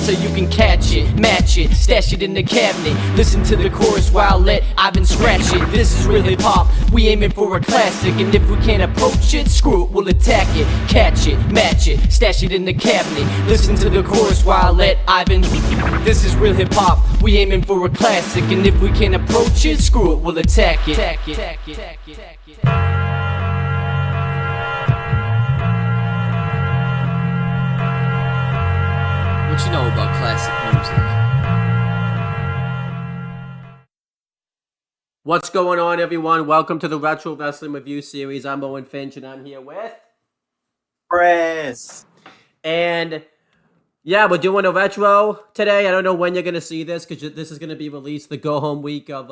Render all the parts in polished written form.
So you can catch it, match it, stash it in the cabinet. Listen to the chorus while let Ivan scratch it. This is real hip hop, we aiming for a classic. And if we can't approach it, screw it, we'll attack it. Catch it, match it, stash it in the cabinet. Listen to the chorus while let Ivan. This is real hip hop, we aiming for a classic. And if we can't approach it, screw it, we'll attack it. What you know about classic music? What's going on, everyone? Welcome to the Retro Wrestling Review Series. I'm Owen Finch, and I'm here with Chris. And yeah, we're doing a retro today. I don't know when you're going to see this because this is going to be released the go-home week of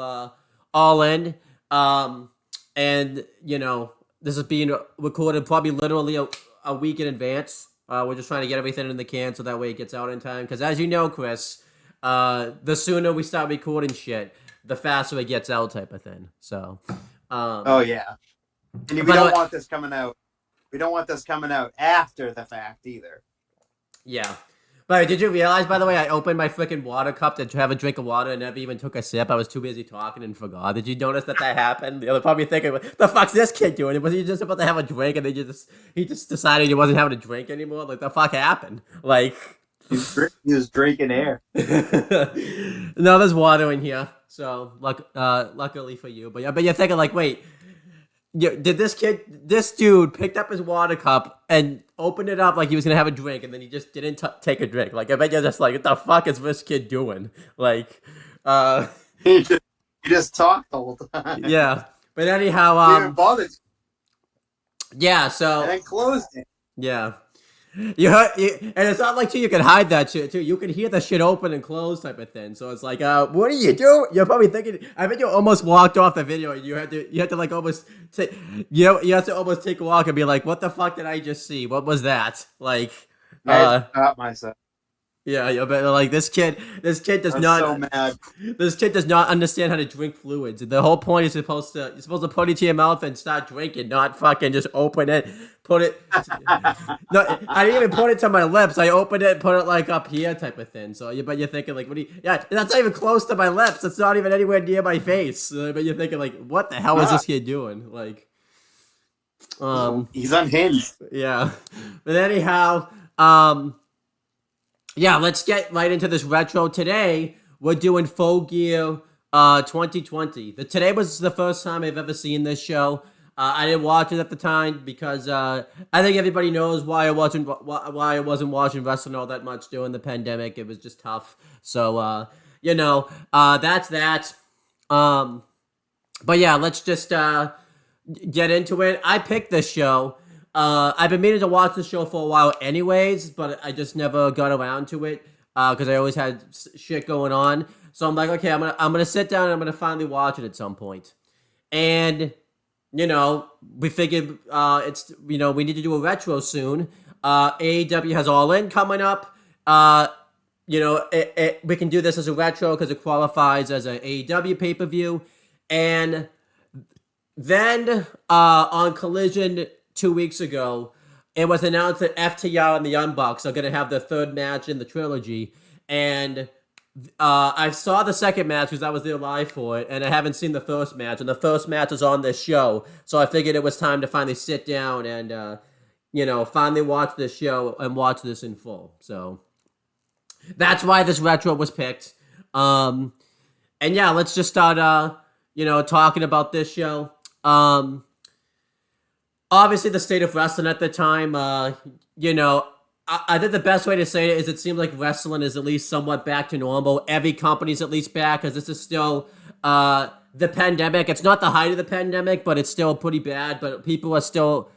All In. And, you know, this is being recorded probably literally a week in advance. We're just trying to get everything in the can so that way it gets out in time. Because as you know, Chris, the sooner we start recording shit, the faster it gets out type of thing. So, oh, yeah. And we don't want this coming out. We don't want this coming out after the fact either. Yeah. But did you realize, by the way, I opened my freaking water cup to have a drink of water and never even took a sip? I was too busy talking and forgot. Did you notice that happened? They're probably thinking, what the fuck's this kid doing? Was he just about to have a drink and he just decided he wasn't having a drink anymore? Like, the fuck happened? Like, he was drinking air. No, there's water in here. So, luckily for you. But you're thinking, like, wait, did this dude picked up his water cup and opened it up like he was gonna have a drink, and then he just didn't take a drink? Like, I bet you're just like, what the fuck is this kid doing? Like, he just talked the whole time. Yeah, but anyhow, He didn't bother. Yeah, so And then closed it. Yeah. And it's not like, too, you can hide that shit, too. You can hear the shit open and close type of thing. So it's like, what are you doing? You're probably thinking, I bet you almost walked off the video. You had to like almost take, you have to almost take a walk and be like, what the fuck did I just see? What was that? Like, I stopped myself. Yeah, but like this kid does not. So mad. This kid does not understand how to drink fluids. The whole point is you're supposed to put it to your mouth and start drinking, not fucking just open it, put it. No, I didn't even put it to my lips. I opened it, put it like up here, type of thing. So, but you're thinking like, what do you? Yeah, that's not even close to my lips. It's not even anywhere near my face. But you're thinking like, what the hell is this kid doing? Like, he's unhinged. Yeah, but anyhow, yeah, let's get right into this retro. Today, we're doing Full Gear 2020. Today was the first time I've ever seen this show. I didn't watch it at the time because I think everybody knows why I wasn't watching wrestling all that much during the pandemic. It was just tough. So, that's that. But yeah, let's just get into it. I picked this show. I've been meaning to watch the show for a while anyways, but I just never got around to it because I always had shit going on. So I'm like, okay, I'm gonna sit down and I'm gonna finally watch it at some point. And we figured we need to do a retro soon. AEW has All In coming up. We can do this as a retro because it qualifies as an AEW pay-per-view. And then on Collision 2 weeks ago, it was announced that FTR and the Young Bucks are going to have their third match in the trilogy. And I saw the second match because I was there live for it, and I haven't seen the first match. And the first match is on this show. So I figured it was time to finally sit down and, finally watch this show and watch this in full. So that's why this retro was picked. And yeah, let's just start, talking about this show. Obviously, the state of wrestling at the time, I think the best way to say it is it seems like wrestling is at least somewhat back to normal. Every company's at least back because this is still the pandemic. It's not the height of the pandemic, but it's still pretty bad. But people are still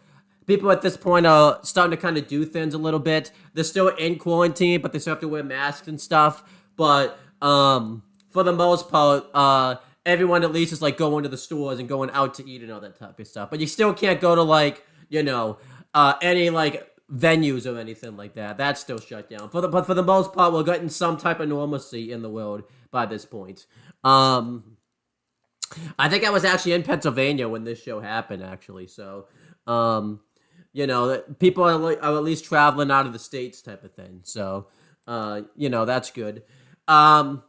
people at this point are starting to kind of do things a little bit. They're still in quarantine, but they still have to wear masks and stuff. But for the most part, everyone at least is like going to the stores and going out to eat and all that type of stuff. But you still can't go to like, any like venues or anything like that. That's still shut down. But for the most part, we're getting some type of normalcy in the world by this point. I think I was actually in Pennsylvania when this show happened, actually. So, people are at least traveling out of the states type of thing. So, that's good. And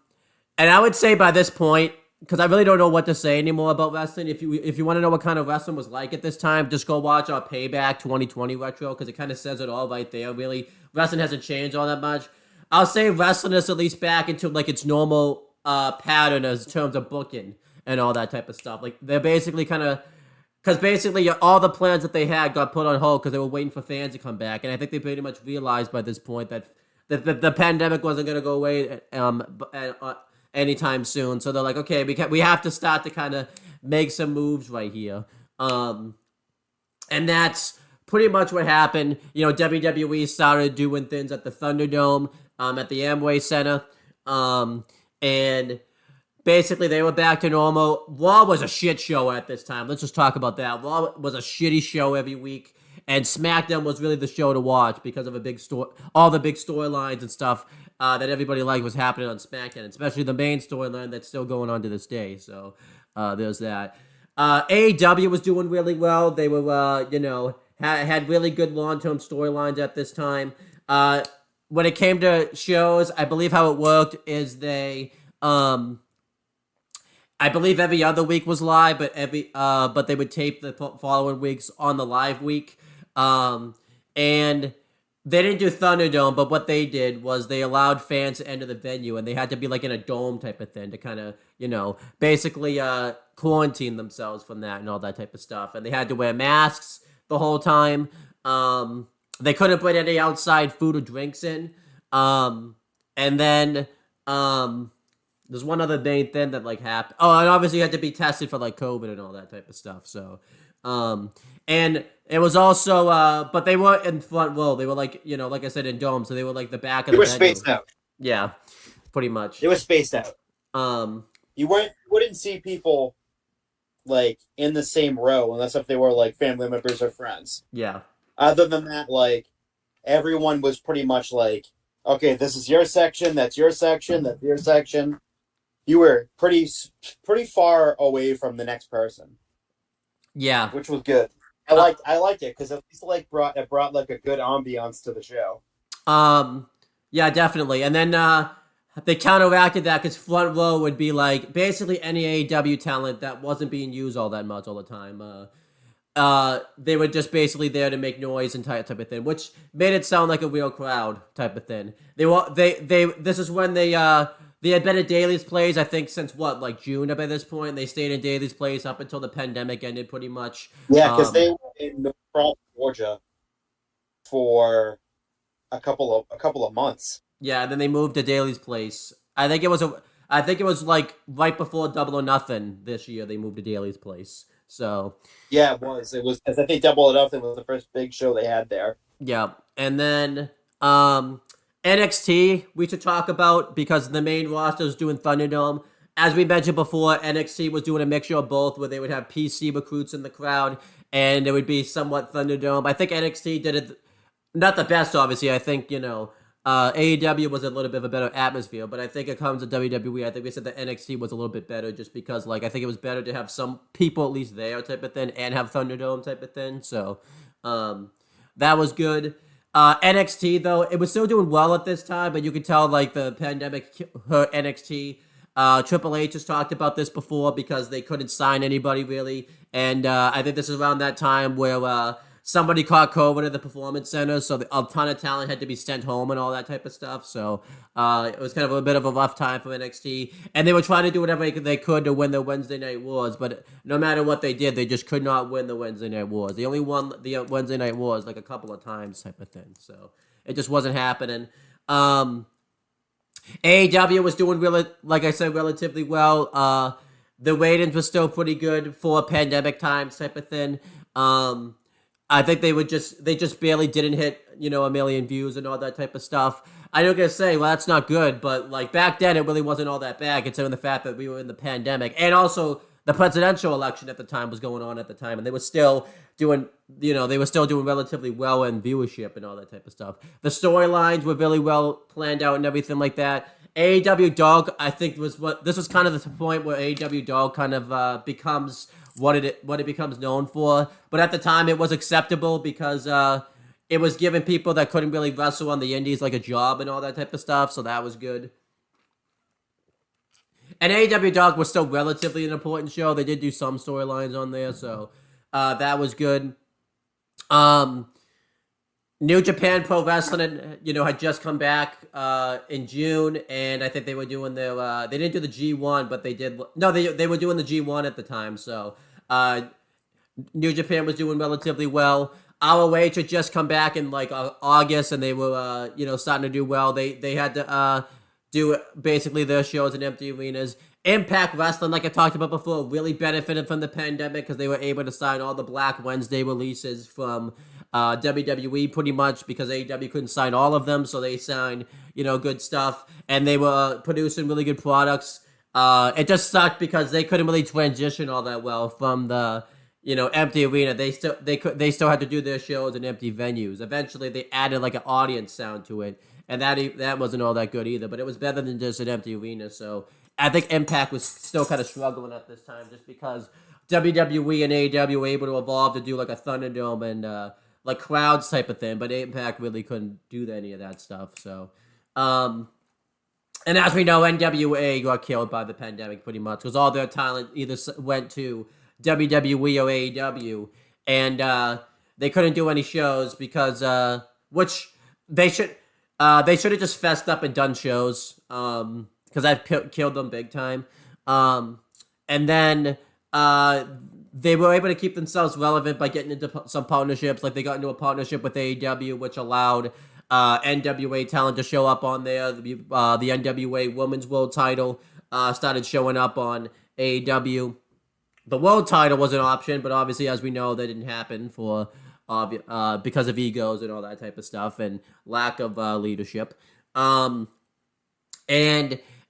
I would say by this point, because I really don't know what to say anymore about wrestling. If you want to know what kind of wrestling was like at this time, just go watch our Payback 2020 retro, because it kind of says it all right there. Really, wrestling hasn't changed all that much. I'll say wrestling is at least back into like its normal pattern in terms of booking and all that type of stuff. Like they're basically because basically all the plans that they had got put on hold because they were waiting for fans to come back, and I think they pretty much realized by this point that the pandemic wasn't going to go away anytime soon. So they're like, okay, we have to start to kind of make some moves right here. And that's pretty much what happened. WWE started doing things at the Thunderdome, at the Amway Center. And basically they were back to normal. Raw was a shit show at this time. Let's just talk about that. Raw was a shitty show every week. And SmackDown was really the show to watch because of all the big storylines and stuff that everybody liked was happening on SmackDown, especially the main storyline that's still going on to this day. So there's that. AEW was doing really well. They were, had really good long-term storylines at this time. When it came to shows, I believe how it worked is I believe every other week was live, but they would tape the following weeks on the live week. And they didn't do Thunderdome, but what they did was they allowed fans to enter the venue, and they had to be like in a dome type of thing to kind of, basically quarantine themselves from that and all that type of stuff. And they had to wear masks the whole time. They couldn't put any outside food or drinks in. And then there's one other main thing that like happened. Oh, and obviously you had to be tested for like COVID and all that type of stuff. So, and it was also, but they weren't in front row. They were like, like I said, in domes. So they were like the back of the venue. They were spaced out. Yeah, pretty much. It was spaced out. You wouldn't see people like in the same row unless if they were like family members or friends. Yeah. Other than that, like everyone was pretty much like, okay, this is your section, that's your section, that's your section. You were pretty far away from the next person. Yeah, which was good. I liked it because at least like it brought like a good ambiance to the show. Yeah, definitely. And then they counteracted that because front row would be like basically any AEW talent that wasn't being used all that much all the time. They were just basically there to make noise and type of thing, which made it sound like a real crowd type of thing. This is when they had been at Daly's Place, I think, since like June by this point. They stayed in Daly's Place up until the pandemic ended, pretty much. Yeah, because they were in Georgia for a couple of months. Yeah, and then they moved to Daly's Place. I think it was like right before Double or Nothing this year. They moved to Daly's Place. So yeah, it was. It was. I think Double or Nothing was the first big show they had there. Yeah, and then NXT we should talk about because the main roster is doing Thunderdome. As we mentioned before, NXT was doing a mixture of both, where they would have PC recruits in the crowd, and it would be somewhat Thunderdome. I think NXT did it not the best, obviously. I think AEW was a little bit of a better atmosphere, but I think it comes to WWE. I think we said that NXT was a little bit better just because, like, I think it was better to have some people at least there type of thing and have Thunderdome type of thing. So that was good. NXT, though, it was still doing well at this time, but you could tell, like, the pandemic hurt NXT. Triple H has talked about this before because they couldn't sign anybody, really. And I think this is around that time where somebody caught COVID at the Performance Center, so a ton of talent had to be sent home and all that type of stuff. So it was kind of a bit of a rough time for NXT. And they were trying to do whatever they could to win the Wednesday Night Wars, but no matter what they did, they just could not win the Wednesday Night Wars. They only won the Wednesday Night Wars like a couple of times type of thing. So it just wasn't happening. AEW was doing, really, like I said, relatively well. The ratings were still pretty good for pandemic times type of thing. I think they just barely didn't hit, a million views and all that type of stuff. I don't gonna say, well, that's not good, but like back then, it really wasn't all that bad, considering the fact that we were in the pandemic, and also the presidential election at the time was going on at the time, and they were still doing, relatively well in viewership and all that type of stuff. The storylines were really well planned out and everything like that. AEW Dog, I think, this was kind of the point where AEW Dog kind of becomes what it becomes known for. But at the time, it was acceptable because it was giving people that couldn't really wrestle on the indies like a job and all that type of stuff. So that was good. And AEW Dog was still relatively an important show. They did do some storylines on there, so that was good. New Japan Pro Wrestling, had just come back in June, and I think they were doing their. They didn't do the G1, but they did. No, they were doing the G1 at the time. So New Japan was doing relatively well. ROH had just come back in like August, and they were starting to do well. They had to do basically their shows in empty arenas. Impact Wrestling, like I talked about before, really benefited from the pandemic because they were able to sign all the Black Wednesday releases from WWE pretty much because AEW couldn't sign all of them, so they signed, good stuff, and they were producing really good products. It just sucked because they couldn't really transition all that well from the, empty arena. They still had to do their shows in empty venues. Eventually, they added like an audience sound to it, and that wasn't all that good either. But it was better than just an empty arena. So I think Impact was still kind of struggling at this time, just because WWE and AEW were able to evolve to do like a Thunderdome and like crowds type of thing, but Impact really couldn't do any of that stuff. So, and as we know, NWA got killed by the pandemic pretty much because all their talent either went to WWE or AEW, and they couldn't do any shows because which they should have just fessed up and done shows because that killed them big time. And then they were able to keep themselves relevant by getting into some partnerships. Like they got into a partnership with AEW, which allowed NWA talent to show up on there. The NWA Women's World Title started showing up on AEW. The World Title was an option, but obviously, as we know, that didn't happen for because of egos and all that type of stuff and lack of leadership. And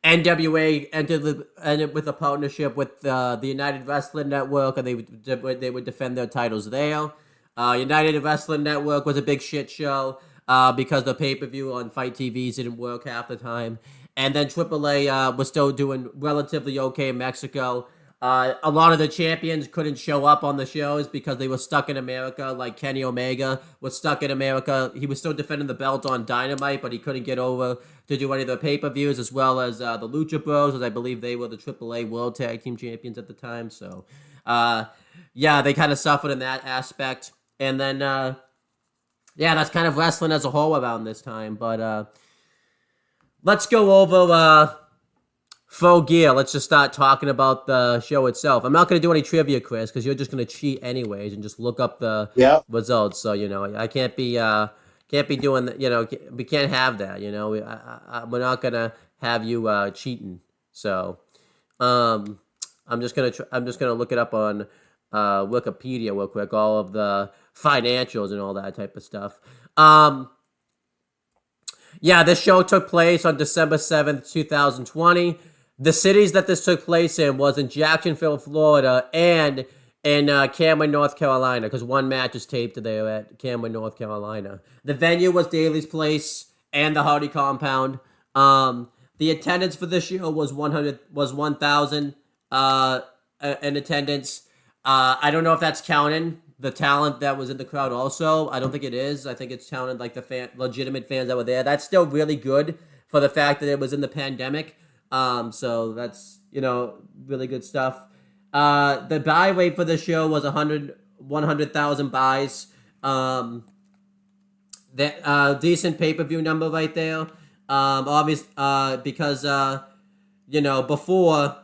NWA ended with a partnership with the United Wrestling Network, and they would defend their titles there. United Wrestling Network was a big shit show because the pay-per-view on Fight TVs didn't work half the time. And then AAA was still doing relatively okay in Mexico. A lot of the champions couldn't show up on the shows because they were stuck in America, like Kenny Omega was stuck in America. He was still defending the belt on Dynamite, but he couldn't get over to do any of the pay-per-views, as well as the Lucha Bros, as I believe they were the AAA World Tag Team Champions at the time. So, they kind of suffered in that aspect. And then, that's kind of wrestling as a whole around this time. But let's go over Full Gear. Let's just start talking about the show itself. I'm not going to do any trivia, Chris, because you're just going to cheat anyways and just look up the results. So, I can't be doing that. We can't have that. We're not going to have you cheating. So, I'm just gonna look it up on Wikipedia real quick, all of the financials and all that type of stuff. This show took place on December 7th, 2020. The cities that this took place in was in Jacksonville, Florida, and in Cameron, North Carolina, because one match is taped there at Cameron, North Carolina. The venue was Daly's Place and the Hardy Compound. The attendance for this show was 1,000 in attendance. I don't know if that's counting the talent that was in the crowd also. I don't think it is. I think it's counted like the legitimate fans that were there. That's still really good for the fact that it was in the pandemic. So that's, really good stuff. The buy rate for the show was 100,000 buys. Decent pay-per-view number right there. Obviously, because, before,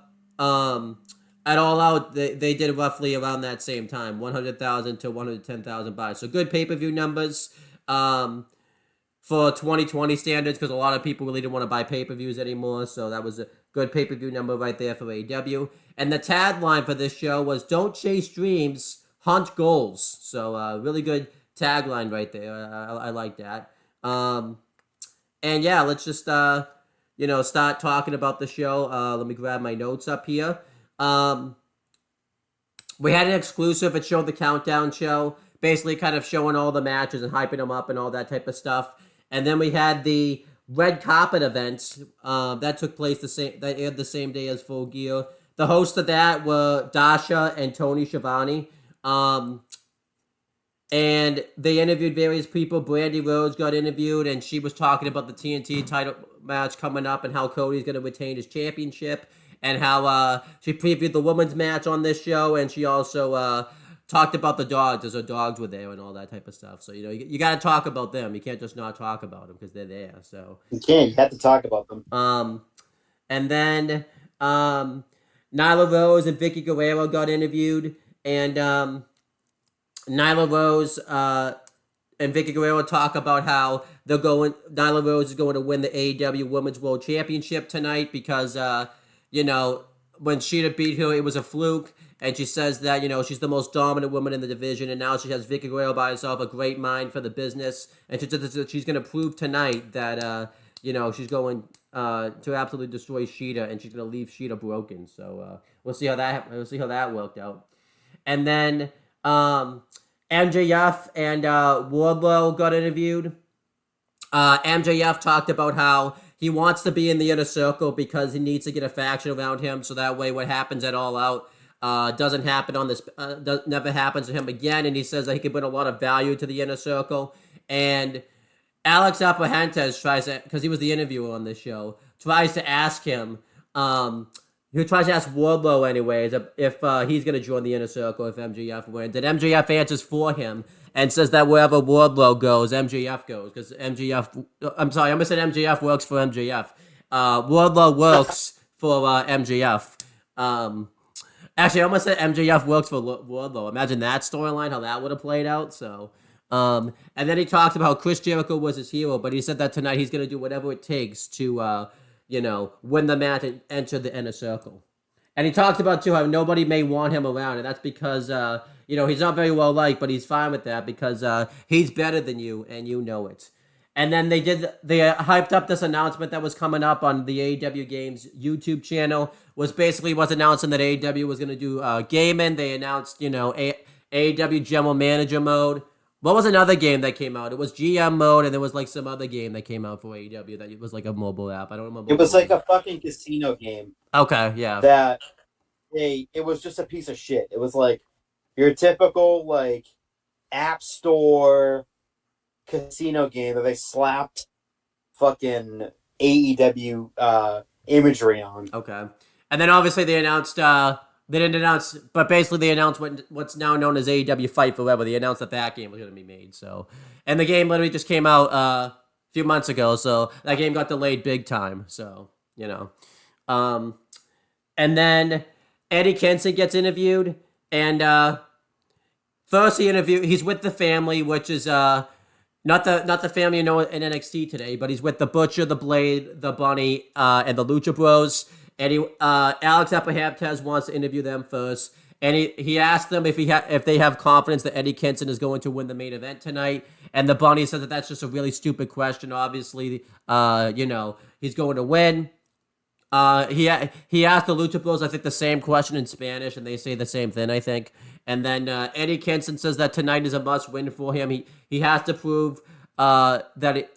at All Out, they did roughly around that same time, 100,000 to 110,000 buys. So good pay-per-view numbers for 2020 standards, because a lot of people really didn't want to buy pay-per-views anymore. So that was a good pay-per-view number right there for AEW. And the tagline for this show was, "Don't chase dreams, hunt goals. So really good tagline right there. I like that. And yeah, let's just start talking about the show. Let me grab my notes up here. We had an exclusive. It showed the countdown show, basically kind of showing all the matches and hyping them up and all that type of stuff. And then we had the red carpet event that took place that aired the same day as Full Gear. The hosts of that were Dasha and Tony Schiavone. And they interviewed various people. Brandy Rhodes got interviewed, and she was talking about the TNT title match coming up and how Cody's going to retain his championship, and how she previewed the women's match on this show, and she also talked about the dogs, as her dogs were there and all that type of stuff. So, you got to talk about them. You can't just not talk about them because they're there. So You can't. You have to talk about them. And then Nyla Rose and Vicky Guerrero got interviewed, and Nyla Rose and Vicky Guerrero talk about how Nyla Rose is going to win the AEW Women's World Championship tonight because, when Sheeta beat her, it was a fluke. And she says that, she's the most dominant woman in the division. And now she has Vicky Guerrero by herself, a great mind for the business. And she's going to prove tonight that, she's going to absolutely destroy Sheeta. And she's going to leave Sheeta broken. So we'll see how that worked out. And then MJF and Wardlow got interviewed. MJF talked about how he wants to be in the inner circle because he needs to get a faction around him, so that way what happens at All Out doesn't happen on this, never happens to him again. And he says that he can bring a lot of value to the inner circle. And Alex Apahentes tries to, because he was the interviewer on this show, tries to ask him. He tries to ask Wardlow anyways if he's going to join the inner circle if MJF wins. And MJF answers for him and says that wherever Wardlow goes, MJF goes. Because I almost said MJF works for MJF. Wardlow works for MJF. Actually, I almost said MJF works for Wardlow. Imagine that storyline, how that would have played out. So, and then he talked about how Chris Jericho was his hero, but he said that tonight he's going to do whatever it takes to win the match and enter the inner circle. And he talked about, too, how nobody may want him around. And that's because, he's not very well liked, but he's fine with that because he's better than you, and you know it. And then they hyped up this announcement that was coming up on the AEW Games YouTube channel. Was announcing that AEW was going to do gaming. They announced, AEW General Manager mode. What was another game that came out? It was GM mode, and there was like some other game that came out for AEW that was like a mobile app. I don't remember. It was like a fucking casino game. Okay, yeah. It was just a piece of shit. It was like your typical like app store casino game that they slapped fucking AEW imagery on. Okay. And then obviously they announced they didn't announce, but basically they announced what's now known as AEW Fight Forever. They announced that game was going to be made. So, and the game literally just came out a few months ago. So that game got delayed big time. So, and then Eddie Kingston gets interviewed, and first he's with the family, which is not the family you know in NXT today, but he's with the Butcher, the Blade, the Bunny, and the Lucha Bros. And Alex Apahaptez wants to interview them first. And he asked them if they have confidence that Eddie Kingston is going to win the main event tonight. And the Bunny said that that's just a really stupid question. Obviously, he's going to win. He asked the Lucha Bros, I think, the same question in Spanish, and they say the same thing, I think. And then Eddie Kingston says that tonight is a must-win for him. He has to prove that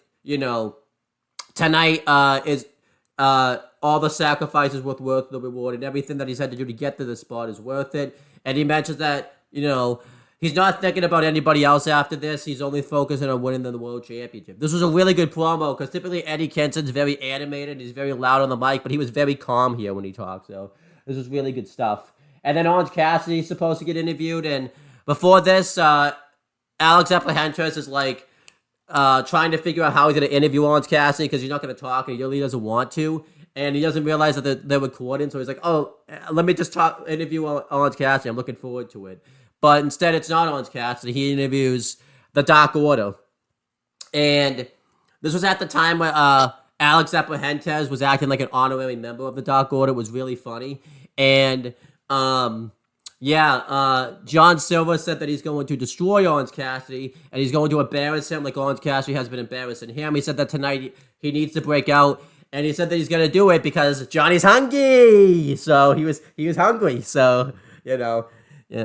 tonight is all the sacrifices worth the reward, and everything that he's had to do to get to this spot is worth it. And he mentions that he's not thinking about anybody else after this. He's only focusing on winning the World Championship. This was a really good promo because typically Eddie Kingston's very animated. He's very loud on the mic, but he was very calm here when he talked. So this was really good stuff. And then Orange Cassidy's supposed to get interviewed. And before this, Alex Apahaptez is like trying to figure out how he's going to interview Orange Cassidy because he's not going to talk and he really doesn't want to. And he doesn't realize that they're recording. So he's like, oh, let me just interview Orange Cassidy. I'm looking forward to it. But instead, it's not Orange Cassidy. He interviews the Dark Order. And this was at the time where Alex Apahaptez was acting like an honorary member of the Dark Order. It was really funny. And Yeah, John Silver said that he's going to destroy Orange Cassidy and he's going to embarrass him like Orange Cassidy has been embarrassing him. He said that tonight he needs to break out, and he said that he's gonna do it because Johnny's hungry. So he was hungry. So yeah.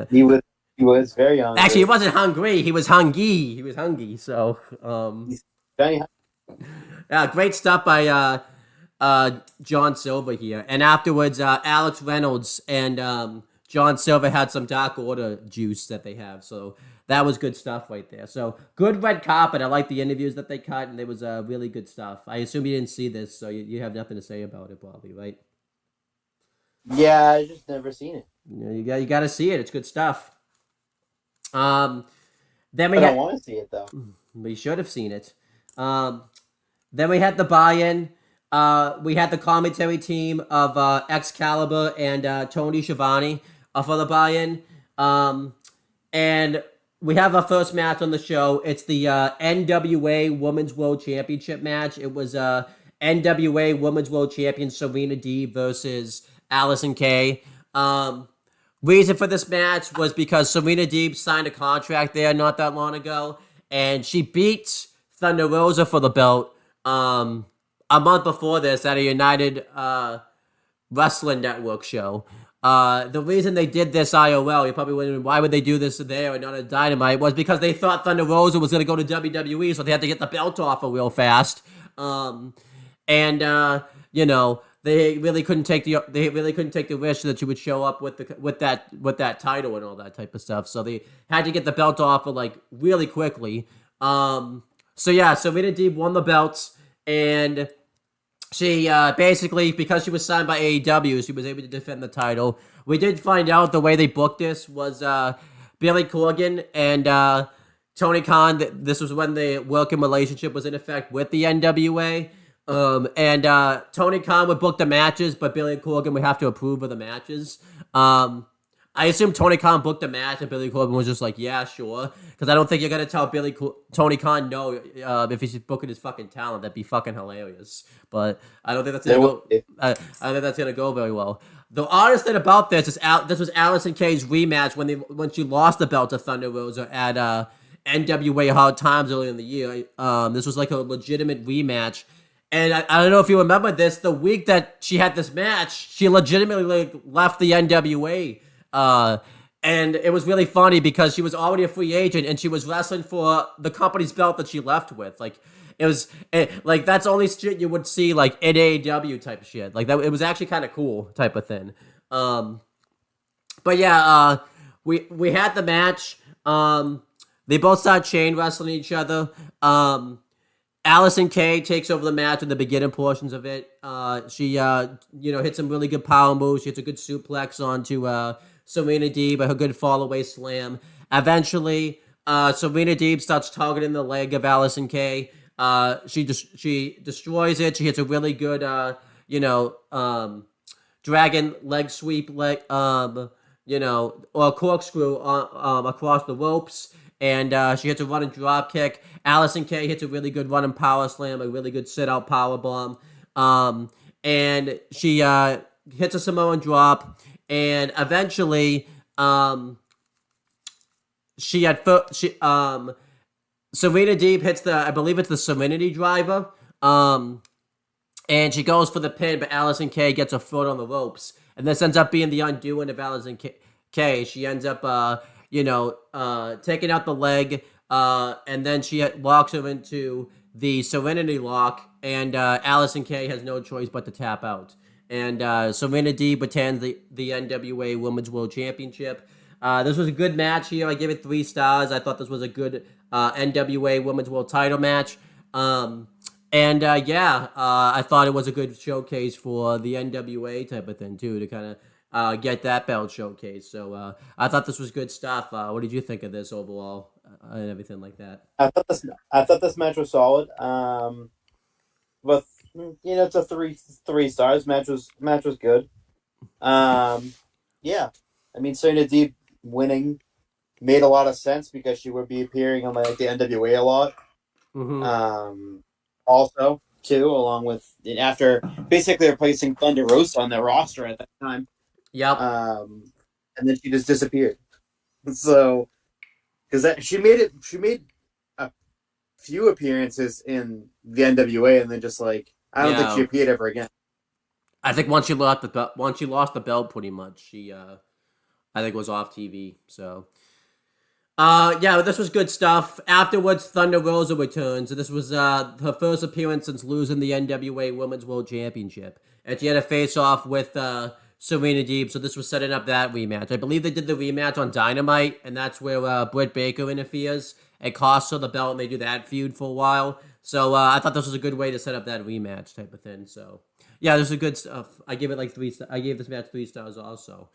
He was very young. Actually, he wasn't hungry. He was hungry. He was hungry. So Johnny, yeah, great stuff by John Silver here. And afterwards, Alex Reynolds and John Silver had some Dark Order juice that they have. So that was good stuff right there. So good red carpet. I like the interviews that they cut, and it was really good stuff. I assume you didn't see this, so you have nothing to say about it, probably, right? yeah, I just never seen it. You got to see it. It's good stuff. Then we I had, don't want to see it though. we should have seen it. Then we had the buy-in. We had the commentary team of Excalibur and Tony Schiavone for the buy-in. And we have our first match on the show. It's the NWA Women's World Championship match. It was NWA Women's World Champion Serena Deeb versus Allison Kay. Reason for this match was because Serena Deeb signed a contract there not that long ago, and she beat Thunder Rosa for the belt a month before this at a United Wrestling Network show. The reason they did this IOL, you're probably wondering why would they do this there and not a Dynamite, was because they thought Thunder Rosa was going to go to WWE, so they had to get the belt off her real fast. They really couldn't take the risk that she would show up with that title and all that type of stuff. So they had to get the belt off her like really quickly. So Serena Deeb won the belts, and she basically, because she was signed by AEW, she was able to defend the title. We did find out the way they booked this was Billy Corgan and Tony Khan. This was when the working relationship was in effect with the NWA. Tony Khan would book the matches, but Billy Corgan would have to approve of the matches. I assume Tony Khan booked the match, and Billy Corgan was just like, yeah, sure. Because I don't think you're going to tell Tony Khan no if he's booking his fucking talent. That'd be fucking hilarious. But I don't think that's going to go. I don't think that's going to go very well. The oddest thing about this is this was Allison Kay's rematch when she lost the belt to Thunder Rosa at NWA Hard Times earlier in the year. This was like a legitimate rematch. And I don't know if you remember this, the week that she had this match, she legitimately left the NWA. And it was really funny because she was already a free agent and she was wrestling for the company's belt that she left with. Like, it was like that's only shit you would see like in AEW type of shit. Like that, it was actually kind of cool type of thing. But yeah, we had the match. They both started chain wrestling each other. Allison Kay takes over the match in the beginning portions of it. She hit some really good power moves. She hits a good suplex onto Serena Deeb, her good fall away slam. Eventually, Serena Deeb starts targeting the leg of Allison Kay. She destroys it. She hits a really good dragon leg sweep or corkscrew across the ropes. And she hits a running drop kick. Allison Kay hits a really good running power slam, a really good sit-out power bomb. And she hits a Samoan drop. And eventually, Serena Deeb hits I believe it's the Serenity Driver. And she goes for the pin, but Allison Kay gets her foot on the ropes. And this ends up being the undoing of Allison Kay. She ends up taking out the leg, and then she locks him into the Serenity Lock, and Allison Kay has no choice but to tap out. And Serena Deeb retains the NWA Women's World Championship. This was a good match here. I give it 3 stars. I thought this was a good NWA Women's World title match. I thought it was a good showcase for the NWA type of thing, too, to kind of get that belt showcase. So I thought this was good stuff. What did you think of this overall and everything like that? I thought this match was solid. But it's a three stars. Match was good. Yeah, I mean, Serena Deeb winning made a lot of sense because she would be appearing on like the NWA a lot. Mm-hmm. Also, too, along with after basically replacing Thunder Rosa on their roster at that time. Yep. and then she just disappeared. So, because she made a few appearances in the NWA, and then just like I don't think she appeared ever again. I think once she lost the belt, pretty much she I think was off TV. So. Yeah, this was good stuff. Afterwards, Thunder Rosa returns. This was her first appearance since losing the NWA Women's World Championship. And she had a face-off with Serena Deeb, so this was setting up that rematch. I believe they did the rematch on Dynamite, and that's where Britt Baker interferes. It costs her the belt, and they do that feud for a while. So I thought this was a good way to set up that rematch type of thing. So, yeah, this is good stuff. I give it like 3 stars. I gave this match 3 stars also.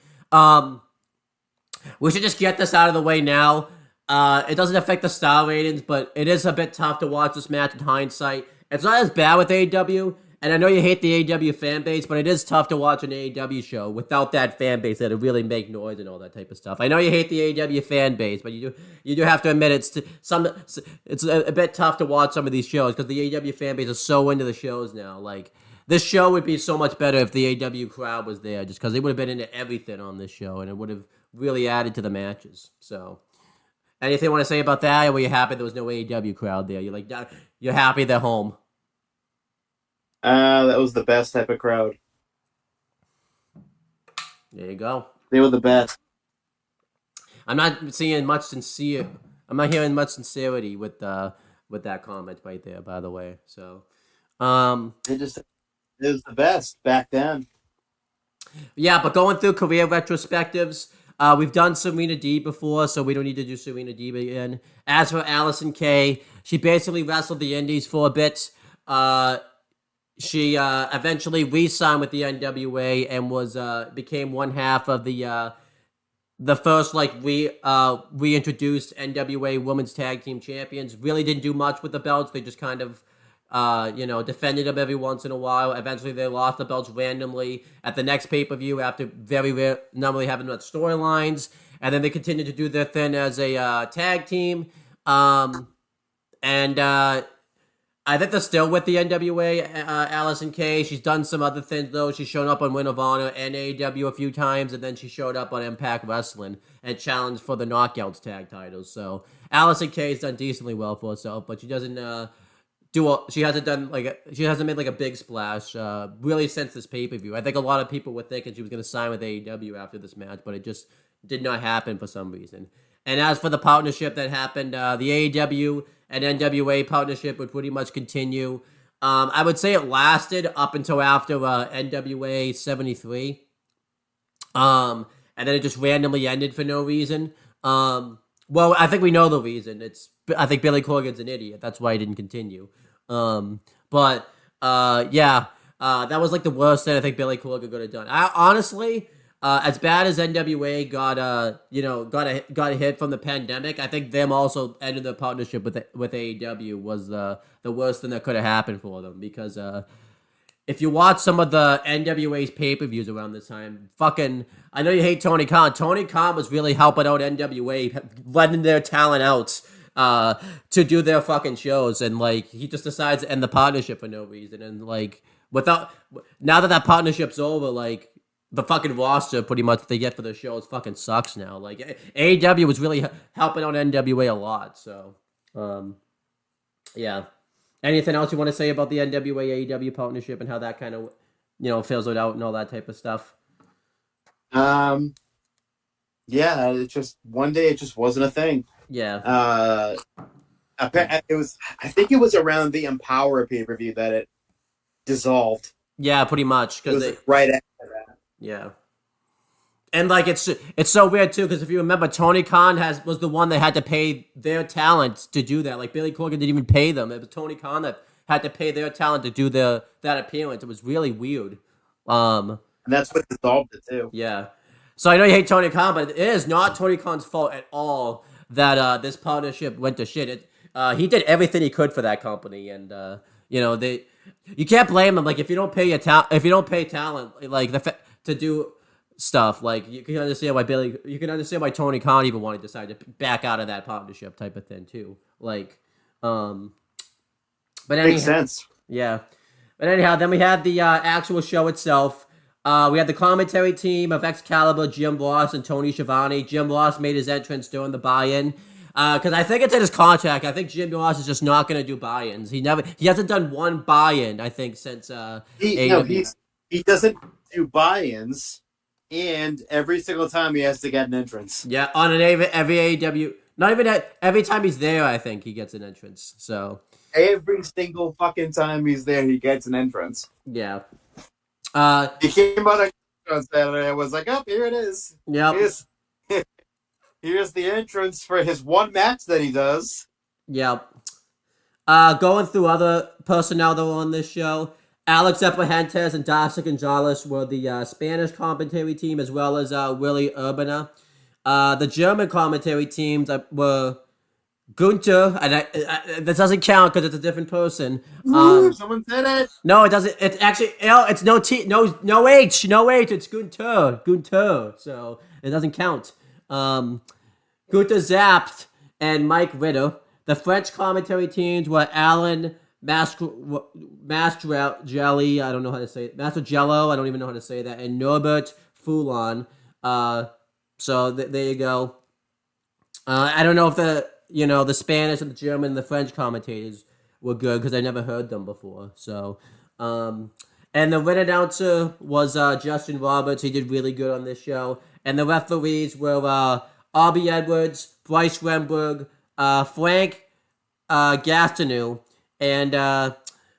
We should just get this out of the way now. It doesn't affect the star ratings, but it is a bit tough to watch this match in hindsight. It's not as bad with AEW, and I know you hate the AEW fan base, but it is tough to watch an AEW show without that fan base that'll really make noise and all that type of stuff. I know you hate the AEW fan base, but you do have to admit it's a bit tough to watch some of these shows because the AEW fan base is so into the shows now. Like, this show would be so much better if the AEW crowd was there, just because they would have been into everything on this show, and it would have really added to the matches. So, anything you want to say about that? Or were you happy there was no AEW crowd there? You're happy they're home? That was the best type of crowd. There you go. They were the best. I'm not hearing much sincerity with that comment right there, by the way. So, It was the best back then. Yeah, but going through career retrospectives, we've done Serena Deeb before, so we don't need to do Serena Deeb again. As for Allison Kay, she basically wrestled the Indies for a bit. She eventually re-signed with the NWA and became one half of the first reintroduced NWA Women's Tag Team Champions. Really didn't do much with the belts. They just kind of defended them every once in a while. Eventually, they lost the belts randomly at the next pay-per-view after very rare, normally having much storylines. And then they continued to do their thing as a tag team. I think they're still with the NWA, Allison Kay. She's done some other things, though. She's shown up on Ring of Honor and AEW a few times, and then she showed up on Impact Wrestling and challenged for the Knockouts tag titles. So Allison Kay's done decently well for herself, but she doesn't she hasn't made like a big splash really since this pay-per-view. I think a lot of people were thinking she was going to sign with AEW after this match, but it just did not happen for some reason. And as for the partnership that happened, the AEW and NWA partnership would pretty much continue. I would say it lasted up until after NWA 73. And then it just randomly ended for no reason. Well, I think we know the reason. I think Billy Corgan's an idiot. That's why he didn't continue. That was like the worst thing I think Billy Corgan could have done. Honestly, as bad as NWA got a hit from the pandemic, I think them also ending their partnership with AEW was the worst thing that could have happened for them, because if you watch some of the NWA's pay-per-views around this time, I know you hate Tony Khan. Tony Khan was really helping out NWA, letting their talent out to do their fucking shows, and like he just decides to end the partnership for no reason. And like now that partnership's over, like the fucking roster pretty much that they get for their shows fucking sucks now. Like AEW was really helping out NWA a lot. So yeah. Anything else you want to say about the NWA AEW partnership and how that kind of fizzled out and all that type of stuff? Yeah, it just one day it just wasn't a thing. Yeah. It was. I think it was around the Empower pay-per-view that it dissolved. Yeah, pretty much because right after that. Yeah. And like it's so weird too, because if you remember, Tony Khan was the one that had to pay their talent to do that. Like Billy Corgan didn't even pay them. It was Tony Khan that had to pay their talent to do that appearance. It was really weird. And that's what dissolved it too. Yeah. So I know you hate Tony Khan, but it is not Tony Khan's fault at all that this partnership went to shit. He did everything he could for that company, and you can't blame him. Like if you don't pay talent, like to do stuff, like you can understand why Tony Khan even wanted to decide to back out of that partnership type of thing too. Like, but anyhow, makes sense. Yeah, but anyhow, then we had the actual show itself. We had the commentary team of Excalibur, Jim Ross, and Tony Schiavone. Jim Ross made his entrance during the buy-in. Because I think it's in his contract. I think Jim Ross is just not going to do buy-ins. He hasn't done one buy-in, I think, since AEW. He doesn't do buy-ins, and every single time he has to get an entrance. Yeah, on every AEW, not even every time he's there, I think he gets an entrance. So every single fucking time he's there, he gets an entrance. Yeah. He came out on Saturday. I was like, oh, here it is. Yep. Here's the entrance for his one match that he does. Yep. Going through other personnel that were on this show, Alex Epahentes and Darcy Gonzalez were the Spanish commentary team, as well as Willie Urbana. The German commentary teams were Gunther, and this doesn't count because it's a different person. Someone said it. No, it doesn't. It's actually it's no T, no H. It's Gunther. So it doesn't count. Gunther Zapt and Mike Ritter. The French commentary teams were Alan Mastrelli. I don't know how to say it. Mastrello. I don't even know how to say that. And Norbert Foulon. So there you go. I don't know if the Spanish and the German and the French commentators were good because I never heard them before. So, and the ring announcer was Justin Roberts. He did really good on this show. And the referees were Aubrey Edwards, Bryce Remberg, Frank Gastineau, and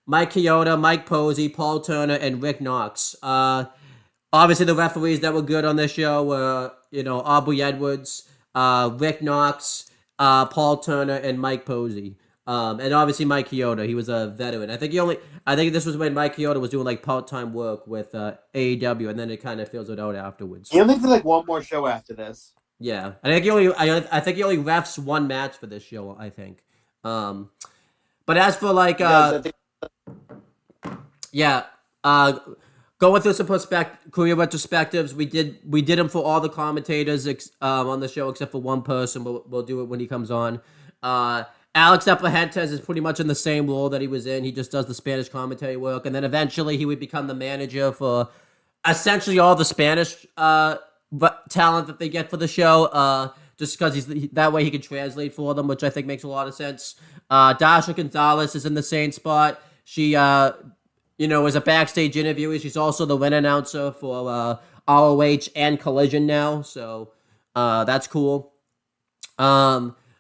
Mike Chioda, Mike Posey, Paul Turner, and Rick Knox. Obviously, the referees that were good on this show were, Aubrey Edwards, Rick Knox, Paul Turner, and Mike Posey. And obviously Mike Chioda, he was a veteran. I think this was when Mike Chioda was doing like part-time work with AEW, and then it kind of fizzled out afterwards. He only did like one more show after this. Yeah, I think he only refs one match for this show. I think. But as for like going through some career retrospectives, we did them for all the commentators on the show except for one person. We'll do it when he comes on. Alex Epahentes is pretty much in the same role that he was in. He just does the Spanish commentary work, and then eventually he would become the manager for essentially all the Spanish talent that they get for the show. Just because that way he can translate for them, which I think makes a lot of sense. Dasha Gonzalez is in the same spot. She is a backstage interviewer. She's also the ring announcer for ROH and Collision now, so that's cool.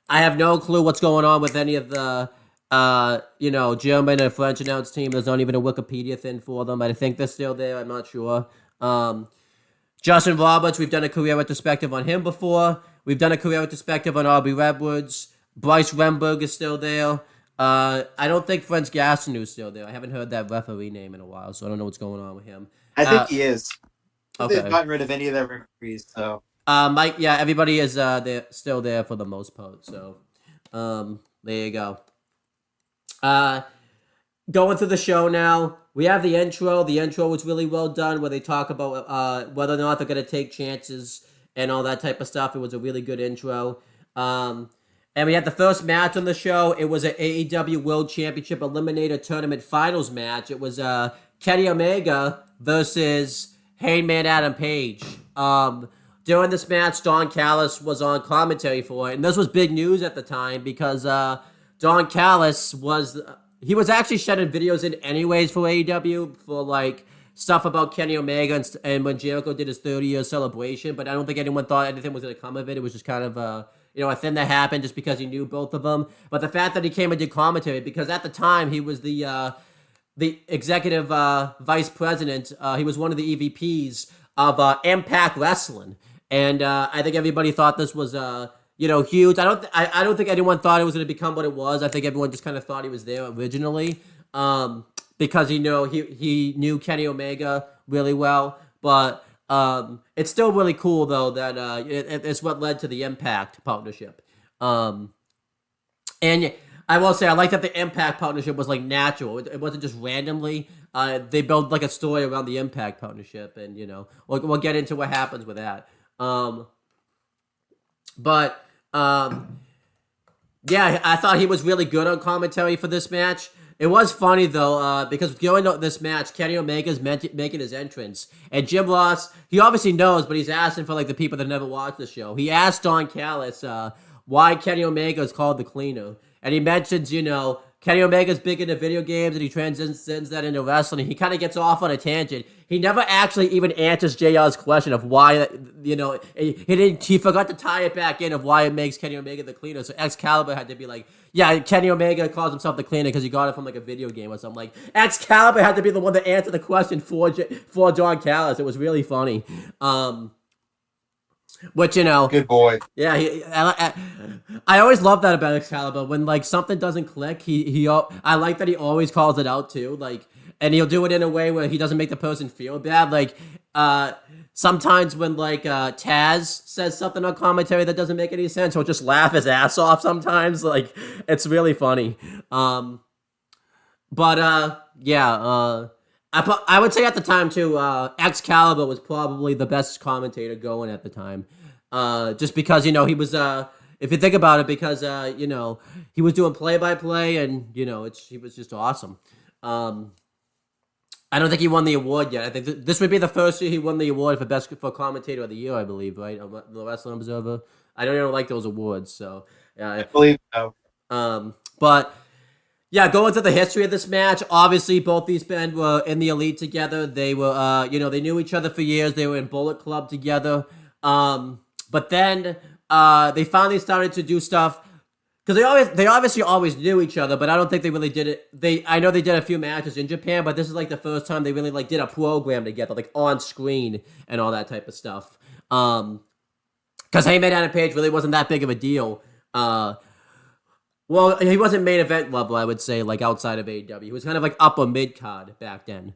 I have no clue what's going on with any of the, German and French announced team. There's not even a Wikipedia thing for them. I think they're still there. I'm not sure. Justin Roberts, we've done a career retrospective on him before. We've done a career retrospective on Aubrey Edwards. Bryce Remberg is still there. I don't think Frank Gastineau is still there. I haven't heard that referee name in a while, so I don't know what's going on with him. I think he is. Okay. They've gotten rid of any of their referees, so. Mike, yeah, everybody is still there for the most part. So, there you go. Going through the show now, we have the intro. The intro was really well done, where they talk about whether or not they're going to take chances and all that type of stuff. It was a really good intro. And we had the first match on the show. It was an AEW World Championship Eliminator Tournament Finals match. It was Kenny Omega versus Hangman Adam Page. During this match, Don Callis was on commentary for it, and this was big news at the time because Don Callis was actually shedding videos in anyways for AEW for like stuff about Kenny Omega and when Jericho did his 30-year celebration, but I don't think anyone thought anything was going to come of it. It was just kind of a thing that happened just because he knew both of them. But the fact that he came and did commentary, because at the time he was the executive vice president, he was one of the EVPs of Impact Wrestling. And I think everybody thought this was, huge. I don't think anyone thought it was going to become what it was. I think everyone just kind of thought he was there originally, because he knew Kenny Omega really well. But it's still really cool though that it's what led to the Impact partnership. And I will say I like that the Impact partnership was like natural. It wasn't just randomly. They built like a story around the Impact partnership, and we'll get into what happens with that. Yeah, I thought he was really good on commentary for this match. It was funny though, because during this match, Kenny Omega's making his entrance, and Jim Ross, he obviously knows, but he's asking for like the people that never watched the show. He asked Don Callis why Kenny Omega is called the Cleaner, and he mentions, Kenny Omega's big into video games, and he transcends that into wrestling. He kind of gets off on a tangent. He never actually even answers JR's question of why, he forgot to tie it back in of why it makes Kenny Omega the Cleaner. So Excalibur had to be like, yeah, Kenny Omega calls himself the Cleaner because he got it from like a video game or something. Like Excalibur had to be the one that answered the question for Don Callis. It was really funny. Which, Good boy. yeah, I always love that about Excalibur. When like something doesn't click, I like that he always calls it out too. Like, and he'll do it in a way where he doesn't make the person feel bad. Like, sometimes when like Taz says something on commentary that doesn't make any sense, he'll just laugh his ass off. Sometimes, like, it's really funny. Yeah. I would say at the time too, Excalibur was probably the best commentator going at the time, just because he was if you think about it, because he was doing play-by-play, and he was just awesome. I don't think he won the award yet. I think this would be the first year he won the award for commentator of the year, I believe, right? On the Wrestling Observer. I don't even like those awards, so yeah. I believe so. But. Yeah, going to the history of this match, obviously both these men were in the Elite together. They were, they knew each other for years. They were in Bullet Club together. But then they finally started to do stuff because they obviously always knew each other, but I don't think they really did it. I know they did a few matches in Japan, but this is like the first time they really like did a program together, like on screen and all that type of stuff. Because Heyman Adam Page really wasn't that big of a deal. Well, he wasn't main event level, I would say, like outside of AEW. He was kind of like upper mid card back then.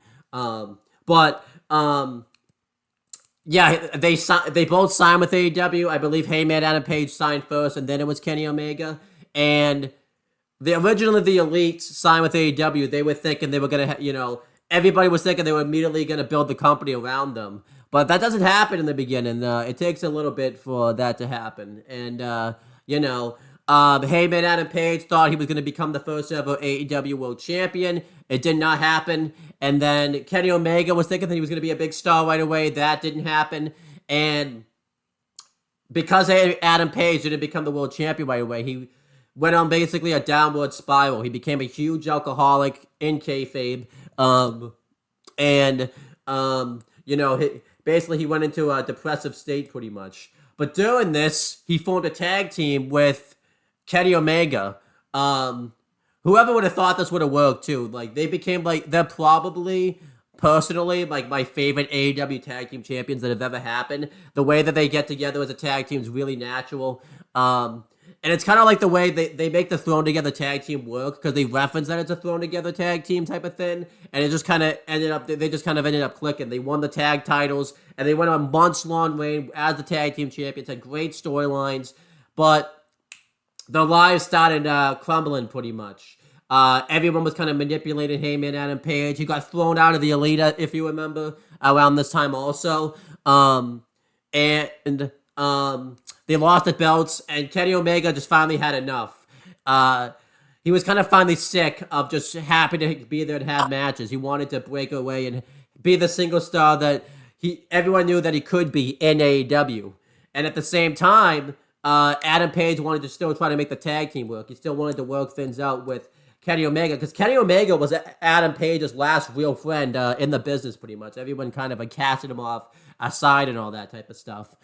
Yeah, they both signed with AEW. I believe Heyman Adam Page signed first, and then it was Kenny Omega. And originally the Elite signed with AEW. They were thinking they were gonna, everybody was thinking they were immediately gonna build the company around them. But that doesn't happen in the beginning. It takes a little bit for that to happen, and Heyman Adam Page thought he was going to become the first ever AEW World Champion. It did not happen. And then Kenny Omega was thinking that he was going to be a big star right away. That didn't happen. And because Adam Page didn't become the world champion right away, he went on basically a downward spiral. He became a huge alcoholic in kayfabe. Basically he went into a depressive state pretty much. But during this, he formed a tag team with Kenny Omega. Whoever would have thought this would have worked too. Like, they became they're probably personally like my favorite AEW tag team champions that have ever happened. The way that they get together as a tag team is really natural. And it's kind of like the way they make the thrown together tag team work, because they reference that it's a thrown together tag team type of thing, and it just kind of ended up clicking. They won the tag titles, and they went on months long reign as the tag team champions. Had great storylines, but their lives started crumbling pretty much. Everyone was kind of manipulating Heyman Adam Page. He got thrown out of the Elite, if you remember, around this time also. They lost the belts, and Kenny Omega just finally had enough. He was kind of finally sick of just happy to be there and have matches. He wanted to break away and be the single star that everyone knew that he could be in AEW. And at the same time, Adam Page wanted to still try to make the tag team work. He still wanted to work things out with Kenny Omega, because Kenny Omega was Adam Page's last real friend in the business, pretty much. Everyone kind of casted him off aside and all that type of stuff.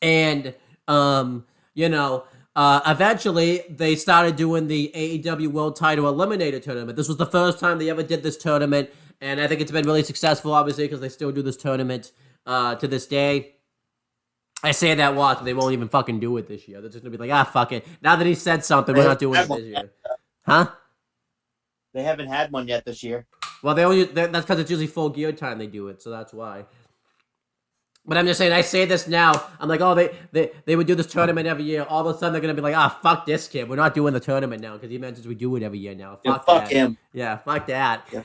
Eventually they started doing the AEW World Title Eliminator Tournament. This was the first time they ever did this tournament, and I think it's been really successful, obviously, because they still do this tournament to this day. I say that once, but they won't even fucking do it this year. They're just gonna be like, fuck it. Now that he said something, we're not doing it this year. Huh? They haven't had one yet this year. Well, that's because it's usually Full Gear time they do it, so that's why. But I'm just saying, I say this now. I'm like, they would do this tournament every year. All of a sudden, they're going to be like, fuck this kid. We're not doing the tournament now, because he mentions we do it every year now. Fuck him. Yeah, fuck that. Yeah.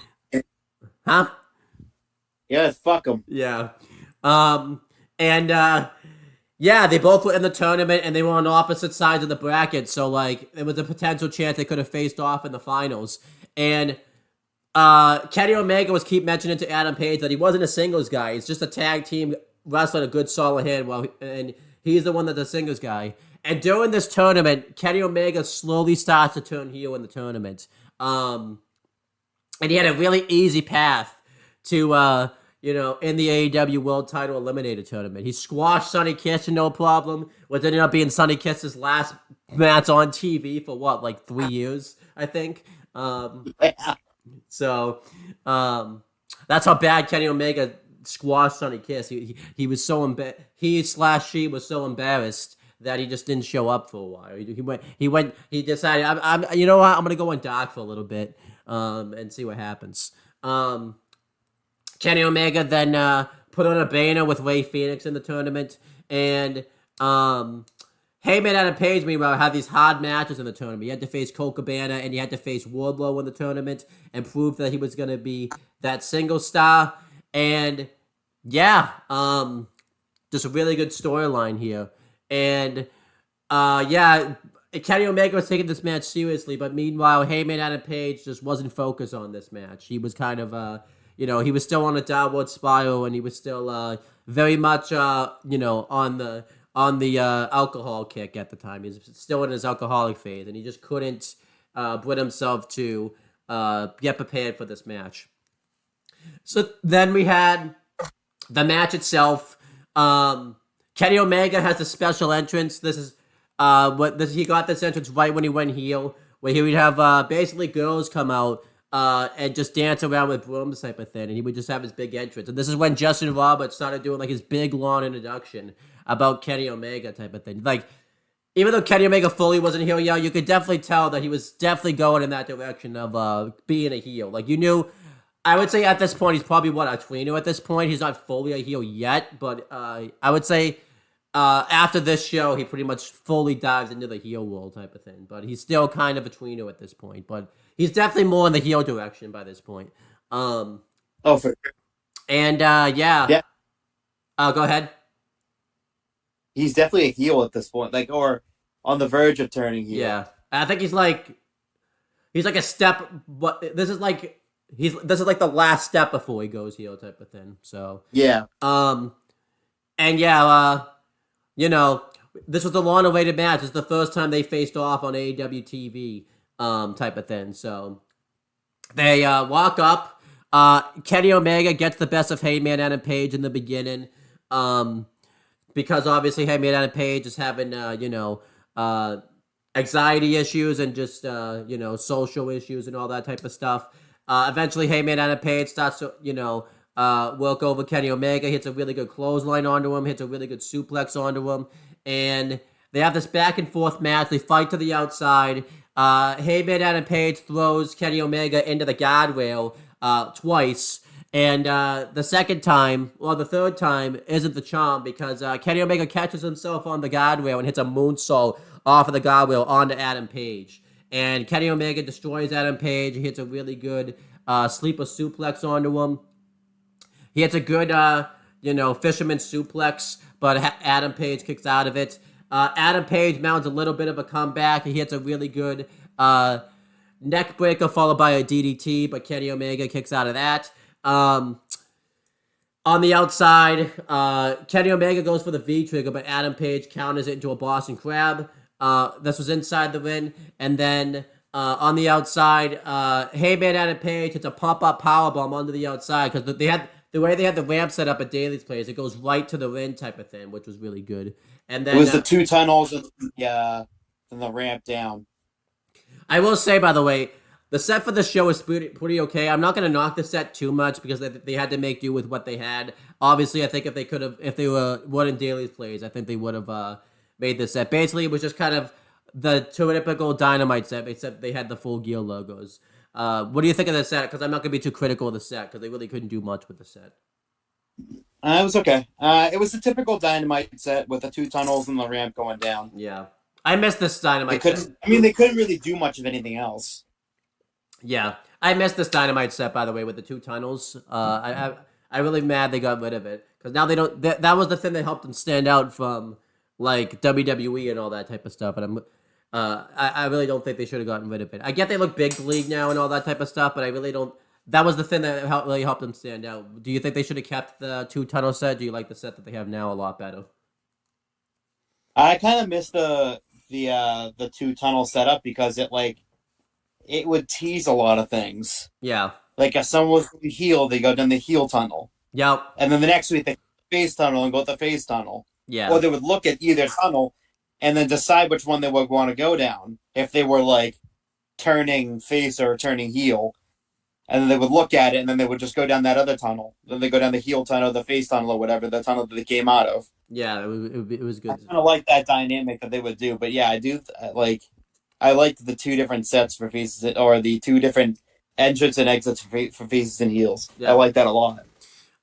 Yeah, they both were in the tournament and they were on opposite sides of the bracket, so like there was a potential chance they could have faced off in the finals. And Kenny Omega was keep mentioning to Adam Page that he wasn't a singles guy. He's just a tag team wrestling a good solid hand. And he's the one that's a singles guy. And during this tournament, Kenny Omega slowly starts to turn heel in the tournament. And he had a really easy path to in the AEW World Title Eliminator Tournament. He squashed Sonny Kiss no problem, which ended up being Sonny Kiss's last match on TV for what, like 3 years, I think. Yeah. So that's how bad Kenny Omega squashed Sonny Kiss. He was so she was so embarrassed that he just didn't show up for a while. He decided I'm you know what, I'm gonna go in dark for a little bit and see what happens. Kenny Omega then put on a banner with Ray Phoenix in the tournament, and Heyman Adam Page, meanwhile, had these hard matches in the tournament. He had to face Colt Cabana and he had to face Wardlow in the tournament and prove that he was going to be that single star. And yeah, just a really good storyline here. And yeah, Kenny Omega was taking this match seriously, but meanwhile, Heyman Adam Page just wasn't focused on this match. He was kind of, he was still on a downward spiral, and he was still very much, on the alcohol kick at the time. He was still in his alcoholic phase, and he just couldn't bring himself to get prepared for this match. So then we had the match itself. Kenny Omega has a special entrance. This is he got this entrance right when he went heel, where he would have basically girls come out and just dance around with brooms type of thing, and he would just have his big entrance. And this is when Justin Roberts started doing like his big long introduction about Kenny Omega type of thing. Like, even though Kenny Omega fully wasn't a heel, yeah, you could definitely tell that he was definitely going in that direction of being a heel. Like, you knew, I would say at this point, he's probably a tweener at this point. He's not fully a heel yet, but I would say after this show, he pretty much fully dives into the heel world type of thing. But he's still kind of a tweener at this point. But he's definitely more in the heel direction by this point. For sure. And yeah. Go ahead. He's definitely a heel at this point, like, or on the verge of turning heel. Yeah, I think he's like a step, but this is like the last step before he goes heel type of thing. So yeah, and yeah, this was the long-awaited match. It's the first time they faced off on AEW TV, type of thing. So they walk up. Kenny Omega gets the best of Heyman Adam Page in the beginning. Because obviously Heyman Adam Page is having, anxiety issues and just, social issues and all that type of stuff. Eventually Heyman Adam Page starts to, work over Kenny Omega, hits a really good clothesline onto him, hits a really good suplex onto him, and they have this back and forth match. They fight to the outside. Heyman Adam Page throws Kenny Omega into the guardrail twice. And the third time isn't the charm, because Kenny Omega catches himself on the guardrail and hits a moonsault off of the guardrail onto Adam Page. And Kenny Omega destroys Adam Page. He hits a really good sleeper suplex onto him. He hits a good, fisherman suplex, but Adam Page kicks out of it. Adam Page mounts a little bit of a comeback. He hits a really good neck breaker followed by a DDT, but Kenny Omega kicks out of that. On the outside, Kenny Omega goes for the V-trigger, but Adam Page counters it into a Boston Crab. This was inside the ring. And then on the outside, Heyman Adam Page hits a pump-up powerbomb onto the outside, because the way they had the ramp set up at Daly's Place, it goes right to the ring type of thing, which was really good. And then it was the two tunnels and the ramp down. I will say, by the way, the set for the show is pretty okay. I'm not going to knock the set too much, because they had to make do with what they had. Obviously, I think if they were in Daly's Place, I think they would have made this set. Basically, it was just kind of the typical Dynamite set, except they had the full gear logos. What do you think of the set? Because I'm not going to be too critical of the set, because they really couldn't do much with the set. It was okay. It was the typical Dynamite set with the two tunnels and the ramp going down. Yeah. I missed this Dynamite set. They couldn't really do much of anything else. Yeah, I missed this Dynamite set, by the way, with the two tunnels. I really mad they got rid of it, because now they don't. That was the thing that helped them stand out from like WWE and all that type of stuff. And I really don't think they should have gotten rid of it. I get they look big league now and all that type of stuff, but I really don't. That was the thing that really helped them stand out. Do you think they should have kept the 2 tunnel set? Do you like the set that they have now a lot better? I kind of miss the 2 tunnel setup because it would tease a lot of things. Yeah. Like if someone was heel, they go down the heel tunnel, Yep. and then the next week they go the face tunnel and go with the face tunnel. Yeah. Or they would look at either tunnel and then decide which one they would want to go down if they were like turning face or turning heel. And then they would look at it and then they would just go down that other tunnel. Then they go down the heel tunnel, the face tunnel, or whatever, the tunnel that they came out of. Yeah, it was good. I kind of like that dynamic that they would do. But yeah, I do I liked the 2 different sets for faces, or the 2 different entrance and exits for faces and heels. Yeah. I like that a lot.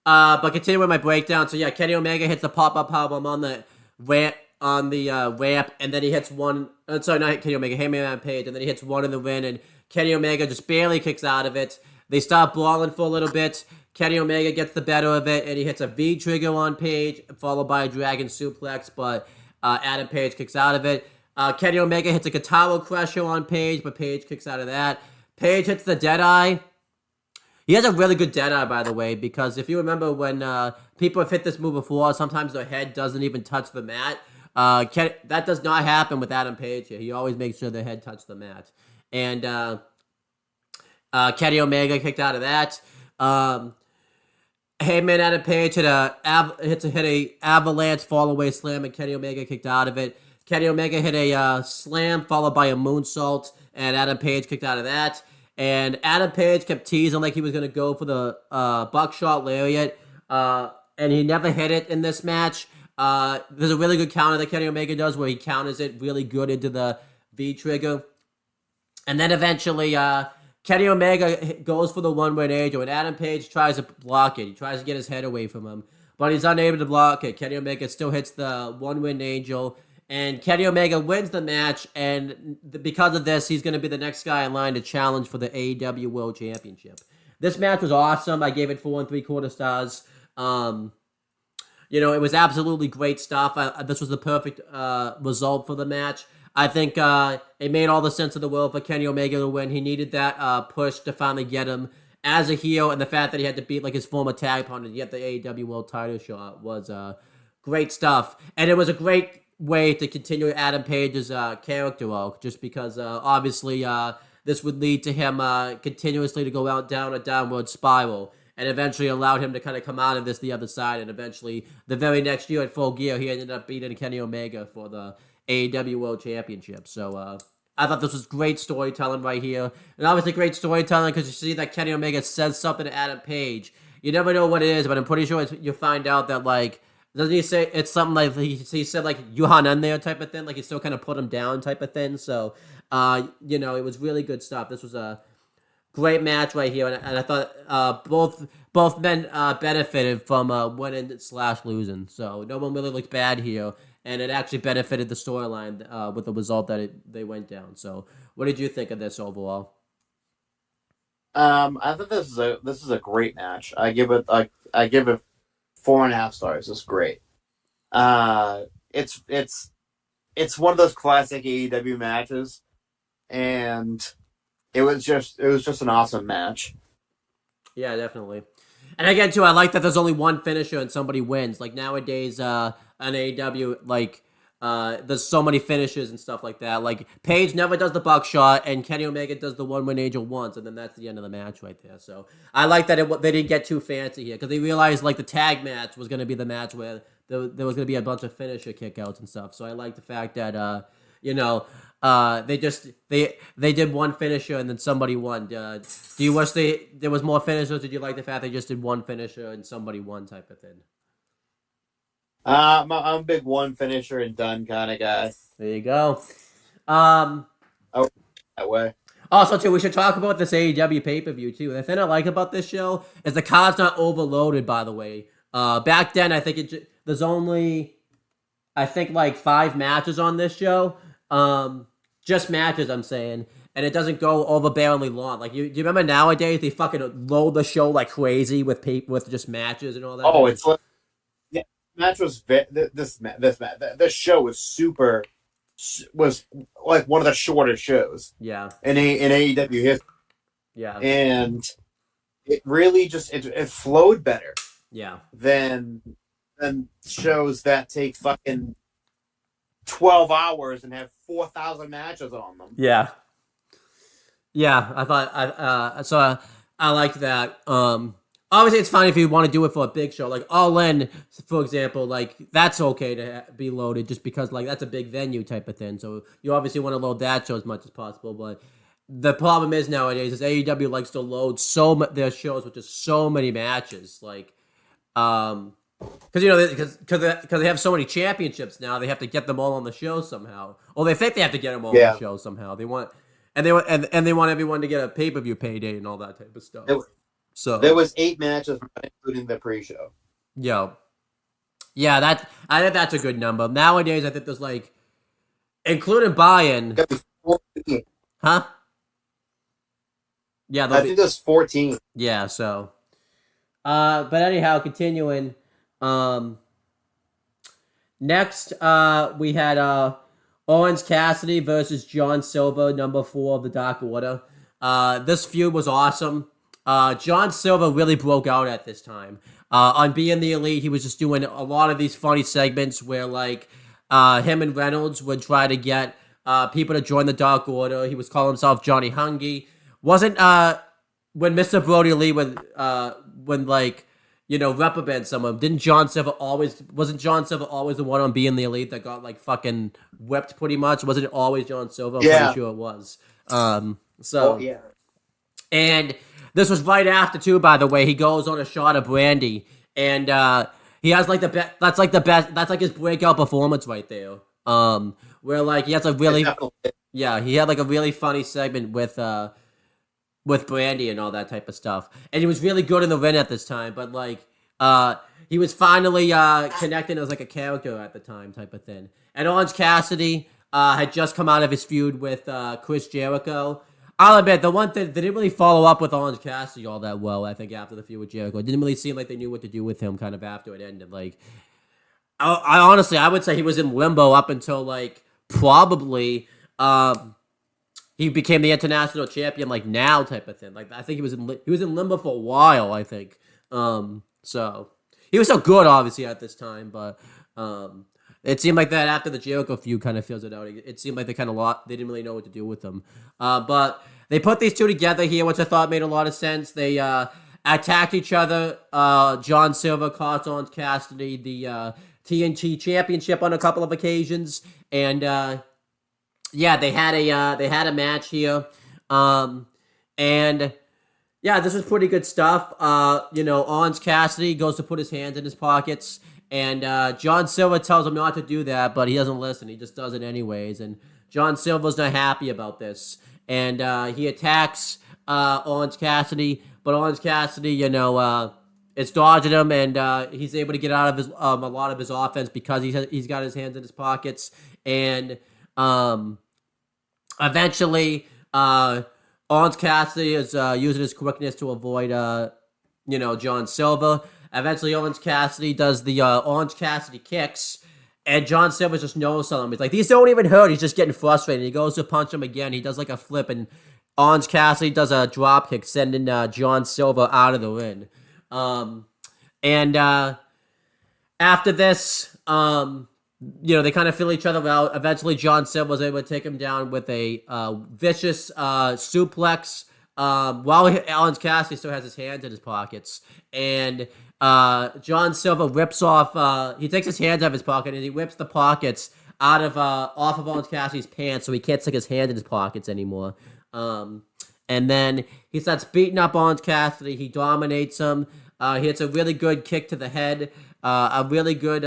But continue with my breakdown. So yeah, Kenny Omega hits the pop-up powerbomb on the ramp, ramp, and then he hits one. Sorry, not Kenny Omega, Hangman Page, and then he hits one in the win, and Kenny Omega just barely kicks out of it. They stop brawling for a little bit. Kenny Omega gets the better of it, and he hits a V trigger on Page, followed by a dragon suplex, but Adam Page kicks out of it. Kenny Omega hits a Kataro Crusher on Page, but Page kicks out of that. Page hits the Deadeye. He has a really good Deadeye, by the way, because if you remember when people have hit this move before, sometimes their head doesn't even touch the mat. That does not happen with Adam Page here. He always makes sure their head touches the mat. And Kenny Omega kicked out of that. Heyman Adam Page hit a avalanche fall away slam, and Kenny Omega kicked out of it. Kenny Omega hit a slam followed by a moonsault, and Adam Page kicked out of that. And Adam Page kept teasing like he was going to go for the buckshot lariat, and he never hit it in this match. There's a really good counter that Kenny Omega does where he counters it really good into the V-trigger. And then eventually Kenny Omega goes for the one-win angel, and Adam Page tries to block it. He tries to get his head away from him, but he's unable to block it. Kenny Omega still hits the one-win angel, and Kenny Omega wins the match, and because of this, he's going to be the next guy in line to challenge for the AEW World Championship. This match was awesome. I gave it 4 3/4 stars. It was absolutely great stuff. This was the perfect result for the match. I think it made all the sense in the world for Kenny Omega to win. He needed that push to finally get him as a heel, and the fact that he had to beat like his former tag partner to get the AEW World Title shot was great stuff. And it was a great way to continue Adam Page's character arc, just because obviously this would lead to him continuously to go out down a downward spiral, and eventually allowed him to kind of come out of this the other side. And eventually, the very next year at Full Gear, he ended up beating Kenny Omega for the AEW World Championship. So I thought this was great storytelling right here. And obviously great storytelling because you see that Kenny Omega says something to Adam Page. You never know what it is, but I'm pretty sure you'll find out that, like, doesn't he say it's something like he said, like, Yuhan in there type of thing? Like, he still kind of put him down type of thing. So, it was really good stuff. This was a great match right here. And I thought both men benefited from winning/losing. So no one really looked bad here. And it actually benefited the storyline with the result that they went down. So, what did you think of this overall? I think this is a great match. I give it 4.5 stars. It's great. It's one of those classic AEW matches, and it was just an awesome match. Yeah, definitely. And again, too, I like that there's only one finisher and somebody wins. Like nowadays, on AEW, like there's so many finishes and stuff like that. Like Paige never does the buckshot, and Kenny Omega does the one-win angel once, and then that's the end of the match right there. So I like that they didn't get too fancy here because they realized like the tag match was going to be the match where there was going to be a bunch of finisher kickouts and stuff. So I like the fact that they did one finisher and then somebody won. Do you wish there was more finishers? Did you like the fact they just did one finisher and somebody won type of thing? I'm a big one finisher and done kind of guy. There you go. That way. Also, too, we should talk about this AEW pay-per-view, too. The thing I like about this show is the card's not overloaded, by the way. Back then, I think there's only, like 5 matches on this show. Just matches, I'm saying. And it doesn't go overbearingly long. Like, do you remember nowadays they fucking load the show like crazy with just matches and all that? Oh, it's like, yeah, match was this show was like one of the shortest shows Yeah. in AEW history, Yeah. and it really just it flowed better Yeah. than shows that take fucking 12 hours and have 4,000 matches on them. Yeah. Yeah, I thought I liked that. Obviously, it's fine if you want to do it for a big show, like All In, for example. Like that's okay to be loaded, just because like that's a big venue type of thing. So you obviously want to load that show as much as possible. But the problem is nowadays is AEW likes to load their shows with just so many matches, like because they have so many championships now, they have to get them all on the show somehow. Or they think they have to get them all on the show somehow. They want they want everyone to get a pay-per-view payday and all that type of stuff. So there was 8 matches, including the pre-show. Yeah, I think that's a good number. Nowadays, I think there's like, including buy-in, huh? Yeah, I think there's 14. Yeah, so. But anyhow, continuing. Next, we had Orange Cassidy versus John Silver, number 4 of the Dark Order. This feud was awesome. John Silver really broke out at this time. On Being the Elite, he was just doing a lot of these funny segments where, like, him and Reynolds would try to get people to join the Dark Order. He was calling himself Johnny Hungy. Wasn't when Mr. Brody Lee when like, you know, reprimand someone, wasn't John Silver always the one on Being the Elite that got like fucking whipped pretty much? Wasn't it always John Silver? I'm pretty sure it was. And this was right after too, by the way. He goes on a shot of brandy, and he has like the best. That's like his breakout performance right there. Where like he has a really he had like a really funny segment with Brandy and all that type of stuff, and he was really good in the ring at this time. But like he was finally connecting as like a character at the time, type of thing. And Orange Cassidy had just come out of his feud with Chris Jericho. I'll admit, the one thing, they didn't really follow up with Orange Cassidy all that well, I think, after the feud with Jericho. It didn't really seem like they knew what to do with him kind of after it ended. Like, I honestly, I would say he was in limbo up until, like, probably he became the international champion, like, now type of thing. Like, I think he was in limbo for a while, I think. So, he was so good, obviously, at this time, but it seemed like that after the Jericho feud kind of fills it out. It seemed like they didn't really know what to do with them. But they put these two together here, which I thought made a lot of sense. They attacked each other. John Silver cost Orange Cassidy the TNT Championship on a couple of occasions, and they had a match here. And yeah, this was pretty good stuff. Orange Cassidy goes to put his hands in his pockets. And John Silver tells him not to do that, but he doesn't listen. He just does it anyways. And John Silver's not happy about this. And he attacks Orange Cassidy. But Orange Cassidy, is dodging him. And he's able to get out of his a lot of his offense because he's got his hands in his pockets. And eventually, Orange Cassidy is using his quickness to avoid, John Silver. Eventually, Orange Cassidy does the Orange Cassidy kicks, and John Silver just knows on him. He's like, these don't even hurt. He's just getting frustrated. He goes to punch him again. He does like a flip, and Orange Cassidy does a drop kick, sending John Silver out of the ring. After this, they kind of fill each other out. Eventually, John Silver was able to take him down with a vicious suplex. While Orange Cassidy still has his hands in his pockets, and John Silver rips off. He takes his hands out of his pocket and he rips the pockets off of Orange Cassidy's pants, so he can't stick his hand in his pockets anymore. And then he starts beating up Orange Cassidy. He dominates him. He hits a really good kick to the head. A really good,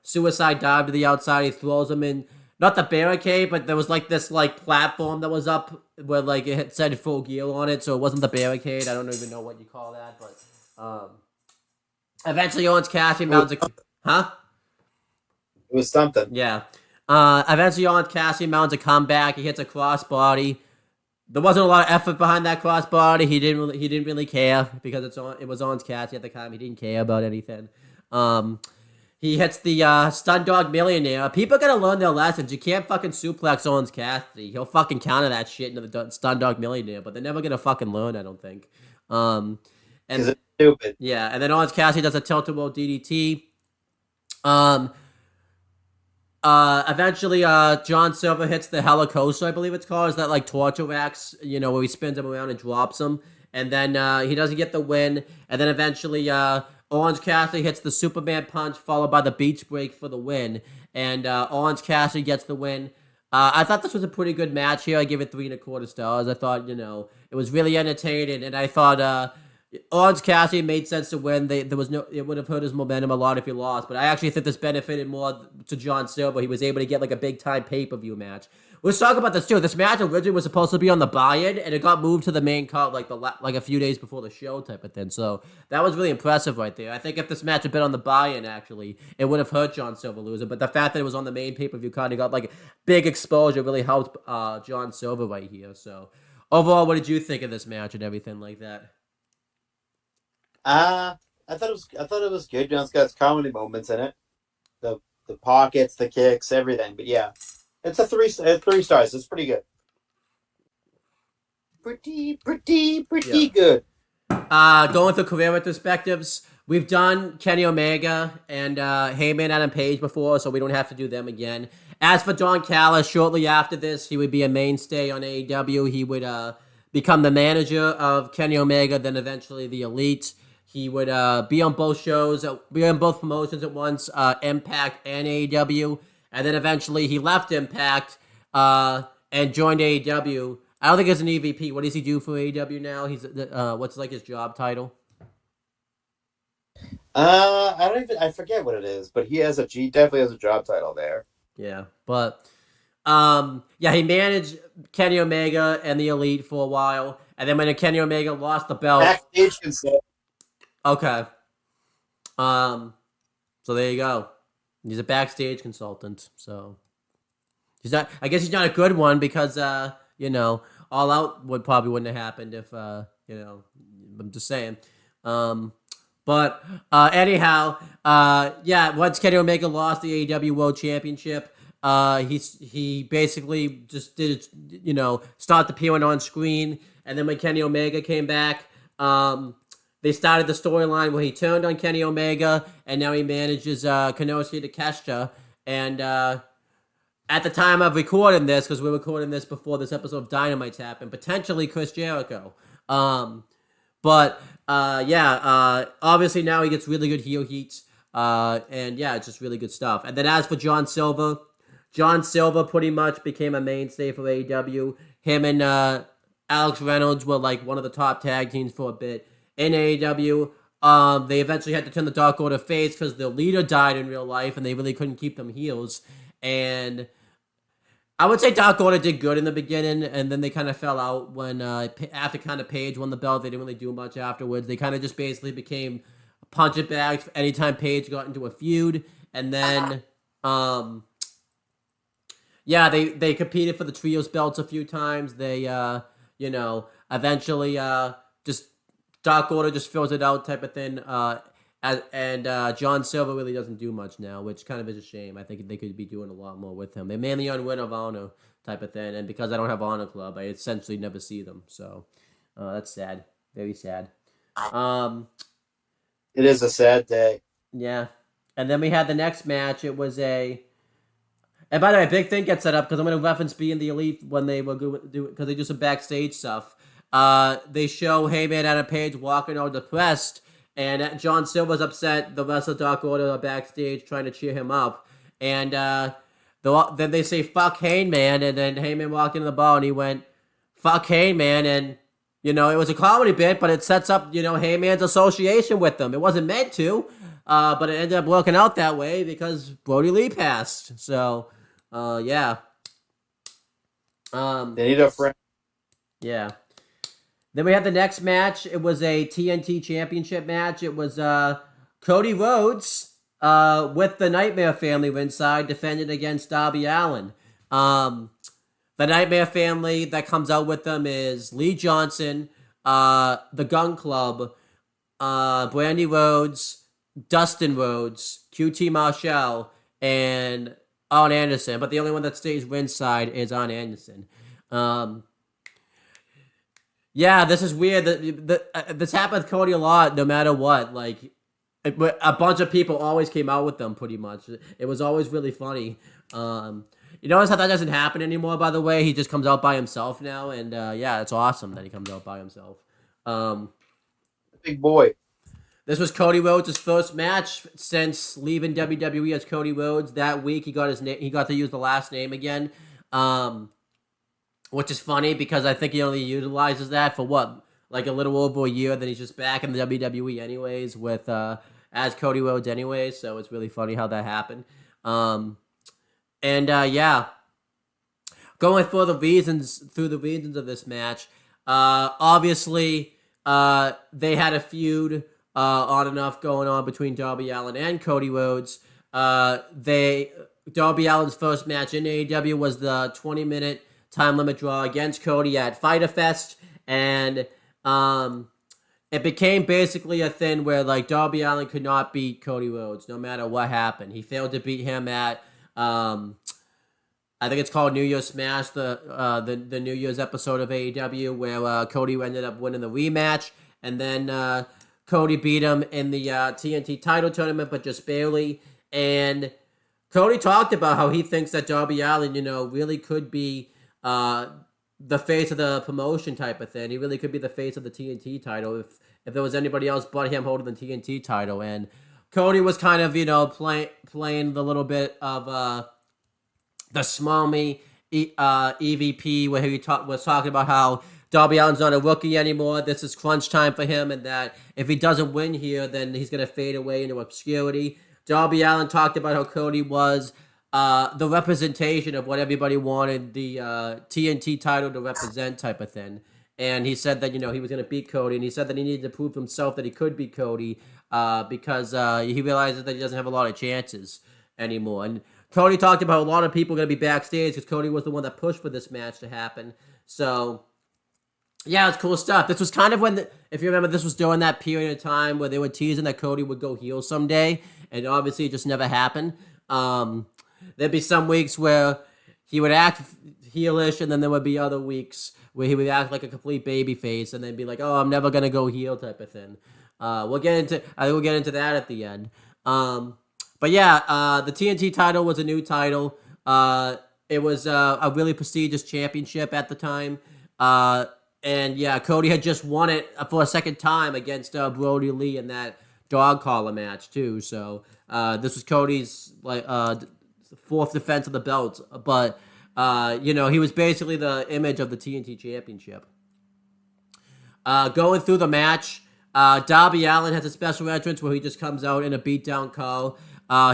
suicide dive to the outside. He throws him in. Not the barricade, but there was like this like platform that was up where like it said Full Gear on it, so it wasn't the barricade. I don't even know what you call that, but eventually Orange Cassidy mounts a It was something. Yeah. Eventually Orange Cassidy mounts a comeback. He hits a crossbody. There wasn't a lot of effort behind that crossbody. He didn't really care because it was Orange Cassidy at the time. He didn't care about anything. he hits the Stun Dog Millionaire. People gotta learn their lessons. You can't fucking suplex Owens Cassidy. He'll fucking counter that shit into the Stun Dog Millionaire, but they're never gonna fucking learn, I don't think. And Because it's stupid. yeah, and then Owens Cassidy does a tilt-a-whirl DDT. Eventually, John Silver hits the Helicoaster, I believe it's called. Is that like torture racks, where he spins him around and drops him? And then he doesn't get the win. And then eventually, Orange Cassidy hits the Superman punch, followed by the beach break for the win. And Orange Cassidy gets the win. I thought this was a pretty good match here. I give it 3.25 stars. I thought, it was really entertaining, and I thought Orange Cassidy made sense to win. It would have hurt his momentum a lot if he lost, but I actually think this benefited more to John Silver. He was able to get like a big time pay-per-view match. Let's talk about this too. This match originally was supposed to be on the buy-in, and it got moved to the main card like a few days before the show type of thing. So that was really impressive right there. I think if this match had been on the buy-in, actually, it would have hurt John Silver losing. But the fact that it was on the main pay-per-view card, he got like big exposure, really helped John Silver right here. So overall, what did you think of this match and everything like that? I thought it was good. It's got its comedy moments in it. The pockets, the kicks, everything. But yeah. It's a 3 stars. It's pretty good. Pretty good. Going through career retrospectives, we've done Kenny Omega and Heyman Adam Page before, so we don't have to do them again. As for Don Callis, shortly after this, he would be a mainstay on AEW. He would become the manager of Kenny Omega, then eventually the Elite. He would be on both shows, be on both promotions at once, Impact and AEW. And then eventually he left Impact and joined AEW. I don't think he's an EVP. What does he do for AEW now? He's what's like his job title? I forget what it is, but he definitely has a job title there. Yeah, but he managed Kenny Omega and the Elite for a while, and then when Kenny Omega lost the belt, backstage consultant. Okay. So there you go. He's a backstage consultant, so he's not. I guess he's not a good one because All Out wouldn't have happened if I'm just saying. But anyhow, once Kenny Omega lost the AEW World Championship, he basically just did start appearing on screen, and then when Kenny Omega came back, they started the storyline where he turned on Kenny Omega, and now he manages Konosuke Takeshita. And at the time of recording this, because we're recording this before this episode of Dynamite's happened, potentially Chris Jericho. Obviously now he gets really good heel heat. It's just really good stuff. And then as for John Silver pretty much became a mainstay for AEW. Him and Alex Reynolds were like one of the top tag teams for a bit in AEW. They eventually had to turn the Dark Order face because their leader died in real life, and they really couldn't keep them heels. And I would say Dark Order did good in the beginning, and then they kind of fell out when after kind of Page won the belt. They didn't really do much afterwards. They kind of just basically became punch it bags anytime Page got into a feud, and then they competed for the trios belts a few times. They eventually just Dark Order just fills it out type of thing. John Silver really doesn't do much now, which kind of is a shame. I think they could be doing a lot more with him. They're mainly on Ring of Honor type of thing, and because I don't have Honor Club, I essentially never see them. So that's sad. Very sad. It is a sad day. Yeah. And then we had the next match. It was and by the way, big thing gets set up because I'm going to reference being the Elite when they were do because they do some backstage stuff. They show Heyman Adam Page walking out depressed, and John Silver's upset. The rest of Dark Order are backstage trying to cheer him up, and then they say "fuck Heyman," and then Heyman walked into the bar and he went "fuck Heyman," and it was a comedy bit, but it sets up Heyman's association with them. It wasn't meant to, but it ended up working out that way because Brody Lee passed. So, yeah. They need a friend. Yeah. Then we had the next match. It was a TNT Championship match. It was Cody Rhodes with the Nightmare Family ringside defending against Darby Allin. The Nightmare Family that comes out with them is Lee Johnson, the Gun Club, Brandy Rhodes, Dustin Rhodes, QT Marshall, and Arn Anderson. But the only one that stays ringside is Arn Anderson. Yeah, this is weird. This happened with Cody a lot, no matter what. Like, a bunch of people always came out with them, pretty much. It was always really funny. You notice how that doesn't happen anymore, by the way? He just comes out by himself now, and yeah, it's awesome that he comes out by himself. Big boy. This was Cody Rhodes' first match since leaving WWE as Cody Rhodes. That week, he got to use the last name again, which is funny because I think he only utilizes that for what, like a little over a year. Then he's just back in the WWE anyways with as Cody Rhodes anyways. So it's really funny how that happened. Yeah, going through the reasons of this match. Obviously, they had a feud on and off going on between Darby Allin and Cody Rhodes. Darby Allin's first match in AEW was the 20-minute time limit draw against Cody at Fyter Fest, and it became basically a thing where like Darby Allin could not beat Cody Rhodes no matter what happened. He failed to beat him at I think it's called New Year's Smash, the New Year's episode of AEW, where Cody ended up winning the rematch, and then Cody beat him in the TNT title tournament, but just barely. And Cody talked about how he thinks that Darby Allin, really could be the face of the promotion type of thing. He really could be the face of the TNT title if there was anybody else but him holding the TNT title. And Cody was kind of, playing the little bit of the smarmy EVP where he was talking about how Darby Allin's not a rookie anymore. This is crunch time for him, and that if he doesn't win here, then he's going to fade away into obscurity. Darby Allin talked about how Cody was the representation of what everybody wanted the TNT title to represent type of thing. And he said that, he was going to beat Cody, and he said that he needed to prove to himself that he could beat Cody because he realizes that he doesn't have a lot of chances anymore. And Cody talked about a lot of people going to be backstage because Cody was the one that pushed for this match to happen. So, yeah, it's cool stuff. This was kind of when, if you remember, this was during that period of time where they were teasing that Cody would go heel someday, and obviously it just never happened. There'd be some weeks where he would act heelish, and then there would be other weeks where he would act like a complete babyface, and then be like, "Oh, I'm never gonna go heel" type of thing. We'll get into that at the end. But yeah, the TNT title was a new title. It was a really prestigious championship at the time. And yeah, Cody had just won it for a second time against Brody Lee in that dog collar match too. So this was Cody's fourth defense of the belt. But he was basically the image of the TNT championship. Going through the match, Darby Allin has a special entrance where he just comes out in a beatdown call.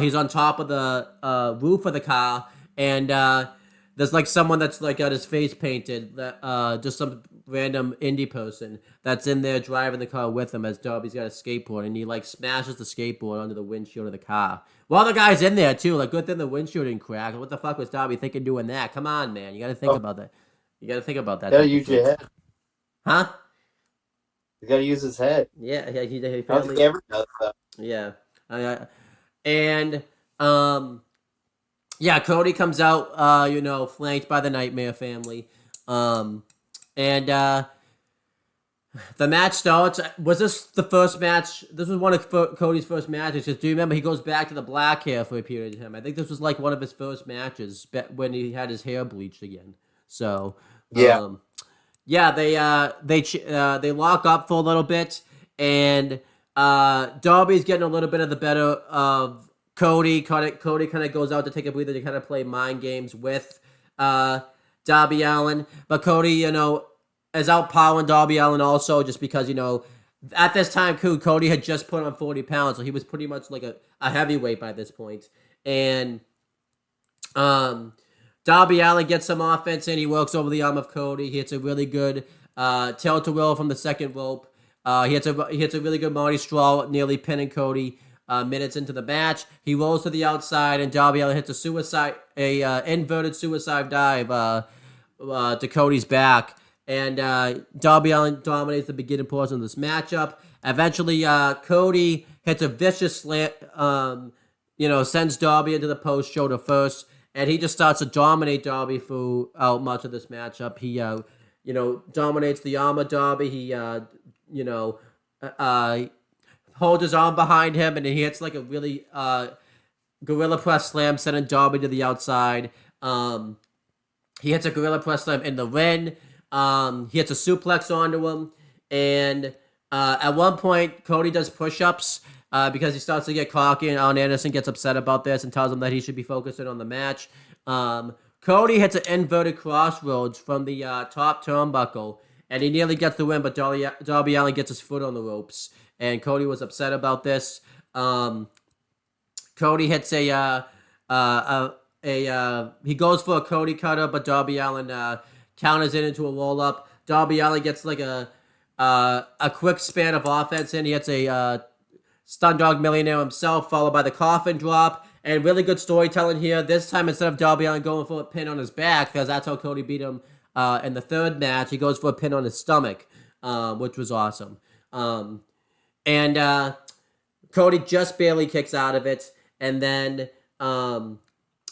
He's on top of the roof of the car, and there's like someone that's like got his face painted, just some random indie person that's in there driving the car with him as Darby's got a skateboard, and he like smashes the skateboard under the windshield of the car. While the guy's in there too, like good thing the windshield didn't crack. What the fuck was Darby thinking doing that? Come on, man, you got to think about that. You got to think about that. Gotta use your head. Huh? You gotta use his head. Yeah, he I don't think he ever does that. Yeah. Yeah, Cody comes out, flanked by the Nightmare family. The match starts. Was this the first match? This was one of Cody's first matches. Do you remember he goes back to the black hair for a period of time? I think this was like one of his first matches when he had his hair bleached again. So yeah. They lock up for a little bit, and Darby's getting a little bit of the better of Cody. Cody kind of goes out to take a breather to kind of play mind games with Darby Allin, but Cody, is outpowering Darby Allin also just because, at this time, Cody had just put on 40 pounds, so he was pretty much like a heavyweight by this point. And Darby Allin gets some offense in. He works over the arm of Cody. He hits a really good tilt-a-whirl from the second rope. He hits a really good Marty Straw, nearly pinning Cody minutes into the match. He rolls to the outside, and Darby Allin hits a inverted suicide dive to Cody's back. and Darby Allin dominates the beginning portion of this matchup. Eventually, Cody hits a vicious slant, sends Darby into the post shoulder first, and he just starts to dominate Darby throughout much of this matchup. He, dominates the arm of Darby. He, holds his arm behind him, and he hits like a really gorilla press slam, sending Darby to the outside. He hits a gorilla press slam in the ring. He hits a suplex onto him, and at one point, Cody does push-ups because he starts to get cocky, and Arn Anderson gets upset about this and tells him that he should be focusing on the match. Cody hits an inverted crossroads from the top turnbuckle, and he nearly gets the win, but Darby Allin gets his foot on the ropes, and Cody was upset about this. Cody hits he goes for a Cody cutter, but Darby Allin counters it into a roll-up. Darby Allin gets like a quick span of offense in. He hits a Stun Dog Millionaire himself, followed by the coffin drop. And really good storytelling here. This time, instead of Darby Allin going for a pin on his back, because that's how Cody beat him in the third match, he goes for a pin on his stomach, which was awesome. And Cody just barely kicks out of it. And then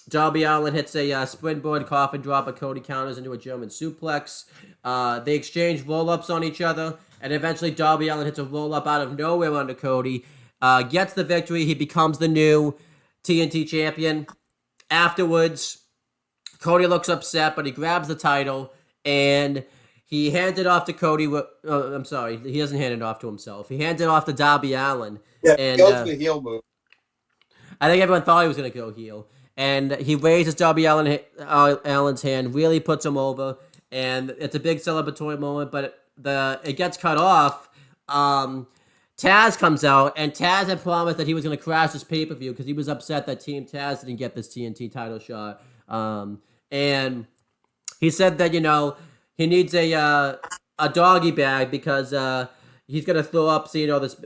Darby Allin hits a springboard coffin drop, but Cody counters into a German suplex. They exchange roll-ups on each other, and eventually Darby Allin hits a roll-up out of nowhere onto Cody, gets the victory. He becomes the new TNT champion. Afterwards, Cody looks upset, but he grabs the title, and he hands it off to Cody. I'm sorry, he doesn't hand it off to himself. He hands it off to Darby Allin. Yeah, and, he goes for the heel move. I think everyone thought he was going to go heel. And he raises Darby Allin's hand, really puts him over, and it's a big celebratory moment, but it gets cut off. Taz comes out, and Taz had promised that he was going to crash this pay-per-view because he was upset that Team Taz didn't get this TNT title shot. And he said that, he needs a doggy bag because he's going to throw up, this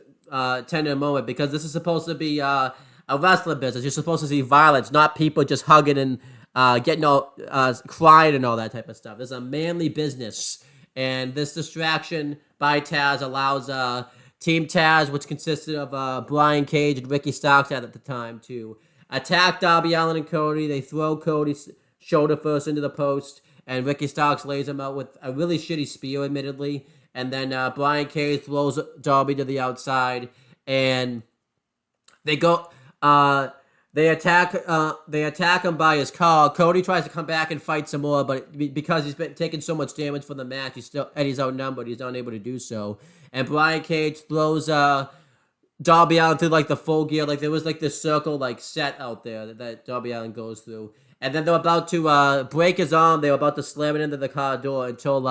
tender moment, because this is supposed to be a wrestling business. You're supposed to see violence, not people just hugging and getting all crying and all that type of stuff. This is a manly business, and this distraction by Taz allows Team Taz, which consisted of Brian Cage and Ricky Starks at the time, to attack Darby Allin and Cody. They throw Cody's shoulder first into the post, and Ricky Starks lays him out with a really shitty spear, admittedly. And then Brian Cage throws Darby to the outside, and they go. They attack him by his car. Cody tries to come back and fight some more, but because he's been taking so much damage from the match, he's outnumbered. He's unable to do so. And Brian Cage throws Darby Allin through the full gear. There was this circle set out there that Darby Allin goes through. And then they're about to break his arm. They were about to slam it into the car door until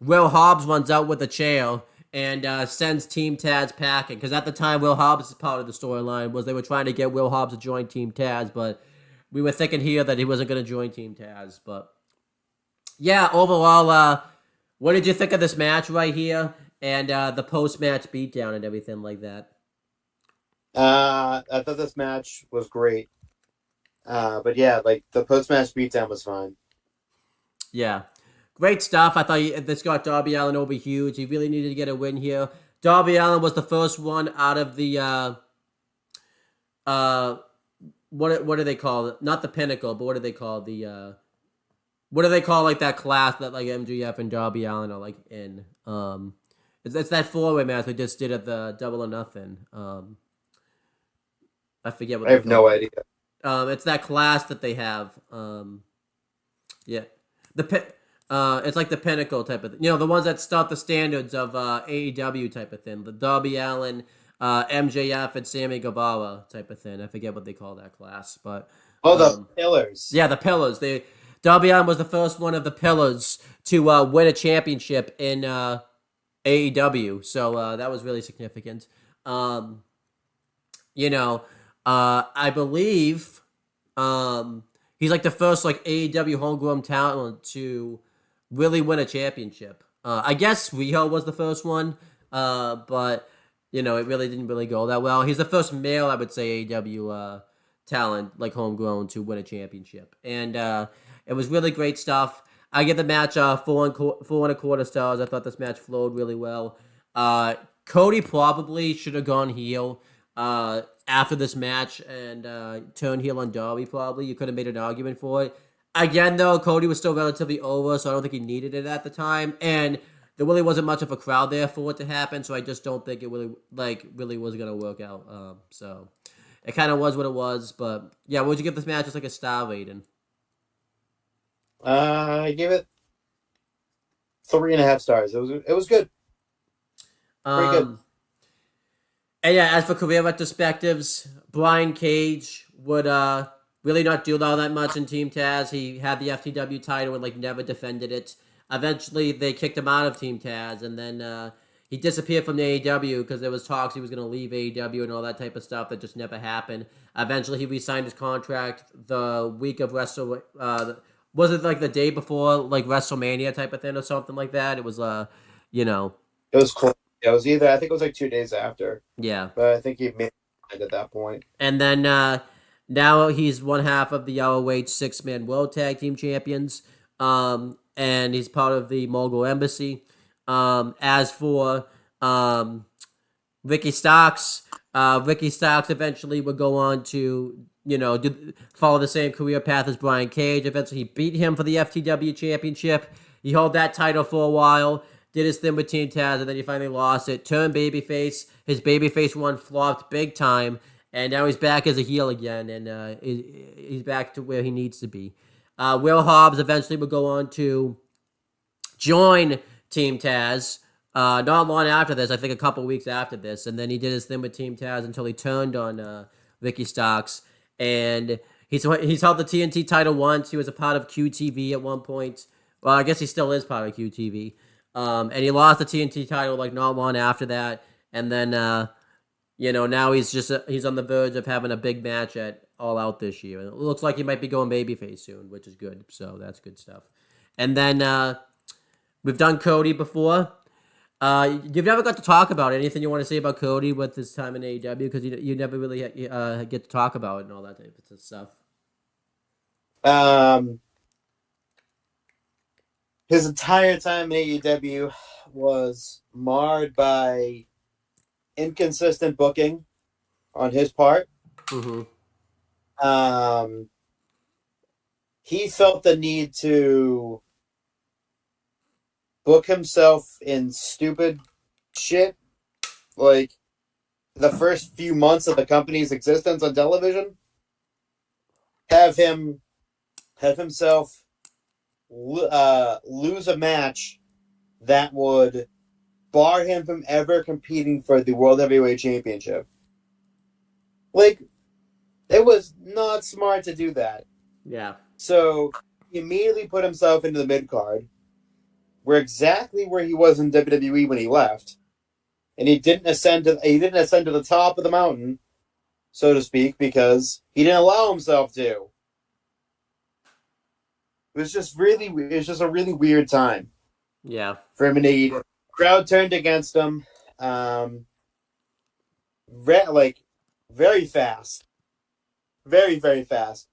Will Hobbs runs out with a chair and sends Team Taz packing. Because at the time, Will Hobbs is part of the storyline. They were trying to get Will Hobbs to join Team Taz, but we were thinking here that he wasn't going to join Team Taz. But yeah, overall, what did you think of this match right here and the post-match beatdown and everything like that? I thought this match was great. But yeah, the post-match beatdown was fine. Yeah. Great stuff. I thought this got Darby Allin over huge. He really needed to get a win here. Darby Allin was the first one out of the what do they call it? Not the Pinnacle, but what do they call what do they call that class that MJF and Darby Allin are in? It's that four-way match they just did at the Double or Nothing. I forget what. I have no idea. It's that class that they have. Yeah, it's like the Pinnacle type of thing. The ones that start the standards of AEW type of thing. The Darby Allin, MJF, and Sammy Guevara type of thing. I forget what they call that class, but the Pillars. Yeah, the Pillars. Darby Allin was the first one of the Pillars to win a championship in AEW, so that was really significant. I believe he's the first AEW homegrown talent to really win a championship. I guess Riho was the first one, but it really didn't really go that well. He's the first male, I would say, AEW talent homegrown to win a championship, and it was really great stuff. I give the match 4.25 stars. I thought this match flowed really well. Cody probably should have gone heel after this match and turned heel on Darby. Probably you could have made an argument for it. Again, though, Cody was still relatively over, so I don't think he needed it at the time, and there really wasn't much of a crowd there for it to happen. So I just don't think it really was gonna work out. So it kind of was what it was. But yeah, what would you give this match? Just like a star rating. I give it 3.5 stars. It was good. Pretty good. And yeah, as for career retrospectives, Brian Cage would really not do all that much in Team Taz. He had the FTW title and never defended it. Eventually, they kicked him out of Team Taz, and then he disappeared from the AEW because there was talks he was going to leave AEW and all that type of stuff that just never happened. Eventually, he re-signed his contract the week of was it the day before WrestleMania type of thing or something like that? It was It was close. It was I think it was 2 days after. Yeah. But I think he made it at that point. And then now he's one half of the ROH 6-man World Tag Team Champions. And he's part of the Mogul Embassy. As for Ricky Starks eventually would go on to, follow the same career path as Brian Cage. Eventually, he beat him for the FTW Championship. He held that title for a while, did his thing with Team Taz, and then he finally lost it. Turned babyface. His babyface run flopped big time, and now he's back as a heel again, and he's back to where he needs to be. Will Hobbs eventually would go on to join Team Taz. Not long after this, I think a couple weeks after this, and then he did his thing with Team Taz until he turned on Ricky Starks. And he's held the TNT title once. He was a part of QTV at one point. Well, I guess he still is part of QTV. And he lost the TNT title not long after that. And then now he's on the verge of having a big match at All Out this year. And it looks like he might be going babyface soon, which is good. So that's good stuff. And then we've done Cody before. You've never got to talk about anything you want to say about Cody with his time in AEW because you never really get to talk about it and all that type of stuff. His entire time in AEW was marred by inconsistent booking on his part. Mm-hmm. He felt the need to book himself in stupid shit, like the first few months of the company's existence on television. Have himself lose a match that would bar him from ever competing for the World Heavyweight Championship. It was not smart to do that. Yeah. So he immediately put himself into the mid-card. We're exactly where he was in WWE when he left, and he didn't ascend to the top of the mountain, so to speak, because he didn't allow himself to. It was just a really weird time. Yeah. For him in AEW. Crowd turned against him, very fast, very very fast.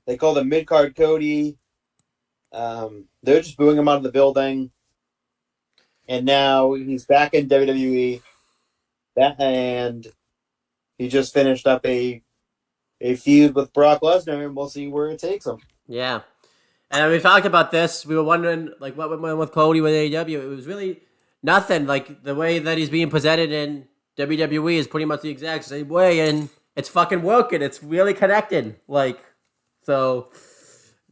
They called him mid-card Cody. They're just booing him out of the building. And now he's back in WWE. And he just finished up a feud with Brock Lesnar, and we'll see where it takes him. Yeah. And we talked about this. We were wondering, what went with Cody with AEW. It was really nothing. The way that he's being presented in WWE is pretty much the exact same way, and it's fucking working. It's really connecting. So...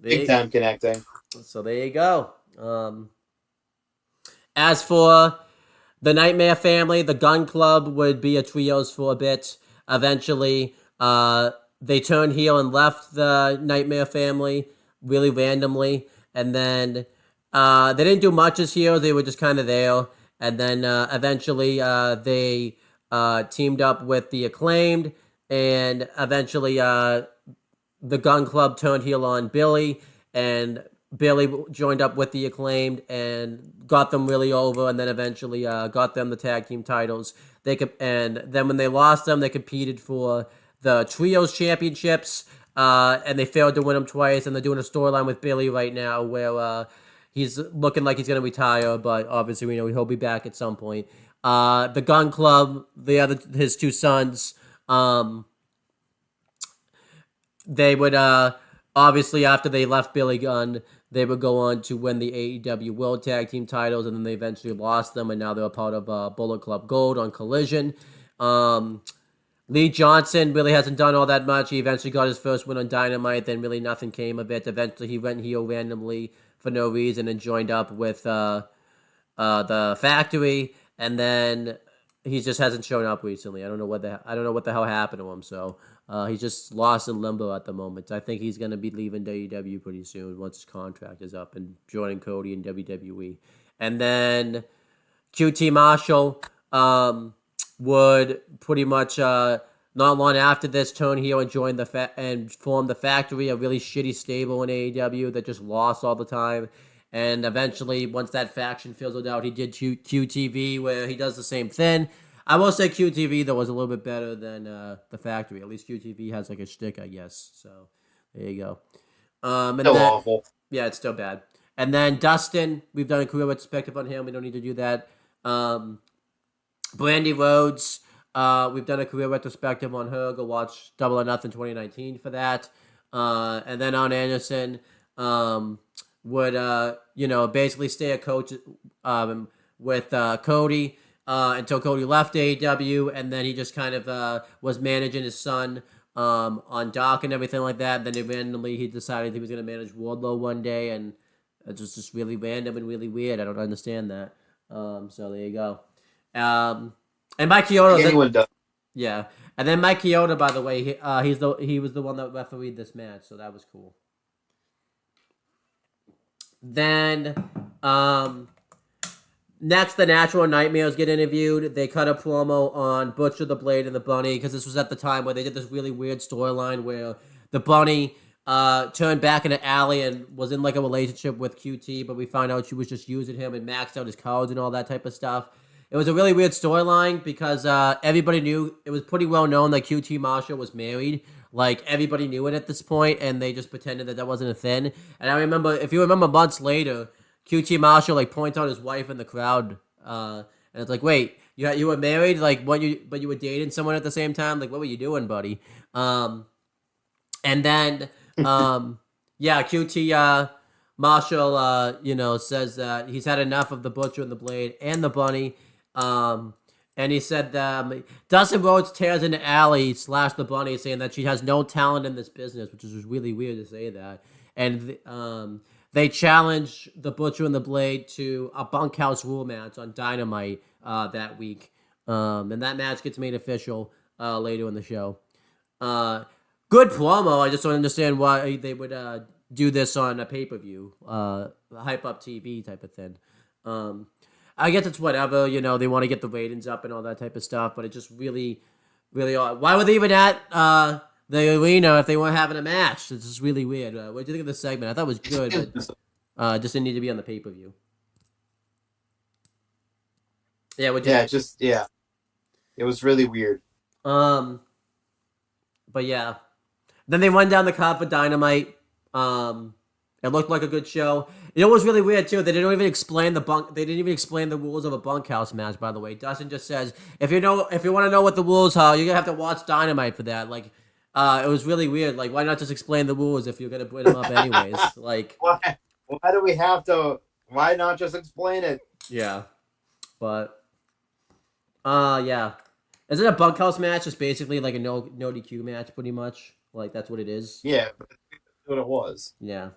Big time connecting. So there you go. As for the Nightmare Family, the Gun Club would be a trios for a bit. Eventually, they turned heel and left the Nightmare Family really randomly. And then they didn't do much as heroes. They were just kind of there. And then eventually they teamed up with the Acclaimed. And eventually the Gun Club turned heel on Billy. And Billy joined up with the Acclaimed and got them really over, and then eventually got them the tag team titles. And then when they lost them, they competed for the Trios Championships and they failed to win him twice, and they're doing a storyline with Billy right now where he's looking like he's going to retire, but obviously we know he'll be back at some point. The Gun Club, his two sons, they would obviously after they left Billy Gunn, they would go on to win the AEW World Tag Team titles, and then they eventually lost them, and now they're a part of Bullet Club Gold on Collision. Lee Johnson really hasn't done all that much. He eventually got his first win on Dynamite, then really nothing came of it. Eventually he went heel randomly for no reason and joined up with the Factory, and then he just hasn't shown up recently. I don't know what the hell happened to him. So he's just lost in limbo at the moment. I think he's gonna be leaving WWE pretty soon once his contract is up and joining Cody in WWE. And then QT Marshall would pretty much not long after this turn heel and join and form the Factory, a really shitty stable in AEW that just lost all the time. And eventually, once that faction fizzled out, he did QTV, where he does the same thing. I will say QTV, though, was a little bit better than the Factory. At least QTV has like a shtick, I guess. So, there you go. Still awful. Yeah, it's still bad. And then Dustin, we've done a career retrospective on him. We don't need to do that. Brandy Rhodes, we've done a career retrospective on her. Go watch Double or Nothing 2019 for that. And then Arn Anderson would basically stay a coach with Cody until Cody left AEW, and then he just kind of was managing his son on Doc and everything like that. Then randomly he decided he was going to manage Wardlow one day, and it was just really random and really weird. I don't understand that. So there you go. And Mike Chioda. Yeah, and then Mike Chioda, by the way, he was the one that refereed this match, so that was cool. Then, next, the Natural Nightmares get interviewed. They cut a promo on Butcher, the Blade, and the Bunny, because this was at the time where they did this really weird storyline where the Bunny turned back into Allie and was in like a relationship with QT, but we found out she was just using him and maxed out his cards and all that type of stuff. It was a really weird storyline because everybody knew, it was pretty well known that QT Marshall was married. Like, everybody knew it at this point, and they just pretended that wasn't a thing. And I remember, if you remember months later, QT Marshall, like, points out his wife in the crowd, and it's like, wait, you were married? Like, but you were dating someone at the same time? Like, what were you doing, buddy? And then, QT Marshall, says that he's had enough of the Butcher and the Blade and the Bunny, and he said that Dustin Rhodes tears into Allie / the Bunny, saying that she has no talent in this business, which is really weird to say that. And they challenge the Butcher and the Blade to a bunkhouse rule match on Dynamite that week. And that match gets made official later in the show. Good promo. I just don't understand why they would do this on a pay-per-view, hype up TV type of thing. I guess it's whatever, they want to get the ratings up and all that type of stuff, but it just really, really odd. Why were they even at the arena if they weren't having a match? It's just really weird. What did you think of this segment? I thought it was good, but just didn't need to be on the pay-per-view. Yeah, it was really weird. But yeah. Then they went down the card for Dynamite. It looked like a good show. It was really weird too. They didn't even explain the rules of a bunkhouse match. By the way, Dustin just says if you want to know what the rules are, you're gonna have to watch Dynamite for that. Like, it was really weird. Like, why not just explain the rules if you're gonna put them up anyways? Like, why do we have to? Why not just explain it? Yeah, but yeah. Is it a bunkhouse match? It's basically like a no DQ match, pretty much. Like, that's what it is. Yeah, that's what it was. Yeah.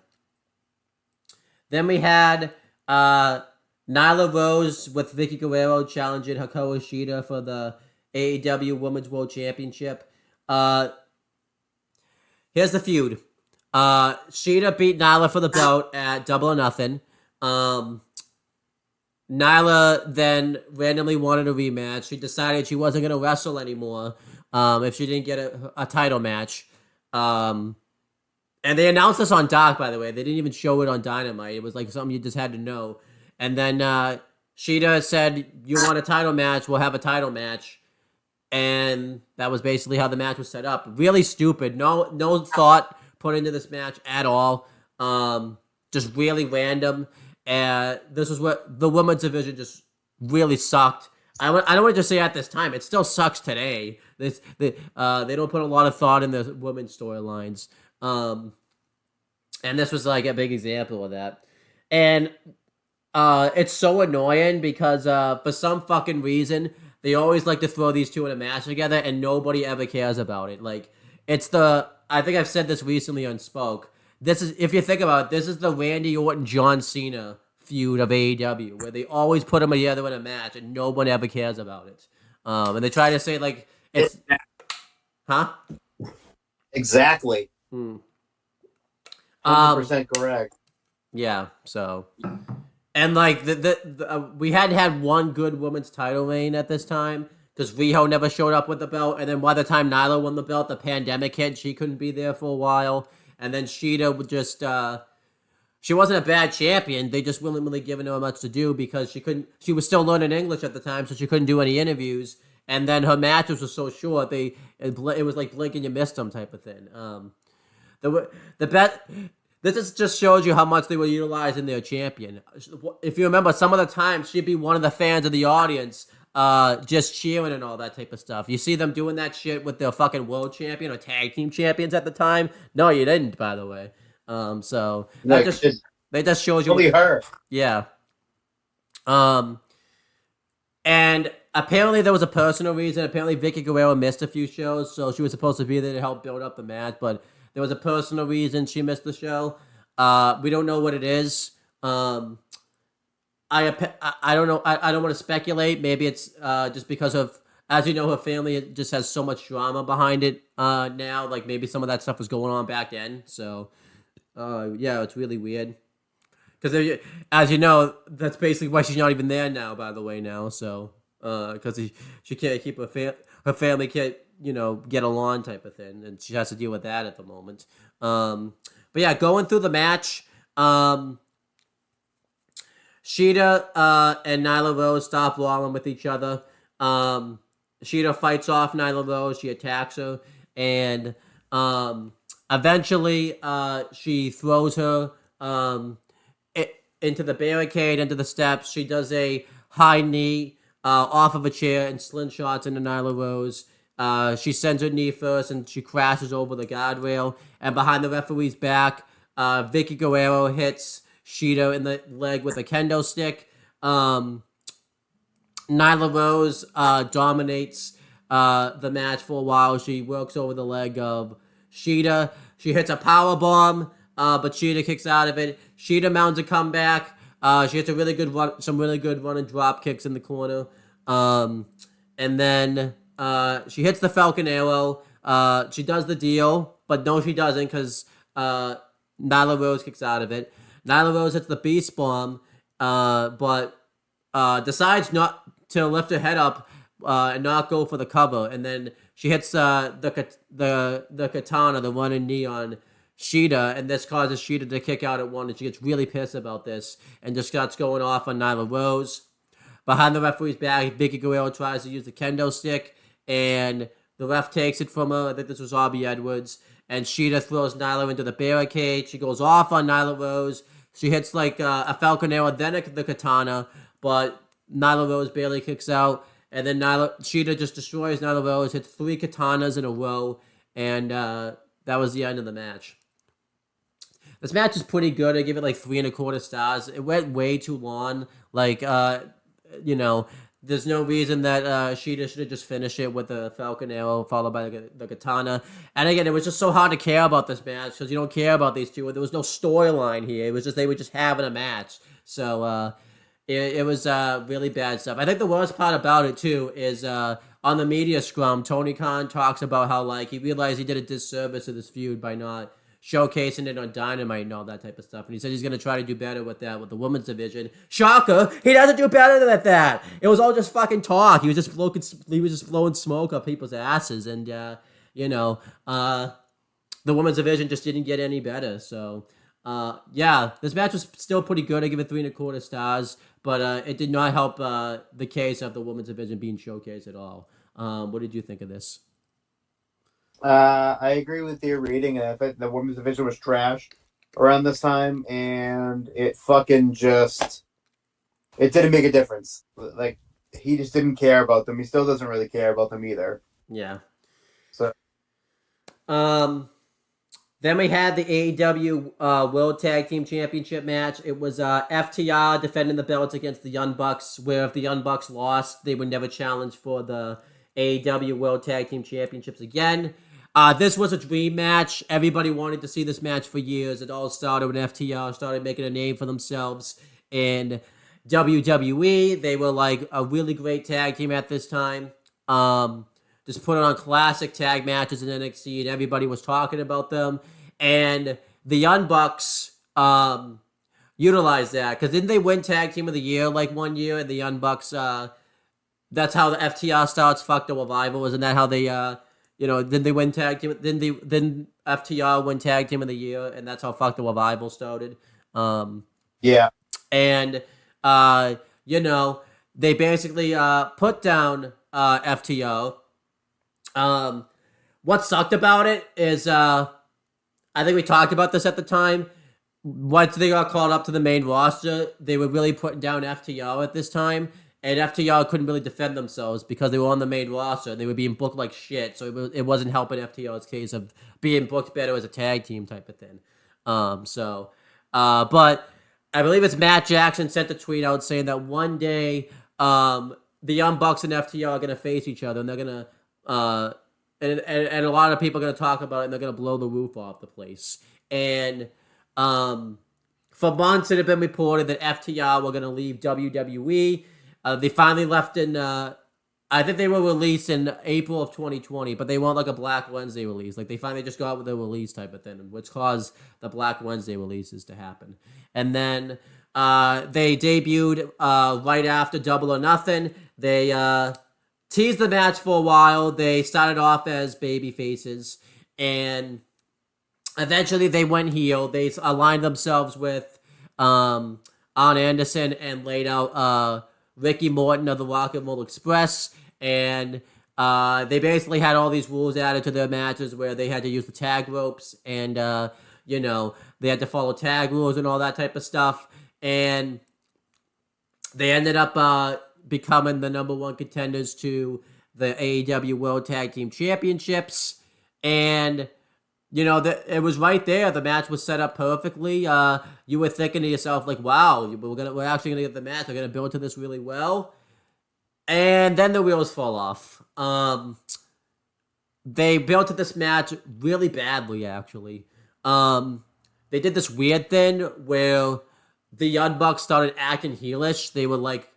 Then we had Nyla Rose with Vicky Guerrero challenging Hikaru Shida for the AEW Women's World Championship. Here's the feud. Shida beat Nyla for the belt at Double or Nothing. Nyla then randomly wanted a rematch. She decided she wasn't going to wrestle anymore if she didn't get a title match. And they announced this on Doc, by the way. They didn't even show it on Dynamite. It was like something you just had to know. And then Shida said, you want a title match, we'll have a title match. and that was basically how the match was set up. Really stupid. No thought put into this match at all. Just really random. And this was what the women's division just really sucked. I don't want to just say at this time. It still sucks today. They don't put a lot of thought in the women's storylines. And this was like a big example of that. And it's so annoying because for some fucking reason they always like to throw these two in a match together, and nobody ever cares about it. Like I think I've said this recently on Spoke. This is, if you think about it, this is the Randy Orton John Cena feud of AEW, where they always put them together in a match and no one ever cares about it. And they try to say like it's, huh? Exactly. 100% correct. Yeah. So, and like we hadn't had one good women's title reign at this time because Riho never showed up with the belt, and then by the time Nyla won the belt, the pandemic hit. She couldn't be there for a while, and then Shida would just. She wasn't a bad champion. They just weren't really giving her much to do because she couldn't. She was still learning English at the time, so she couldn't do any interviews. And then her matches were so short, it was like blink and you missed them type of thing. This just shows you how much they were utilizing their champion. If you remember, some of the time she'd be one of the fans of the audience, just cheering and all that type of stuff. You see them doing that shit with their fucking world champion or tag team champions at the time. No, you didn't, by the way. So that just shows you only her. Yeah. And apparently there was a personal reason. Apparently Vicky Guerrero missed a few shows, so she was supposed to be there to help build up the match, but there was a personal reason she missed the show. We don't know what it is. I don't know. I don't want to speculate. Maybe it's just because of, as you know, her family just has so much drama behind it now. Like maybe some of that stuff was going on back then. So. Yeah, it's really weird. Because, as you know, that's basically why she's not even there now, by the way, now. So, because she can't keep her family can't, get along type of thing. And she has to deal with that at the moment. But yeah, going through the match, Shida and Nyla Rose stop brawling with each other. Shida fights off Nyla Rose. She attacks her. And, eventually, she throws her into the barricade, into the steps. She does a high knee off of a chair and slingshots into Nyla Rose. She sends her knee first, and she crashes over the guardrail. And behind the referee's back, Vicky Guerrero hits Shida in the leg with a kendo stick. Nyla Rose dominates the match for a while. She works over the leg of Shida. She hits a power bomb, but Shida kicks out of it. Shida mounts a comeback. She hits some really good run and drop kicks in the corner. And then she hits the Falcon Arrow. She does the deal, but no, she doesn't because Nyla Rose kicks out of it. Nyla Rose hits the Beast Bomb, but decides not to lift her head up and not go for the cover. And then she hits the katana, the running knee on Shida, and this causes Shida to kick out at one, and she gets really pissed about this and just starts going off on Nyla Rose. Behind the referee's back, Vicky Guerrero tries to use the kendo stick, and the ref takes it from her. I think this was Aubrey Edwards, and Shida throws Nyla into the barricade. She goes off on Nyla Rose. She hits like a Falcon Arrow, then the katana, but Nyla Rose barely kicks out. And then Shida just destroys Nyla Rose, hits 3 katanas in a row, and that was the end of the match. This match is pretty good. I give it like 3.25 stars. It went way too long. Like, there's no reason that Shida should have just finished it with the Falcon Arrow followed by the katana. And again, it was just so hard to care about this match because you don't care about these two. There was no storyline here. It was just they were just having a match. So, it was really bad stuff. I think the worst part about it, too, is on the media scrum, Tony Khan talks about how, like, he realized he did a disservice to this feud by not showcasing it on Dynamite and all that type of stuff. And he said he's going to try to do better with that, with the women's division. Shocker! He doesn't do better than that! It was all just fucking talk. He was just blowing smoke up people's asses. And, the women's division just didn't get any better. So, this match was still pretty good. I give it 3.25 stars. But it did not help the case of the women's division being showcased at all. What did you think of this? I agree with your reading. I think the women's division was trash around this time, and it fucking just it didn't make a difference. Like he just didn't care about them. He still doesn't really care about them either. Yeah. So Then we had the AEW World Tag Team Championship match. It was FTR defending the belts against the Young Bucks, where if the Young Bucks lost, they would never challenge for the AEW World Tag Team Championships again. This was a dream match. Everybody wanted to see this match for years. It all started when FTR started making a name for themselves in WWE. They were like a really great tag team at this time. Just put on classic tag matches in NXT, and everybody was talking about them. And the Young Bucks utilized that, because didn't they win Tag Team of the Year like one year? And the Young Bucks, that's how the FTR starts Fuck the Revival. Isn't that how they, didn't they win Tag Team? Didn't FTR win Tag Team of the Year? And that's how Fuck the Revival started. yeah, And, they basically put down FTR. What sucked about it is, I think we talked about this at the time. Once they got called up to the main roster, they were really putting down FTR at this time, and FTR couldn't really defend themselves because they were on the main roster. They were being booked like shit, so it wasn't helping FTR's case of being booked better as a tag team type of thing. But I believe it's Matt Jackson sent a tweet out saying that one day, the Young Bucks and FTR are gonna face each other, and they're gonna and a lot of people are going to talk about it, and they're going to blow the roof off the place. And for months, it had been reported that FTR were going to leave WWE. They finally left in, I think they were released in April of 2020, but they weren't like a Black Wednesday release. Like, they finally just got with the release type of thing, which caused the Black Wednesday releases to happen. And then they debuted right after Double or Nothing. They teased the match for a while. They started off as baby faces, and eventually they went heel. They aligned themselves with Arn Anderson and laid out Ricky Morton of the Rock and Roll Express, and they basically had all these rules added to their matches where they had to use the tag ropes, and they had to follow tag rules and all that type of stuff, and they ended up becoming the number one contenders to the AEW World Tag Team Championships. And, it was right there. The match was set up perfectly. You were thinking to yourself, like, wow, we're actually going to get the match. We're going to build to this really well. And then the wheels fall off. They built to this match really badly, actually. They did this weird thing where the Young Bucks started acting heelish. They were like,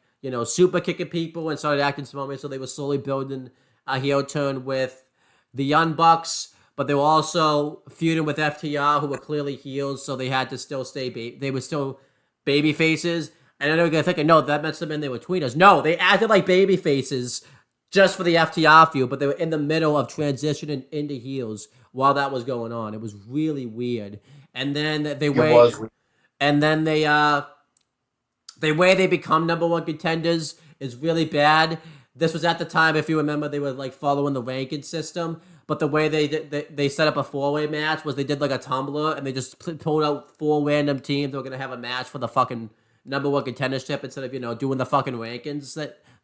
super kicking people and started acting small. So they were slowly building a heel turn with the Young Bucks, but they were also feuding with FTR, who were clearly heels, so they had to still stay. They were still baby faces. And I know you're thinking, no, that must have been they were tweeners. No, they acted like baby faces just for the FTR feud, but they were in the middle of transitioning into heels while that was going on. It was really weird. And then the way they become number one contenders is really bad. This was at the time, if you remember, they were like following the ranking system. But the way they set up a four-way match was they did like a tumbler, and they just pulled out 4 random teams that were gonna have a match for the fucking number one contendership instead of doing the fucking rankings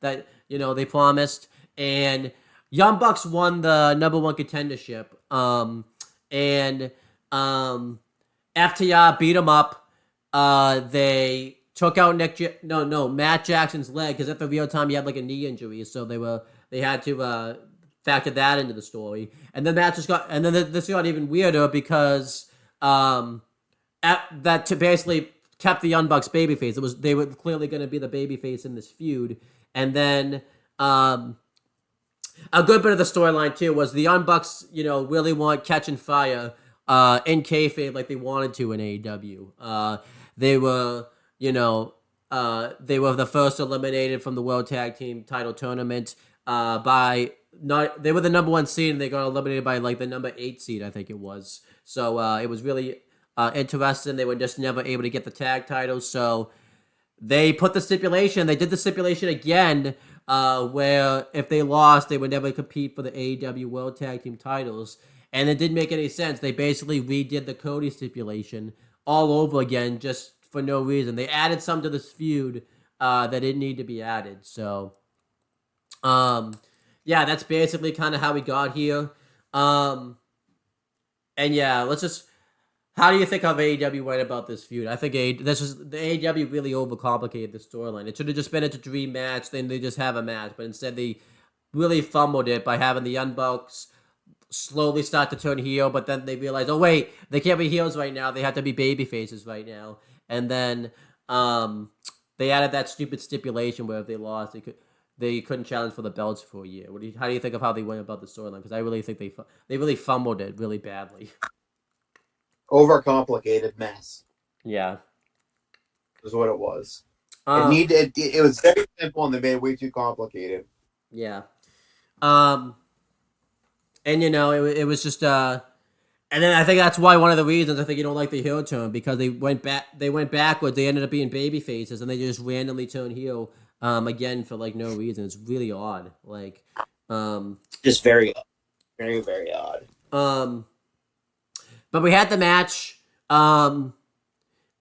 that they promised. And Young Bucks won the number one contendership. And FTR beat them up. They took out Matt Jackson's leg, because at the real time he had like a knee injury, so they had to factor that into the story. And then this got even weirder because that basically kept the Young Bucks babyface. They were clearly going to be the babyface in this feud. And then a good bit of the storyline too was the Young Bucks, really want catching fire in kayfabe like they wanted to in AEW. They were the first eliminated from the World Tag Team title tournament they were the number 1 seed, and they got eliminated by like the number 8 seed, I think it was. So it was really interesting. They were just never able to get the tag titles, so they did the stipulation again where if they lost, they would never compete for the AEW World Tag Team titles. And it didn't make any sense. They basically redid the Cody stipulation all over again just for no reason. They added some to this feud that didn't need to be added. So, yeah, that's basically kind of how we got here. And yeah, let's just... How do you think of AEW went about this feud? I think the AEW really overcomplicated the storyline. It should have just been a dream match, then they just have a match. But instead, they really fumbled it by having the Young Bucks slowly start to turn heel, but then they realize, oh wait, they can't be heels right now. They have to be baby faces right now. And then they added that stupid stipulation where if they lost, they couldn't challenge for the belts for a year. How do you think of how they went about the storyline? Because I really think they really fumbled it really badly. Overcomplicated mess. Yeah, is what it was. It was very simple, and they made it way too complicated. Yeah. And it was just and then I think that's why one of the reasons I think you don't like the heel turn, because they went backwards. They ended up being baby faces, and they just randomly turned heel again for like no reason. It's really odd. Like just very, very, very odd. But we had the match, and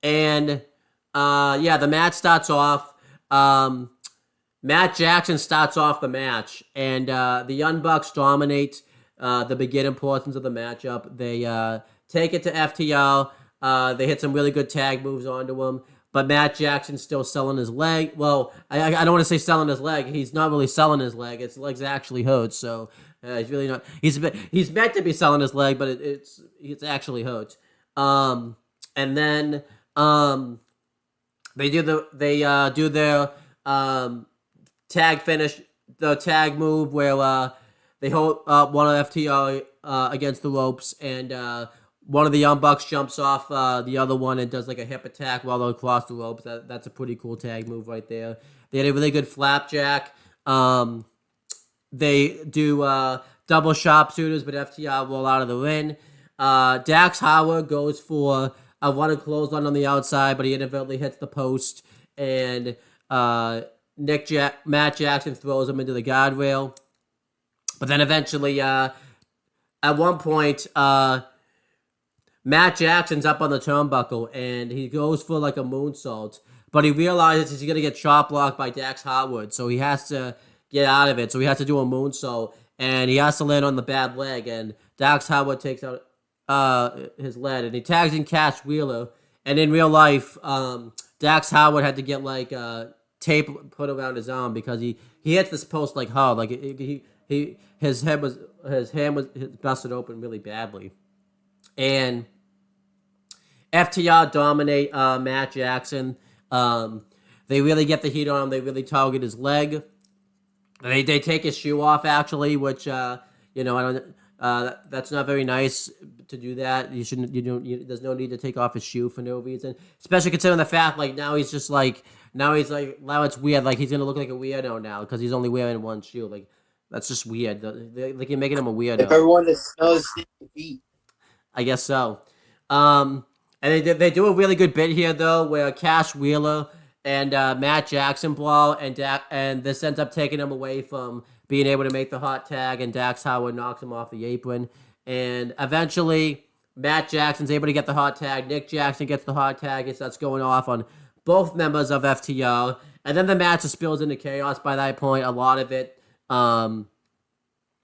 the match starts off. Matt Jackson starts off the match, and the Young Bucks dominate the beginning portions of the matchup. They take it to FTR. They hit some really good tag moves onto him, but Matt Jackson's still selling his leg. Well, I don't want to say selling his leg. He's not really selling his leg. His leg's actually hurt, so he's really not. He's meant to be selling his leg, but it's actually hurt. And then they do their tag finish, the tag move where they hold one of FTR against the ropes, and one of the Young Bucks jumps off the other one and does like a hip attack while they're across the ropes. That's a pretty cool tag move right there. They had a really good flapjack. They do double sharpshooters, but FTR roll out of the ring. Dax Howard goes for a running clothesline on the outside, but he inadvertently hits the post, and Matt Jackson throws him into the guardrail. But then eventually, at one point, Matt Jackson's up on the turnbuckle, and he goes for like a moonsault, but he realizes he's going to get chop blocked by Dax Howard, so he has to get out of it. So he has to do a moonsault, and he has to land on the bad leg, and Dax Howard takes out his leg, and he tags in Cash Wheeler. And in real life, Dax Howard had to get like tape put around his arm because he hits this post like hard, like his hand was busted open really badly. And FTR dominate Matt Jackson. They really get the heat on him. They really target his leg. They take his shoe off, actually, which I don't. That's not very nice to do that. You shouldn't. There's no need to take off his shoe for no reason, especially considering the fact like now it's weird. Like he's gonna look like a weirdo now because he's only wearing one shoe. Like that's just weird. Like you're making him a weirdo. If everyone smells feet. I guess so. And they do a really good bit here though, where Cash Wheeler and Matt Jackson brawl, and this ends up taking him away from being able to make the hot tag, and Dax Howard knocks him off the apron. And eventually, Matt Jackson's able to get the hot tag. Nick Jackson gets the hot tag. It starts going off on both members of FTR. And then the match spills into chaos by that point. A lot of it, as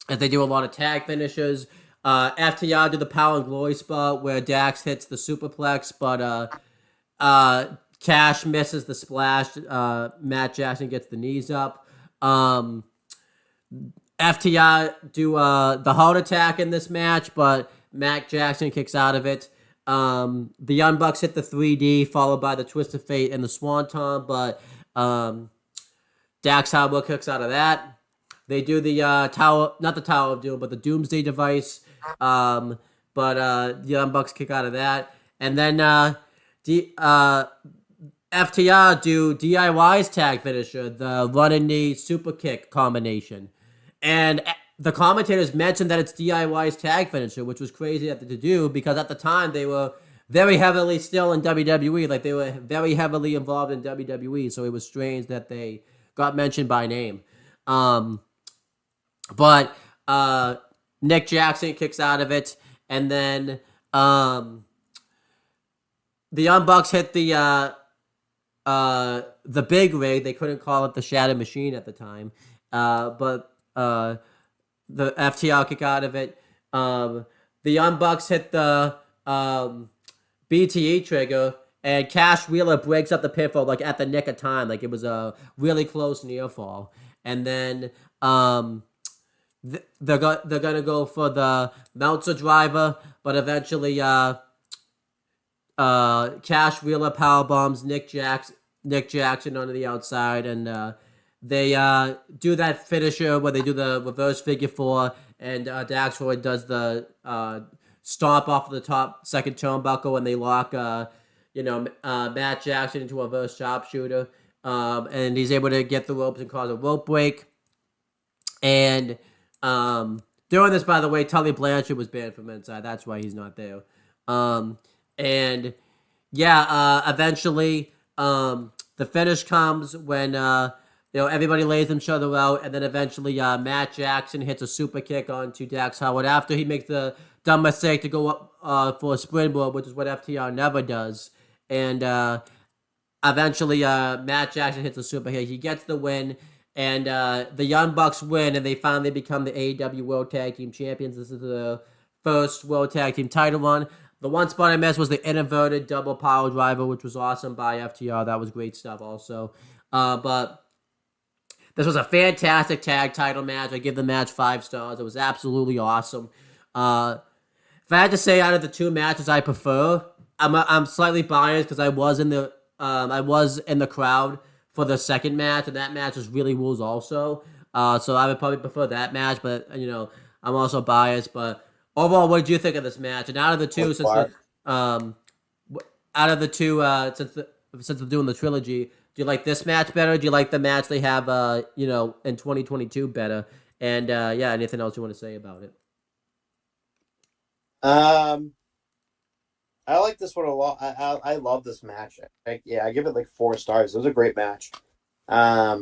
they do a lot of tag finishes. FTR do the Power and Glory spot where Dax hits the superplex, but Cash misses the splash. Matt Jackson gets the knees up. FTR do the heart attack in this match, but Matt Jackson kicks out of it. The Young Bucks hit the 3D, followed by the Twist of Fate and the Swanton, but Dax Howard kicks out of that. They do the Tower of Doom, but the Doomsday device. But the Young Bucks kick out of that. And then FTR do DIY's tag finisher, the run and knee super kick combination. And the commentators mentioned that it's DIY's tag finisher, which was crazy to do because at the time they were very heavily still in WWE. Like they were very heavily involved in WWE, so it was strange that they got mentioned by name. But Nick Jackson kicks out of it, and then the Young Bucks hit the big rig. They couldn't call it the Shadow Machine at the time, but the FTR kick out of it. The Young Bucks hit the BTE trigger, and Cash Wheeler breaks up the pinfall like at the nick of time, like it was a really close near fall. And then they're gonna go for the Meltzer driver, but eventually Cash Wheeler power bombs Nick Jackson onto the outside, and they do that finisher where they do the reverse figure four, and Daxter does the stomp off of the top second turnbuckle, and they lock Matt Jackson into a reverse sharpshooter, and he's able to get the ropes and cause a rope break. And during this, by the way, Tully Blanchard was banned from inside. That's why he's not there. And yeah, eventually the finish comes when everybody lays each other out, and then eventually Matt Jackson hits a super kick onto Dax Howard after he makes the dumb mistake to go up for a springboard, which is what FTR never does. And eventually Matt Jackson hits a super kick. He gets the win, and the Young Bucks win, and they finally become the AEW World Tag Team Champions. This is the first World Tag Team title run. The one spot I missed was the inverted double power driver, which was awesome by FTR. That was great stuff also. But this was a fantastic tag title match. I give the match 5 stars. It was absolutely awesome. If I had to say out of the two matches I prefer, I'm slightly biased because I was in the crowd for the second match, and that match was really rules also. So I would probably prefer that match, but I'm also biased. But overall, what did you think of this match? And out of the two, since they're doing the trilogy, do you like this match better? Do you like the match they have, in 2022 better? And anything else you want to say about it? I like this one a lot. I love this match. I give it like 4 stars. It was a great match. I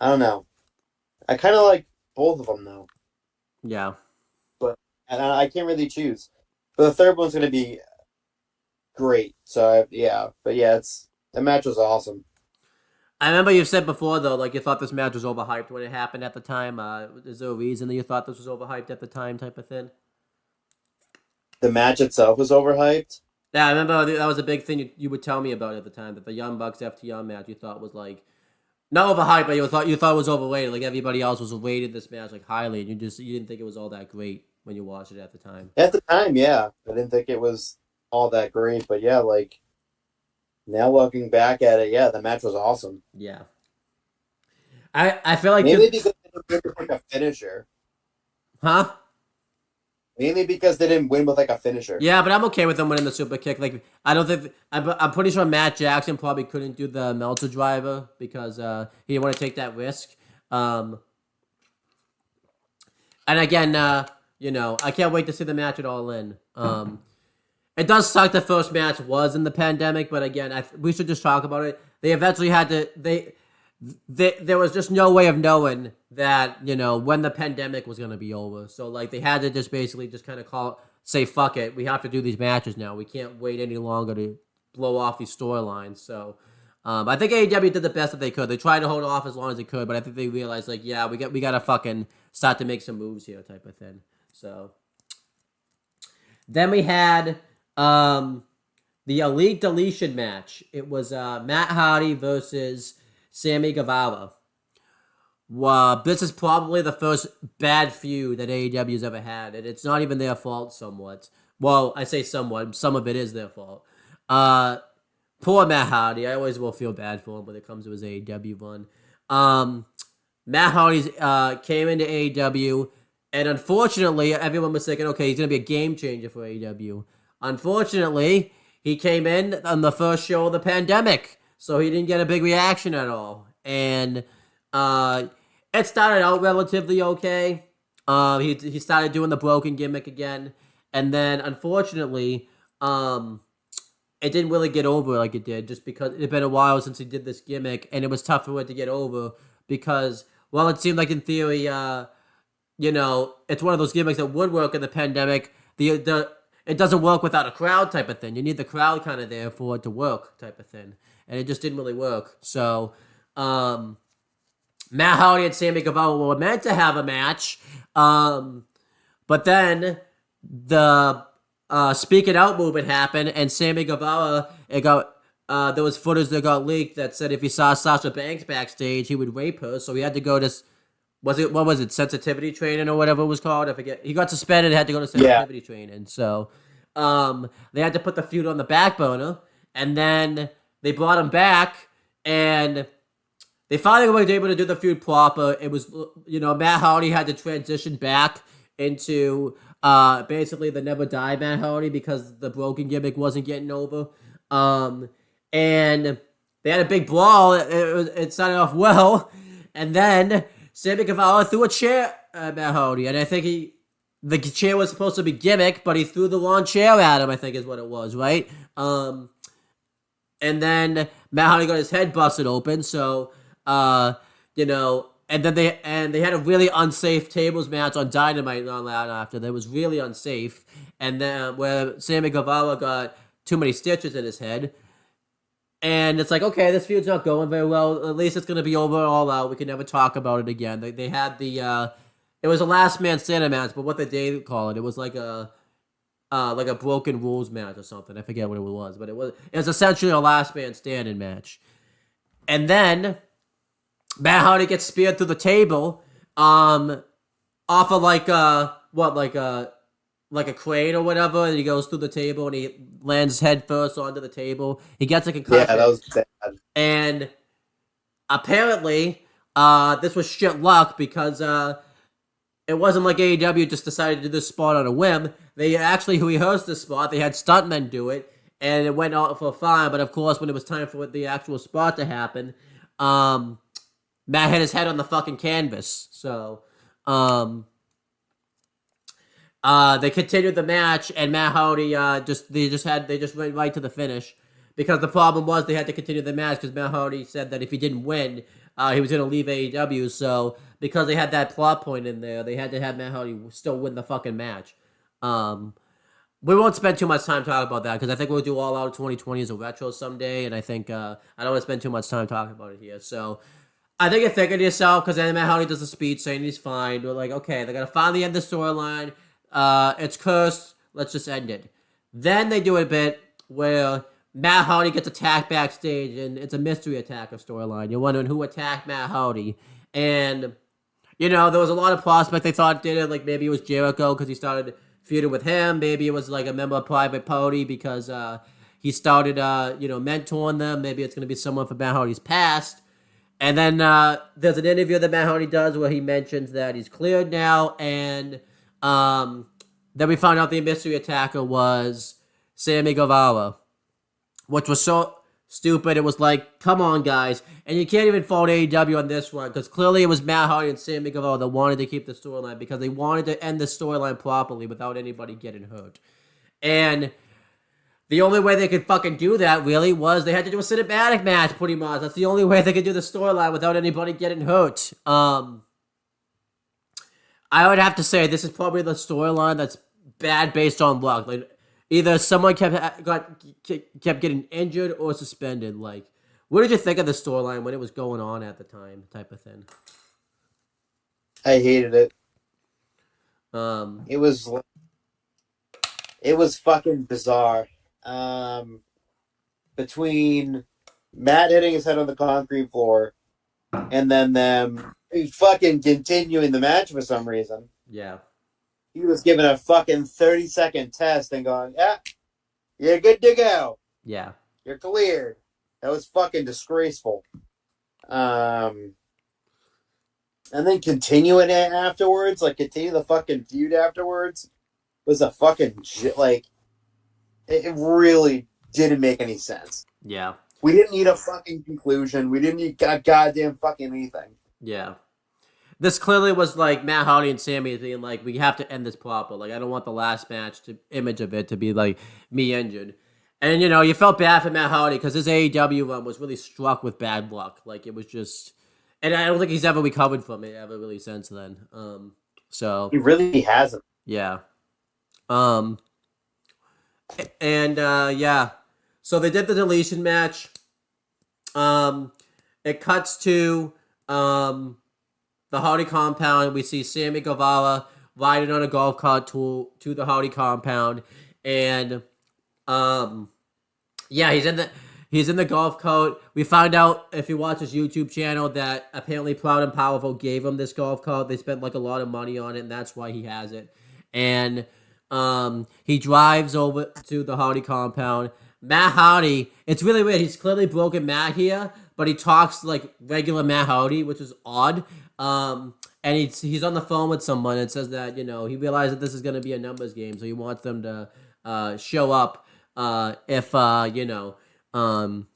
don't know. I kind of like both of them though. Yeah. And I can't really choose. But the third one's gonna be great. So the match was awesome. I remember you said before though, like you thought this match was overhyped when it happened at the time. Is there a reason that you thought this was overhyped at the time, type of thing? The match itself was overhyped. Yeah, I remember that was a big thing you would tell me about at the time, that the Young Bucks FTR match you thought was like not overhyped, but you thought it was overrated. Like everybody else was rated this match like highly, and you didn't think it was all that great when you watched it at the time. At the time, yeah, I didn't think it was all that great, but yeah, like now looking back at it, yeah, the match was awesome. Yeah, I feel like maybe because they didn't win with like a finisher, huh? Mainly because they didn't win with like a finisher. Yeah, but I'm okay with them winning the super kick. Like I don't think I'm pretty sure Matt Jackson probably couldn't do the Meltzer driver because he didn't want to take that risk. And again, I can't wait to see the match at All In. It does suck the first match was in the pandemic, but again, we should just talk about it. They eventually had to. There was just no way of knowing that when the pandemic was going to be over. So like they had to just basically just kind of say fuck it. We have to do these matches now. We can't wait any longer to blow off these storylines. So I think AEW did the best that they could. They tried to hold off as long as they could, but I think they realized like we got to fucking start to make some moves here, type of thing. So then we had the Elite Deletion match. It was Matt Hardy versus Sammy Guevara. This is probably the first bad feud that AEW's ever had, and it's not even their fault somewhat. Well, I say somewhat. Some of it is their fault. Poor Matt Hardy. I always will feel bad for him when it comes to his AEW run. Matt Hardy came into AEW, and unfortunately, everyone was thinking, okay, he's going to be a game changer for AEW. Unfortunately, he came in on the first show of the pandemic, so he didn't get a big reaction at all. And it started out relatively okay. He started doing the broken gimmick again, and then unfortunately, it didn't really get over like it did, just because it had been a while since he did this gimmick, and it was tough for it to get over because, well, it seemed like in theory, it's one of those gimmicks that would work in the pandemic. The it doesn't work without a crowd type of thing. You need the crowd kind of there for it to work type of thing, and it just didn't really work. So, Matt Hardy and Sammy Guevara were meant to have a match, but then the speaking out movement happened, and Sammy Guevara, there was footage that got leaked that said if he saw Sasha Banks backstage, he would rape her. So he had to go to sensitivity training or whatever it was called? I forget. He got suspended, had to go to sensitivity training. So they had to put the feud on the back burner, and then they brought him back, and they finally were able to do the feud proper. It was, Matt Hardy had to transition back into basically the Never Die Matt Hardy because the broken gimmick wasn't getting over. And they had a big brawl. It started off well, and then Sammy Guevara threw a chair at Matt Hardy, and I think the chair was supposed to be gimmick, but he threw the wrong chair at him, I think is what it was, right? And then Matt Hardy got his head busted open, so, and then they had a really unsafe tables match on Dynamite not long after. That was really unsafe, and then where Sammy Guevara got too many stitches in his head. And it's like, okay, this feud's not going very well. At least it's going to be over all out. We can never talk about it again. They had it was a last man standing match, but what did they call it? It was like a broken rules match or something. I forget what it was, but it was essentially a last man standing match. And then Matt Hardy gets speared through the table, off of like a crane or whatever, and he goes through the table and he lands head first onto the table. He gets a concussion. Yeah, that was bad. And apparently, this was shit luck because it wasn't like AEW just decided to do this spot on a whim. They actually rehearsed this spot. They had stuntmen do it, and it went out for fine. But of course, when it was time for the actual spot to happen, Matt hit his head on the fucking canvas. So, they continued the match, and Matt Hardy they just went right to the finish, because the problem was they had to continue the match because Matt Hardy said that if he didn't win, he was going to leave AEW. So because they had that plot point in there, they had to have Matt Hardy still win the fucking match. We won't spend too much time talking about that because I think we'll do All Out 2020 as a retro someday, and I think I don't want to spend too much time talking about it here. So I think you think of yourself, because then Matt Hardy does a speech saying he's fine. We're like, okay, they're going to finally end the storyline. It's cursed. Let's just end it. Then they do a bit where Matt Hardy gets attacked backstage, and it's a mystery attacker storyline. You're wondering who attacked Matt Hardy. And, there was a lot of prospect they thought did it. Like, maybe it was Jericho because he started feuding with him. Maybe it was like a member of Private Party because he started, mentoring them. Maybe it's going to be someone from Matt Hardy's past. And then there's an interview that Matt Hardy does where he mentions that he's cleared now, and then we found out the mystery attacker was Sammy Guevara, which was so stupid. It was like, come on, guys. And you can't even fault AEW on this one, because clearly it was Matt Hardy and Sammy Guevara that wanted to keep the storyline because they wanted to end the storyline properly without anybody getting hurt. And the only way they could fucking do that, really, was they had to do a cinematic match, pretty much. That's the only way they could do the storyline without anybody getting hurt. I would have to say this is probably the storyline that's bad based on luck. Like, either someone kept getting injured or suspended. Like, what did you think of the storyline when it was going on at the time, type of thing? I hated it. It was fucking bizarre. Between Matt hitting his head on the concrete floor and then them fucking continuing the match for some reason. Yeah. He was given a fucking 30-second test and going, yeah, you're good to go. Yeah. You're cleared. That was fucking disgraceful. And then continuing it afterwards, like continue the fucking feud afterwards, was a fucking like, it really didn't make any sense. Yeah. We didn't need a fucking conclusion. We didn't need a goddamn fucking anything. Yeah. This clearly was like Matt Hardy and Sammy being like, we have to end this proper. Like, I don't want the last match image of it to be like me injured. And, you know, you felt bad for Matt Hardy because his AEW run was really struck with bad luck. Like, it was just... And I don't think he's ever recovered from it ever really since then. So... He really hasn't. Yeah. Yeah. So they did the deletion match. It cuts to the Hardy compound. We see Sammy Guevara riding on a golf cart to the Hardy compound, and yeah, he's in the golf cart. We found out, if you watch his YouTube channel, that apparently Proud and Powerful gave him this golf cart. They spent like a lot of money on it, and that's why he has it. And he drives over to the Hardy compound. Matt Hardy, it's really weird. He's clearly broken Matt here, but he talks like regular Matt Hardy, which is odd. And he's on the phone with someone and says that, you know, he realized that this is going to be a numbers game, so he wants them to show up if you know, I'm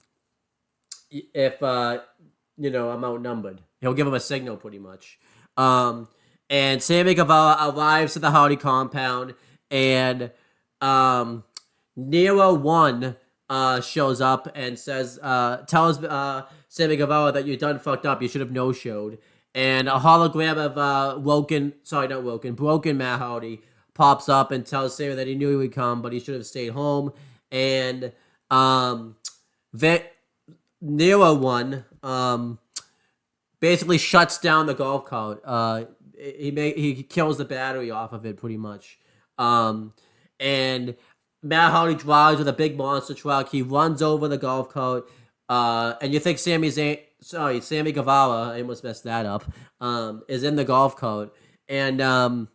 outnumbered. He'll give him a signal pretty much. And Sammy Guevara arrives at the Hardy compound, and Nero 1 shows up and says, tells Sammy Guevara that you done fucked up, you should have no-showed. And a hologram of broken Matt Hardy pops up and tells Sammy that he knew he would come, but he should have stayed home. And Nero 1 basically shuts down the golf cart. He kills the battery off of it pretty much. And Matt Hardy drives with a big monster truck. He runs over the golf cart. And you think Sammy Guevara, I almost messed that up, is in the golf cart. And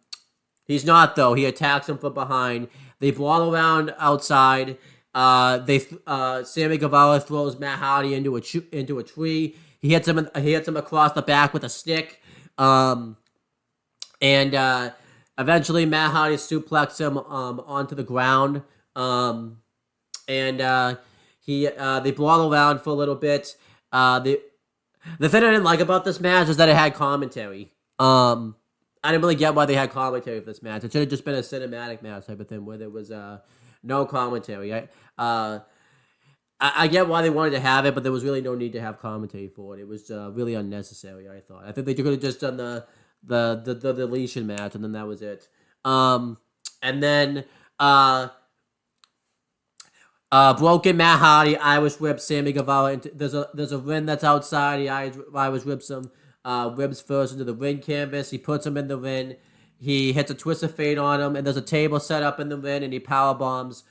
he's not, though. He attacks him from behind. They brawl around outside. Sammy Guevara throws Matt Hardy into a tree. He hits him across the back with a stick. And eventually Matt Hardy suplexes him onto the ground. They brawl around for a little bit. The thing I didn't like about this match is that it had commentary. I didn't really get why they had commentary for this match. It should have just been a cinematic match type of thing where there was no commentary. I get why they wanted to have it, but there was really no need to have commentary for it. It was really unnecessary, I thought. I think they could have just done the deletion match, and then that was it. And then broken Matt Hardy Irish whips Sammy Guevara. There's a ring that's outside. He Irish whips him. Ribs first into the ring canvas. He puts him in the ring. He hits a twist of fate on him, and there's a table set up in the ring, and he power bombs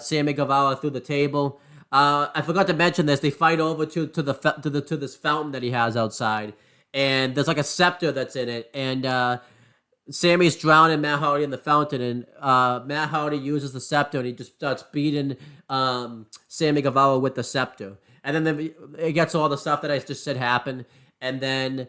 Sammy Guevara through the table. I forgot to mention this. They fight over to this fountain that he has outside, and there's like a scepter that's in it, and Sammy's drowning Matt Hardy in the fountain, and Matt Hardy uses the scepter, and he just starts beating Sammy Guevara with the scepter, and then it gets all the stuff that I just said happen, and then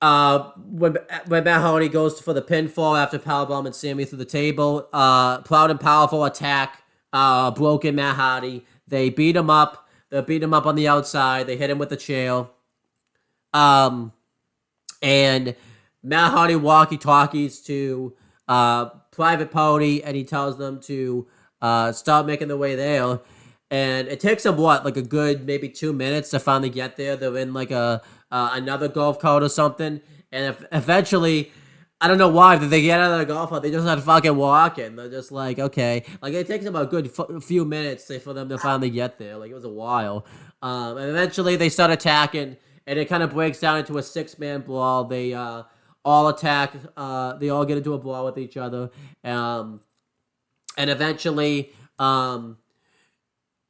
when Matt Hardy goes for the pinfall after powerbombing Sammy through the table, Proud and Powerful attack broken Matt Hardy. They beat him up. They beat him up on the outside. They hit him with the chair. And Matt Hardy walkie-talkies to Private Party, and he tells them to start making their way there. And it takes them, like a good maybe 2 minutes to finally get there. They're in like another golf cart or something. And eventually, I don't know why, did they get out of the golf cart? They just had fucking walking. They're just like, okay. Like, it takes them a good few minutes for them to finally get there. Like, it was a while. And eventually, they start attacking. And it kind of breaks down into a 6-man brawl. They all attack. They all get into a brawl with each other. And eventually, broken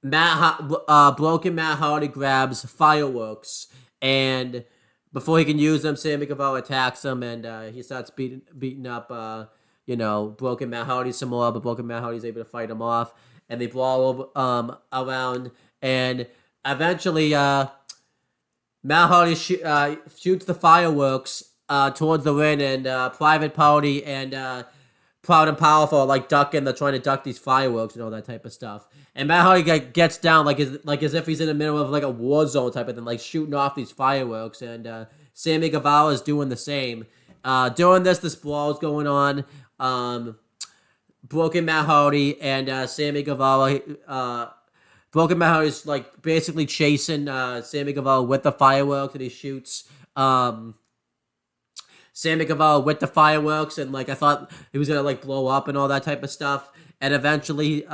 Matt Hardy grabs fireworks. And before he can use them, Sammy Guevara attacks him. And he starts beating up, broken Matt Hardy some more. But broken Matt Hardy's able to fight him off. And they brawl over, around. And eventually, Matt Hardy shoots the fireworks towards the ring, and Private Party and Proud and Powerful are like trying to duck these fireworks and all that type of stuff. And Matt Hardy gets down like as if he's in the middle of like a war zone type of thing, like shooting off these fireworks. And Sammy Guevara is doing the same. During this brawl is going on. Broken Matt Hardy and Sammy Guevara. Broken Matt Hardy's like basically chasing Sammy Guevara with the fireworks, and he shoots Sammy Guevara with the fireworks, and like I thought he was gonna like blow up and all that type of stuff, and eventually,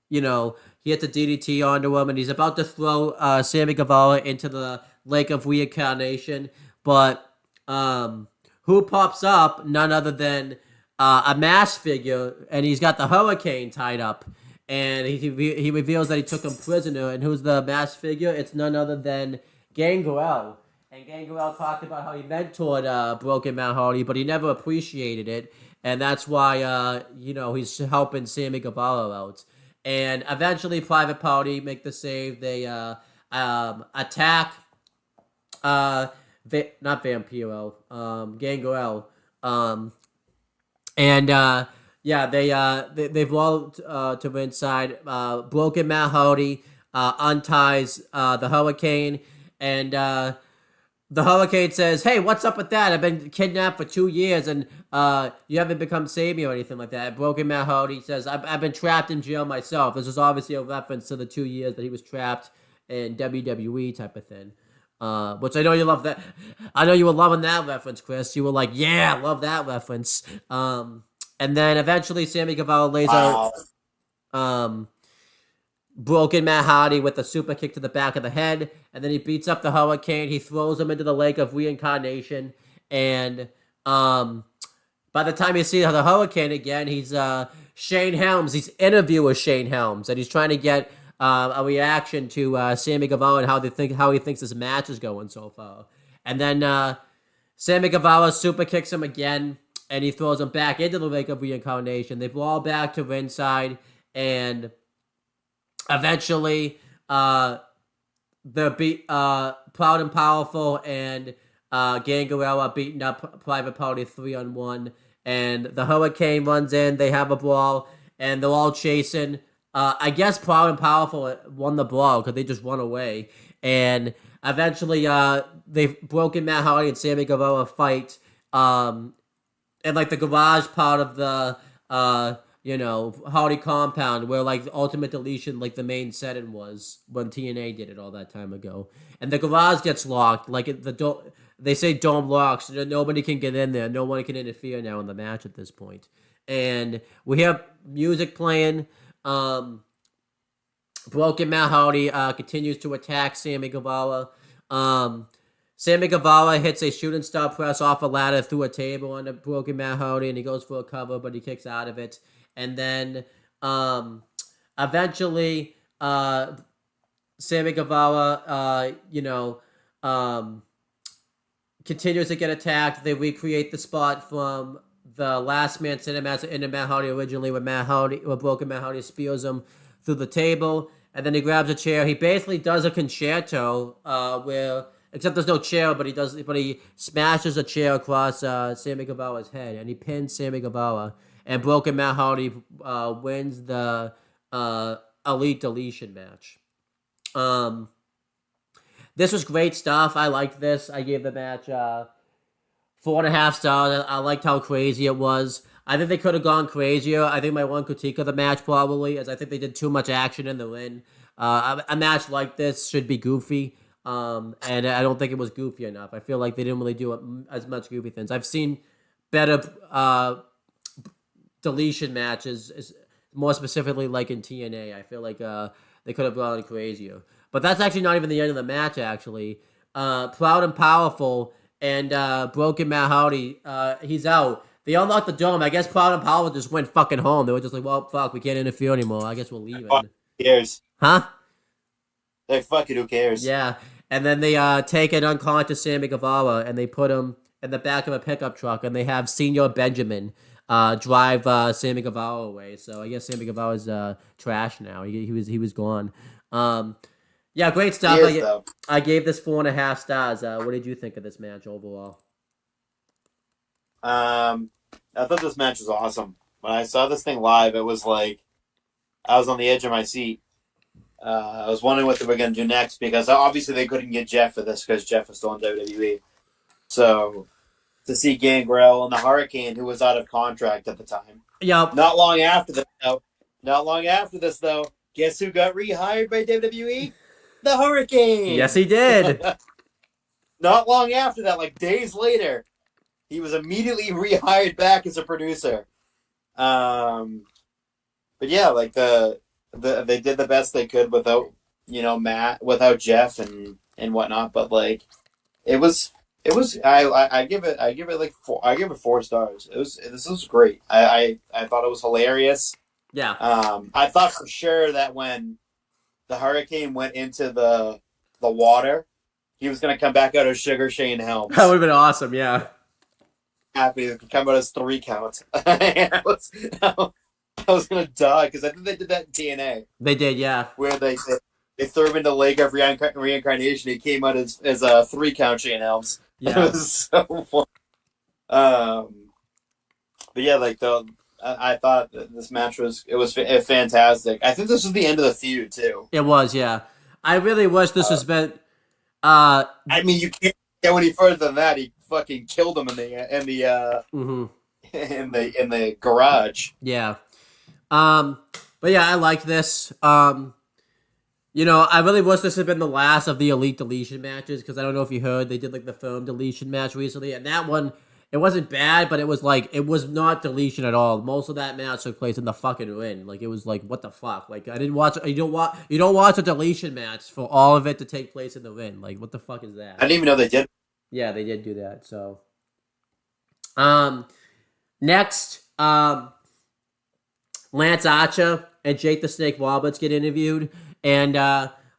you know, he hits a DDT onto him, and he's about to throw Sammy Guevara into the lake of reincarnation, but who pops up? None other than a mask figure, and he's got the Hurricane tied up, and he reveals that he took him prisoner, and who's the mask figure? It's none other than Gangrel. And Gangrel talked about how he mentored Broken Matt Hardy, but he never appreciated it, and that's why you know, he's helping Sammy Guevara out. And eventually, Private Party make the save. They attack not Vampiro, Gangrel, and yeah, they've rolled to ringside. Broken Matt Hardy unties the Hurricane, and the Hurricane says, "Hey, what's up with that? I've been kidnapped for 2 years, and you haven't become Savior or anything like that." Broken Matt Hardy says, I've been trapped in jail myself." This is obviously a reference to the 2 years that he was trapped in WWE type of thing. Which I know you love that. I know you were loving that reference, Chris. You were like, "Yeah, I love that reference." And then eventually, Sammy Guevara lays out Broken Matt Hardy with a super kick to the back of the head, and then he beats up the Hurricane. He throws him into the lake of reincarnation, and by the time you see the Hurricane again, he's Shane Helms. He's interviewing Shane Helms, and he's trying to get a reaction to Sammy Guevara and how he thinks this match is going so far. And then Sammy Guevara super kicks him again, and he throws him back into the lake of reincarnation. They brawl back to ringside, and eventually, Proud and Powerful and Gangrel are beating up Private Party 3-on-1, and the Hurricane runs in. They have a brawl, and they're all chasing. I guess Proud and Powerful won the brawl because they just run away, and eventually, they've broken Matt Hardy and Sammy Guevara fight, and like the garage part of the you know, Hardy compound, where like the Ultimate Deletion, like the main setting was when TNA did it all that time ago, and the garage gets locked. Like they say dome locks, so nobody can get in there. No one can interfere now in the match at this point. And we have music playing. Broken Matt Hardy continues to attack Sammy Guevara. Sammy Guevara hits a shooting star press off a ladder through a table on the Broken Matt Hardy, and he goes for a cover, but he kicks out of it. And then eventually Sammy Guevara, you know, continues to get attacked. They recreate the spot from the Last Man Standing match in Matt Hardy originally, where Broken Matt Hardy spears him through the table, and then he grabs a chair. He basically does a concerto where, except there's no chair, but he smashes a chair across Sammy Guevara's head, and he pins Sammy Guevara. And Broken Matt Hardy wins the Elite Deletion match. This was great stuff. I liked this. I gave the match 4.5 stars. I liked how crazy it was. I think they could have gone crazier. I think my one critique of the match probably is I think they did too much action in the ring. A match like this should be goofy. And I don't think it was goofy enough. I feel like they didn't really do as much goofy things. I've seen better deletion matches, more specifically like in TNA. I feel like they could have gone crazier. But that's actually not even the end of the match, actually. Proud and Powerful and Broken Matt Hardy, he's out. They unlocked the dome. I guess Proud and Powerful just went fucking home. They were just like, well, fuck, we can't interfere anymore. I guess we're leaving. Who cares? Huh? Like, fuck it, who cares? Yeah. And then they take an unconscious Sammy Guevara and they put him in the back of a pickup truck, and they have Senior Benjamin drive Sammy Guevara away. So I guess Sammy Guevara's trash now. He was gone. Yeah, great stuff. I gave this 4.5 stars. What did you think of this match overall? I thought this match was awesome. When I saw this thing live, it was like I was on the edge of my seat. I was wondering what they were going to do next, because obviously they couldn't get Jeff for this because Jeff was still in WWE. So to see Gangrel and the Hurricane, who was out of contract at the time. Yup. Not long after this, though, guess who got rehired by WWE? The Hurricane. Yes, he did. Not long after that, like days later, he was immediately rehired back as a producer. But yeah, like they did the best they could without Matt, without Jeff and whatnot. But like it was I give it like I give it 4 stars. This was great. I thought it was hilarious. Yeah. I thought for sure that when the Hurricane went into the water, he was gonna come back out as Sugar Shane Helms. That would have been awesome, yeah. Happy to come out as 3 count. I was gonna die because I think they did that in TNA. They did, yeah. Where they threw him in the Lake of Reincarnation. He came out as a 3 count Shane Helms. Yeah. It was so fun. But yeah, like I thought that this match was fantastic. I think this was the end of the feud too. It was, yeah. I really wish this has been. I mean, you can't get any further than that. He fucking killed him in the garage. Yeah. But yeah, I like this. I really wish this had been the last of the Elite Deletion matches, because I don't know if you heard, they did like the Firm Deletion match recently, and that one, it wasn't bad, but it was not deletion at all. Most of that match took place in the fucking ring. Like, it was like, what the fuck? Like, I didn't watch. You don't watch a deletion match for all of it to take place in the ring. Like, what the fuck is that? I didn't even know they did. Yeah, they did do that. So, next, Lance Archer and Jake the Snake Roberts get interviewed, and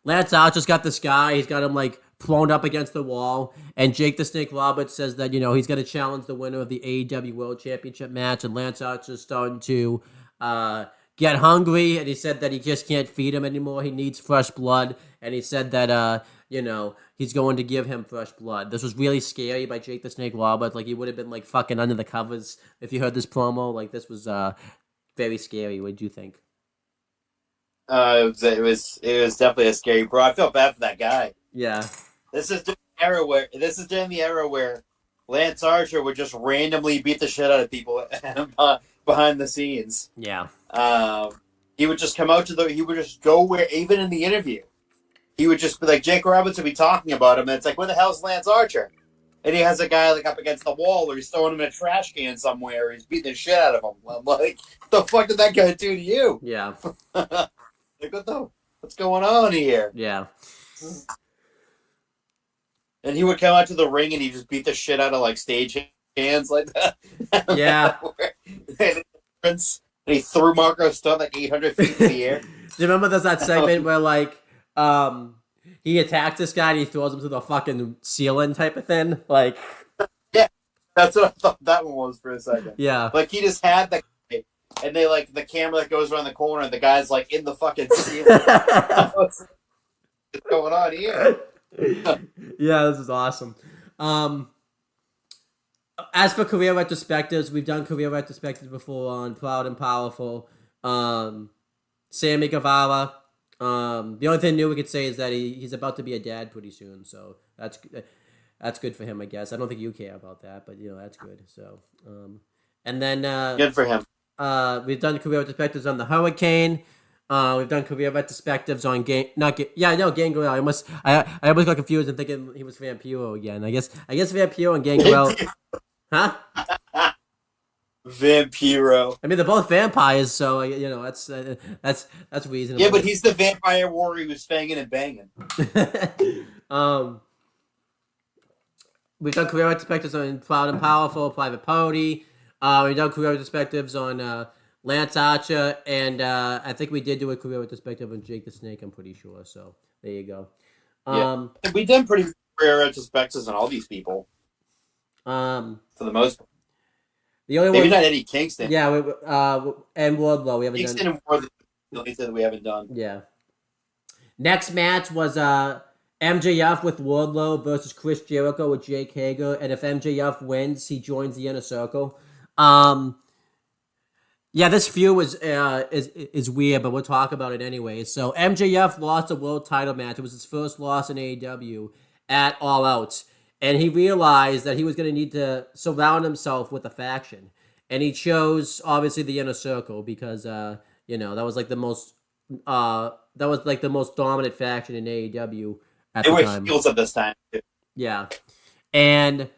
Lance Archer's got this guy. He's got him like thrown up against the wall, and Jake the Snake Roberts says that he's going to challenge the winner of the AEW World Championship match, and Lance Archer's starting to get hungry, and he said that he just can't feed him anymore. He needs fresh blood, and he said that he's going to give him fresh blood. This was really scary by Jake the Snake Roberts. Like, he would have been like fucking under the covers if you heard this promo. Like, this was very scary. What did you think? It was definitely a scary bro. I felt bad for that guy. Yeah. This is during the era where Lance Archer would just randomly beat the shit out of people behind the scenes. Yeah. He would just come out he would just go where, even in the interview, he would just be like, Jake Roberts would be talking about him, and it's like, where the hell's Lance Archer? And he has a guy like up against the wall, or he's throwing him in a trash can somewhere, or he's beating the shit out of him. I'm like, what the fuck did that guy do to you? Yeah. Like, what's going on here? Yeah. And he would come out to the ring and he just beat the shit out of like stage hands like that. Yeah. And he threw Marco Stunt like 800 feet in the air. Do you remember there's that segment where like he attacks this guy and he throws him to the fucking ceiling type of thing? Like, yeah, that's what I thought that one was for a second. Yeah. Like, he just had the guy, and they like the camera that goes around the corner and the guy's like in the fucking ceiling. What's going on here? Yeah, this is awesome. As for career retrospectives, we've done career retrospectives before on Proud and Powerful. Sammy Guevara. The only thing new we could say is that he's about to be a dad pretty soon, so that's good for him, I guess. I don't think you care about that, but that's good. So, and then good for him. We've done career retrospectives on the Hurricane. We've done career retrospectives on Gangrel. I always got confused and thinking he was Vampiro again. I guess Vampiro and Gangrel. Huh? Vampiro. I mean, they're both vampires, so that's reasonable. Yeah, but he's the vampire warrior who's fanging and banging. We've done career retrospectives on Proud and Powerful, Private Party. We've done career retrospectives on Lance Archer, and I think we did do a career retrospective on Jake the Snake, I'm pretty sure. So there you go. Yeah. We've done pretty career retrospectives on all these people. For the most part. The only maybe one, not Eddie Kingston. Yeah, and Wardlow we haven't Kingston done. and Wardlow we haven't done. Yeah. Next match was MJF with Wardlow versus Chris Jericho with Jake Hager, and if MJF wins, he joins the Inner Circle. Yeah, this feud is weird, but we'll talk about it anyway. So MJF lost a world title match. It was his first loss in AEW at All Out. And he realized that he was going to need to surround himself with a faction. and he chose obviously the Inner Circle because you know, that was like the most dominant faction in AEW at They the were time. heels at this time. Yeah, and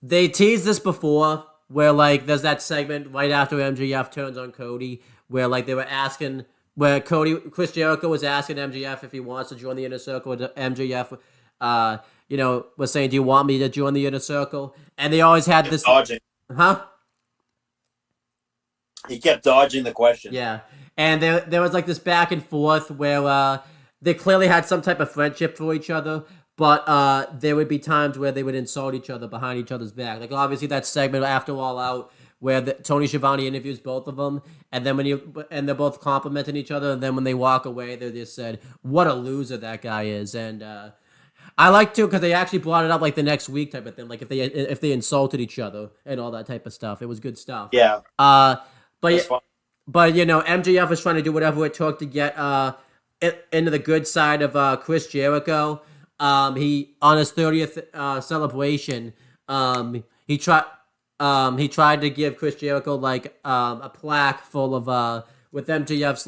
they teased this before, where like there's that segment right after MJF turns on Cody, where like they were asking, where Chris Jericho was asking MJF if he wants to join the Inner Circle, and MJF, you know, was saying, "Do you want me to join the Inner Circle?" And they always had this, Dodging. huh? He kept dodging the question. Yeah, and there was like this back and forth where they clearly had some type of friendship for each other, but there would be times where they would insult each other behind each other's back. Like obviously that segment after All Out where Tony Schiavone interviews both of them, and then and they're both complimenting each other, and then when they walk away, they just said, "What a loser that guy is," and I like to because they actually brought it up like the next week type of thing, like if they insulted each other and all that type of stuff. It was good stuff. Yeah. But you know, MJF was trying to do whatever it took to get into the good side of Chris Jericho. He on his 30th celebration, he tried to give Chris Jericho like a plaque full of with MJF's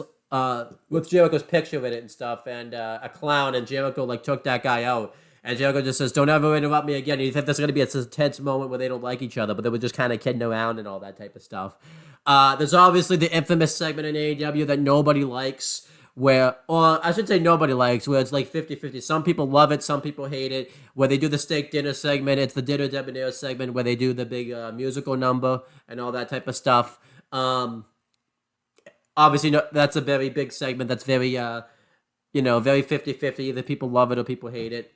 with Jericho's picture in it and stuff, and a clown, and Jericho like took that guy out. And Jericho just says, "Don't ever interrupt me again." And you think there's going to be a tense moment where they don't like each other, but they were just kind of kidding around and all that type of stuff. There's obviously the infamous segment in AEW that nobody likes, or I should say nobody likes, where it's like 50-50. Some people love it, some people hate it, where they do the steak dinner segment. It's the Dinner Debonair segment where they do the big musical number and all that type of stuff. Obviously, that's a very big segment that's very, very 50-50. Either people love it or people hate it.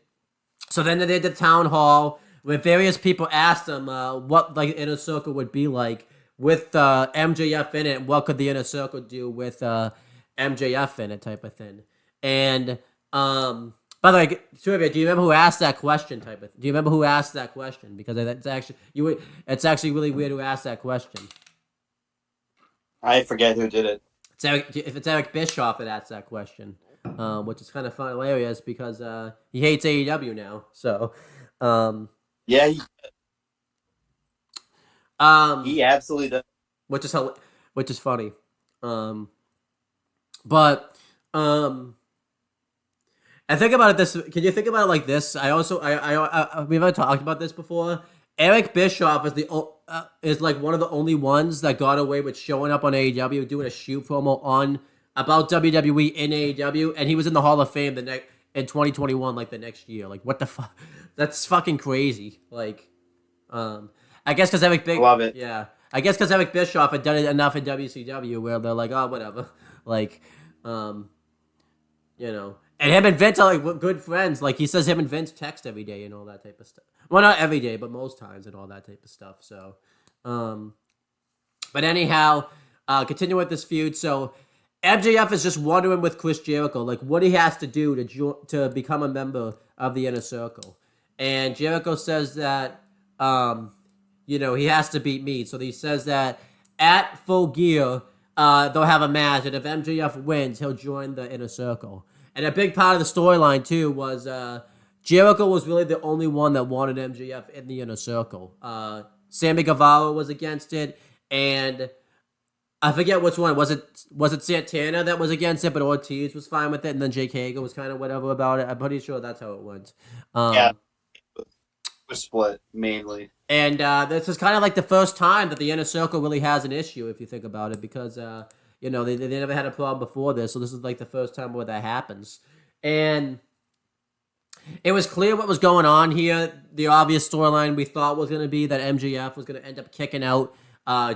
So then they did the town hall where various people asked them what like Inner Circle would be like with MJF in it, and what could the Inner Circle do with MJF in it, type of thing. And by the way, Trivia, do you remember who asked that question? Do you remember who asked that question? Because it's actually really weird who asked that question. I forget who did it. It's Eric Bischoff that asked that question. Which is kind of fun, hilarious because he hates AEW now. So, yeah, he absolutely does. Which is funny. But and think about it this. Can you think about it like this? We've already talked about this before. Eric Bischoff is like one of the only ones that got away with showing up on AEW doing a shoot promo about WWE in AEW, and he was in the Hall of Fame in 2021, like the next year. Like, what the fuck? That's fucking crazy. Like, I guess because love it. Yeah, I guess because Eric Bischoff had done it enough in WCW where they're like, oh, whatever. Like, and him and Vince are like good friends. Like he says, him and Vince text every day and all that type of stuff. Well, not every day, but most times and all that type of stuff. So, but anyhow, continue with this feud. So MJF is just wondering with Chris Jericho, like what he has to do to become a member of the Inner Circle. And Jericho says that, he has to beat me. So he says that at Full Gear, they'll have a match, and if MJF wins, he'll join the Inner Circle. And a big part of the storyline, too, was Jericho was really the only one that wanted MJF in the Inner Circle. Sammy Guevara was against it, and I forget which one. Was it Santana that was against it, but Ortiz was fine with it, and then Jake Hager was kind of whatever about it? I'm pretty sure that's how it went. Yeah, it was split, mainly. And this is kind of like the first time that the Inner Circle really has an issue, if you think about it, because, they never had a problem before this, so this is like the first time where that happens. And it was clear what was going on here. The obvious storyline we thought was going to be that MJF was going to end up kicking out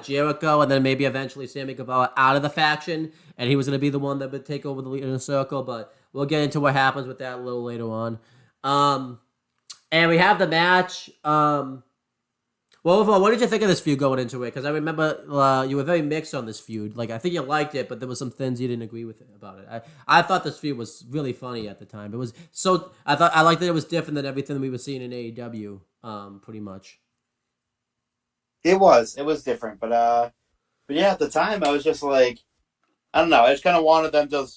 Jericho, and then maybe eventually Sammy Guevara out of the faction, and he was going to be the one that would take over the Inner Circle, but we'll get into what happens with that a little later on. And we have the match. Well, overall, what did you think of this feud going into it? Because I remember you were very mixed on this feud. Like, I think you liked it, but there was some things you didn't agree with about it. I thought this feud was really funny at the time. It was I liked that it was different than everything we were seeing in AEW, pretty much. It was different, but yeah, at the time I was just like, I don't know. I just kind of wanted them to,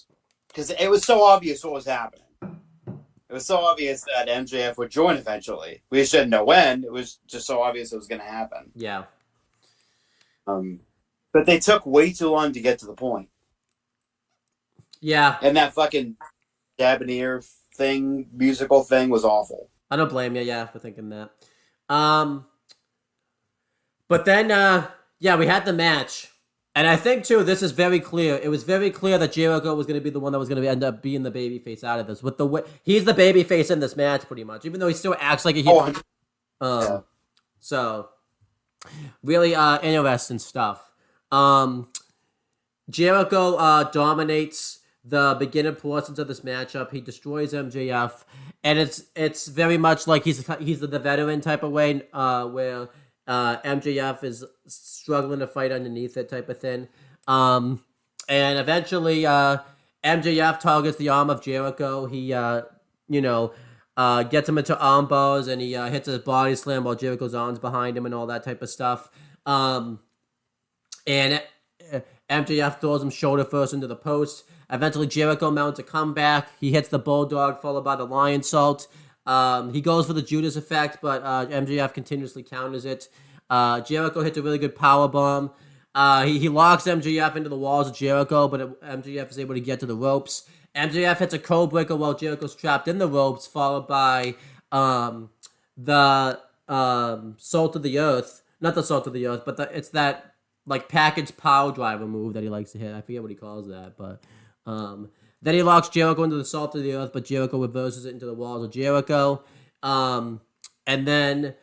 because it was so obvious what was happening. It was so obvious that MJF would join eventually. We just didn't know when. It was just so obvious it was going to happen. Yeah. But they took way too long to get to the point. Yeah, And that fucking Debonair musical thing was awful. I don't blame you. Yeah, for thinking that. Um, but then, yeah, we had the match, and I think too this is very clear. It was very clear that Jericho was going to be the one that was going to end up being the babyface out of this. With the way he's the babyface in this match, pretty much, even though he still acts like a heel. Yeah. So really, interesting stuff. Jericho dominates the beginning portions of this matchup. He destroys MJF, and it's very much like he's the veteran type of way, where MJF is struggling to fight underneath it type of thing. And eventually, MJF targets the arm of Jericho. He gets him into arm bars, and he hits his body slam while Jericho's arms behind him and all that type of stuff. And MJF throws him shoulder first into the post. Eventually, Jericho mounts a comeback. He hits the Bulldog, followed by the Lion Salt. He goes for the Judas effect, but MJF continuously counters it. Jericho hits a really good power bomb. He locks MJF into the walls of Jericho, but MJF is able to get to the ropes. MJF hits a code breaker while Jericho's trapped in the ropes, followed by the Salt of the Earth. Not the Salt of the Earth, but it's that like package power driver move that he likes to hit. I forget what he calls that, but then he locks Jericho into the Salt of the Earth, but Jericho reverses it into the walls of Jericho. And then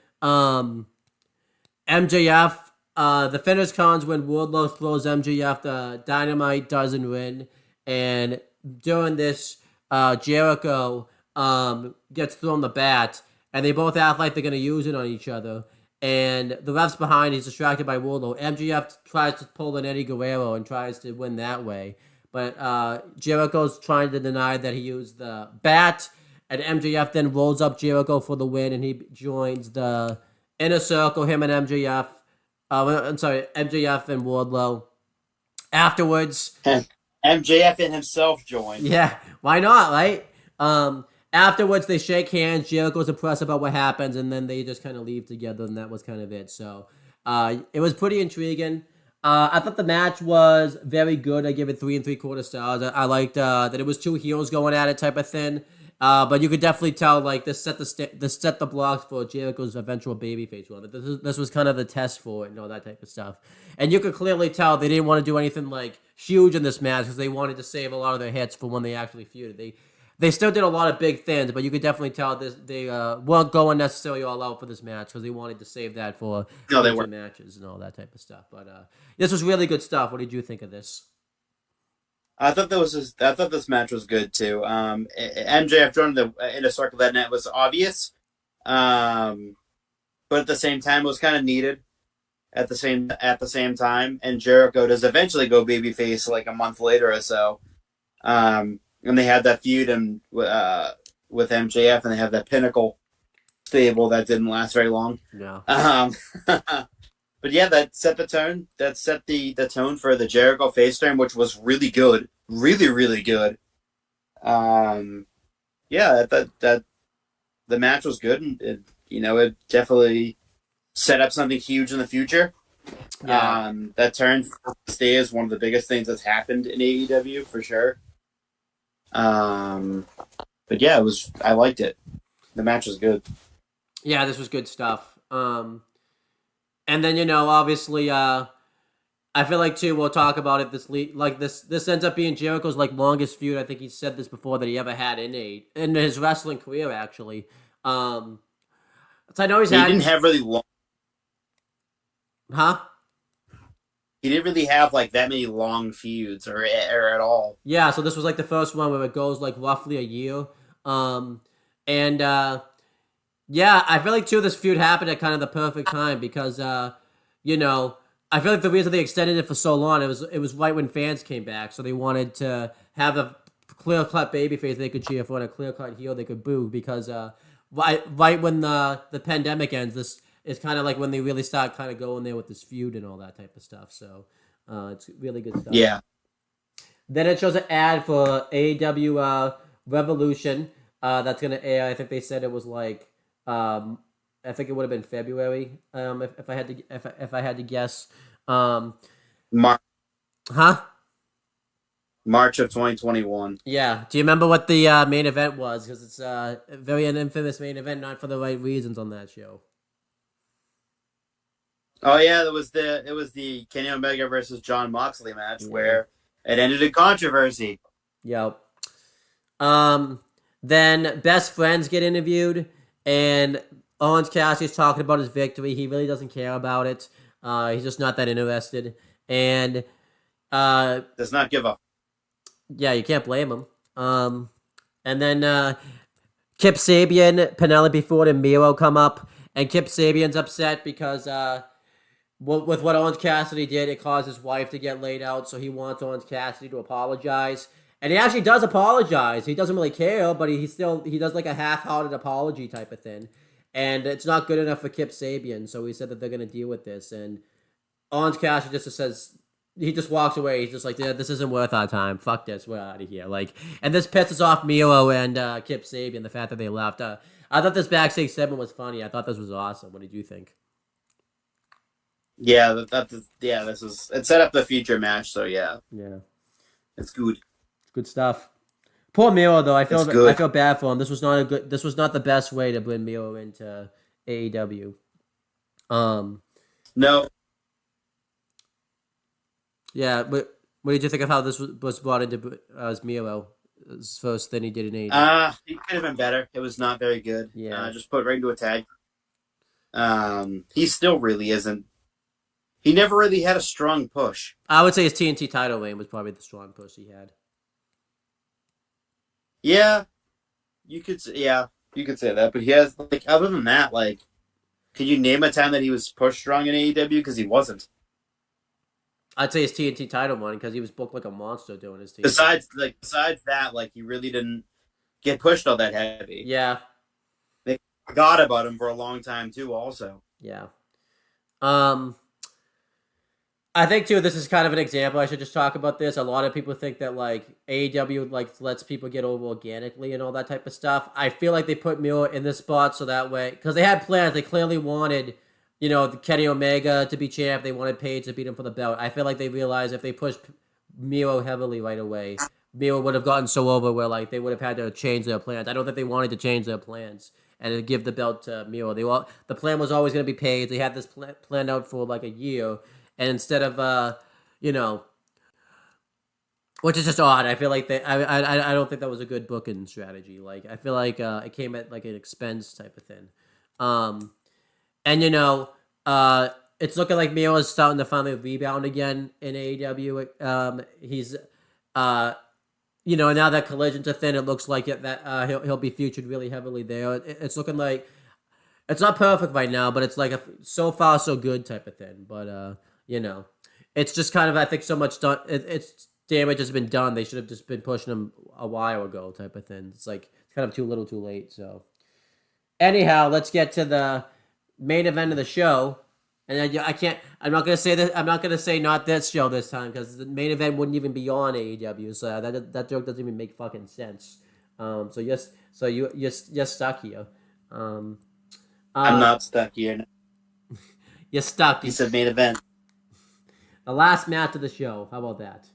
MJF, the finish comes when Wardlow throws MJF. The Dynamite doesn't win, and during this, Jericho gets thrown the bat, and they both act like they're going to use it on each other. And the ref's behind, he's distracted by Wardlow. MJF tries to pull an Eddie Guerrero and tries to win that way. But Jericho's trying to deny that he used the bat, and MJF then rolls up Jericho for the win, and he joins the Inner Circle, him and MJF. MJF and Wardlow. Afterwards... MJF and himself joined. Yeah, why not, right? Afterwards, they shake hands. Jericho's impressed about what happens, and then they just kind of leave together, and that was kind of it. So it was pretty intriguing. I thought the match was very good. I give it 3 3/4 stars. I liked that it was two heels going at it type of thing. But you could definitely tell like this set the blocks for Jericho's eventual babyface run. This was kind of the test for it and all that type of stuff. And you could clearly tell they didn't want to do anything like huge in this match because they wanted to save a lot of their hits for when they actually feuded. They still did a lot of big things, but you could definitely tell they weren't going necessarily all out for this match because they wanted to save that for future matches and all that type of stuff. But this was really good stuff. What did you think of this? I thought this match was good too. MJF joining the Inner Circle that night was obvious, but at the same time, it was kind of needed. At the same time, and Jericho does eventually go babyface like a month later or so. And they had that feud with MJF, and they have that Pinnacle stable that didn't last very long. Yeah. But yeah, that set the tone. That set the tone for the Jericho face turn, which was really good, really really good. Yeah, that the match was good, and it definitely set up something huge in the future. Yeah. That turn stay is one of the biggest things that's happened in AEW for sure. But yeah, I liked it. The match was good. Yeah, this was good stuff. And then obviously, I feel like too we'll talk about it. This ends up being Jericho's like longest feud. I think he said this before that he ever had in his wrestling career actually. So I know he didn't have really long. Huh? He didn't really have like that many long feuds or at all. Yeah, so this was like the first one where it goes like roughly a year. Yeah, I feel like too this feud happened at kind of the perfect time because I feel like the reason they extended it for so long it was right when fans came back, so they wanted to have a clear-cut babyface they could cheer for and a clear-cut heel they could boo because right when the pandemic ends, this is kind of like when they really start kind of going there with this feud and all that type of stuff. So it's really good stuff. Yeah. Then it shows an ad for AEW Revolution that's gonna air. I think they said it was like I think it would have been February if I had to guess. Mar- Huh? March of 2021. Yeah. Do you remember what the main event was? Because it's a very an infamous main event, not for the right reasons on that show. Oh yeah, it was the Kenny Omega versus John Moxley match Yeah. where it ended in controversy. Yep. Then best friends get interviewed, and Orange Cassidy's talking about his victory. He really doesn't care about it. He's just not that interested. And Does not give a yeah, you can't blame him. And then Kip Sabian, Penelope Ford, and Miro come up, and Kip Sabian's upset because with what Orange Cassidy did, it caused his wife to get laid out, so he wants Orange Cassidy to apologize. And he actually does apologize. He doesn't really care, but he does like a half-hearted apology type of thing. And it's not good enough for Kip Sabian, so he said that they're going to deal with this. And Orange Cassidy just says, he just walks away. He's just like, yeah, this isn't worth our time. Fuck this. We're out of here. Like, and this pisses off Miro and Kip Sabian, the fact that they left. I thought this backstage segment was funny. I thought this was awesome. What did you think? yeah. This is it set up the future match. So yeah, Yeah. it's good. Good stuff. Poor Miro though. I It's good. feel bad for him. This was not the best way to bring Miro into AEW. No, Yeah, but what did you think of how this was brought into as Miro? His first thing he did in AEW. He could have been better. It was not very good. Yeah. Just put right into a tag. He still really isn't. He never really had a strong push. I would say his TNT title reign was probably the strong push he had. Yeah, you could say that, but he has like other than that, like, could you name a time that he was pushed strong in AEW? Because he wasn't. I'd say his TNT title one because he was booked like a monster doing his TNT. Besides that, like, he really didn't get pushed all that heavy. Yeah, They forgot about him for a long time too. Also, yeah. I think too, this is kind of an example. I should just talk about this. A lot of people think that like AEW like lets people get over organically and all that type of stuff. I feel like they put Miro in this spot so that way because they had plans. They clearly wanted, Kenny Omega to be champ. They wanted Paige to beat him for the belt. I feel like they realized if they pushed Miro heavily right away, Miro would have gotten so over where like they would have had to change their plans. I don't think they wanted to change their plans and give the belt to Miro. The plan was always going to be Paige. They had this planned out for like a year. And instead of, which is just odd. I feel like I don't think that was a good booking strategy. Like, I feel like it came at like an expense type of thing. And it's looking like Miro is starting to finally rebound again in AEW. He's, now that Collision's a thing, it looks like that he'll be featured really heavily there. It's looking like it's not perfect right now, but it's like a so far so good type of thing. But it's just kind of I think so much done. It's damage has been done. They should have just been pushing him a while ago type of thing. It's like it's kind of too little, too late. So anyhow, let's get to the main event of the show. And I'm not gonna say that. I'm not gonna say not this show this time because the main event wouldn't even be on AEW. So that joke doesn't even make fucking sense. You're stuck here. I'm not stuck here. You're stuck. He said main event. The last match of the show. How about that?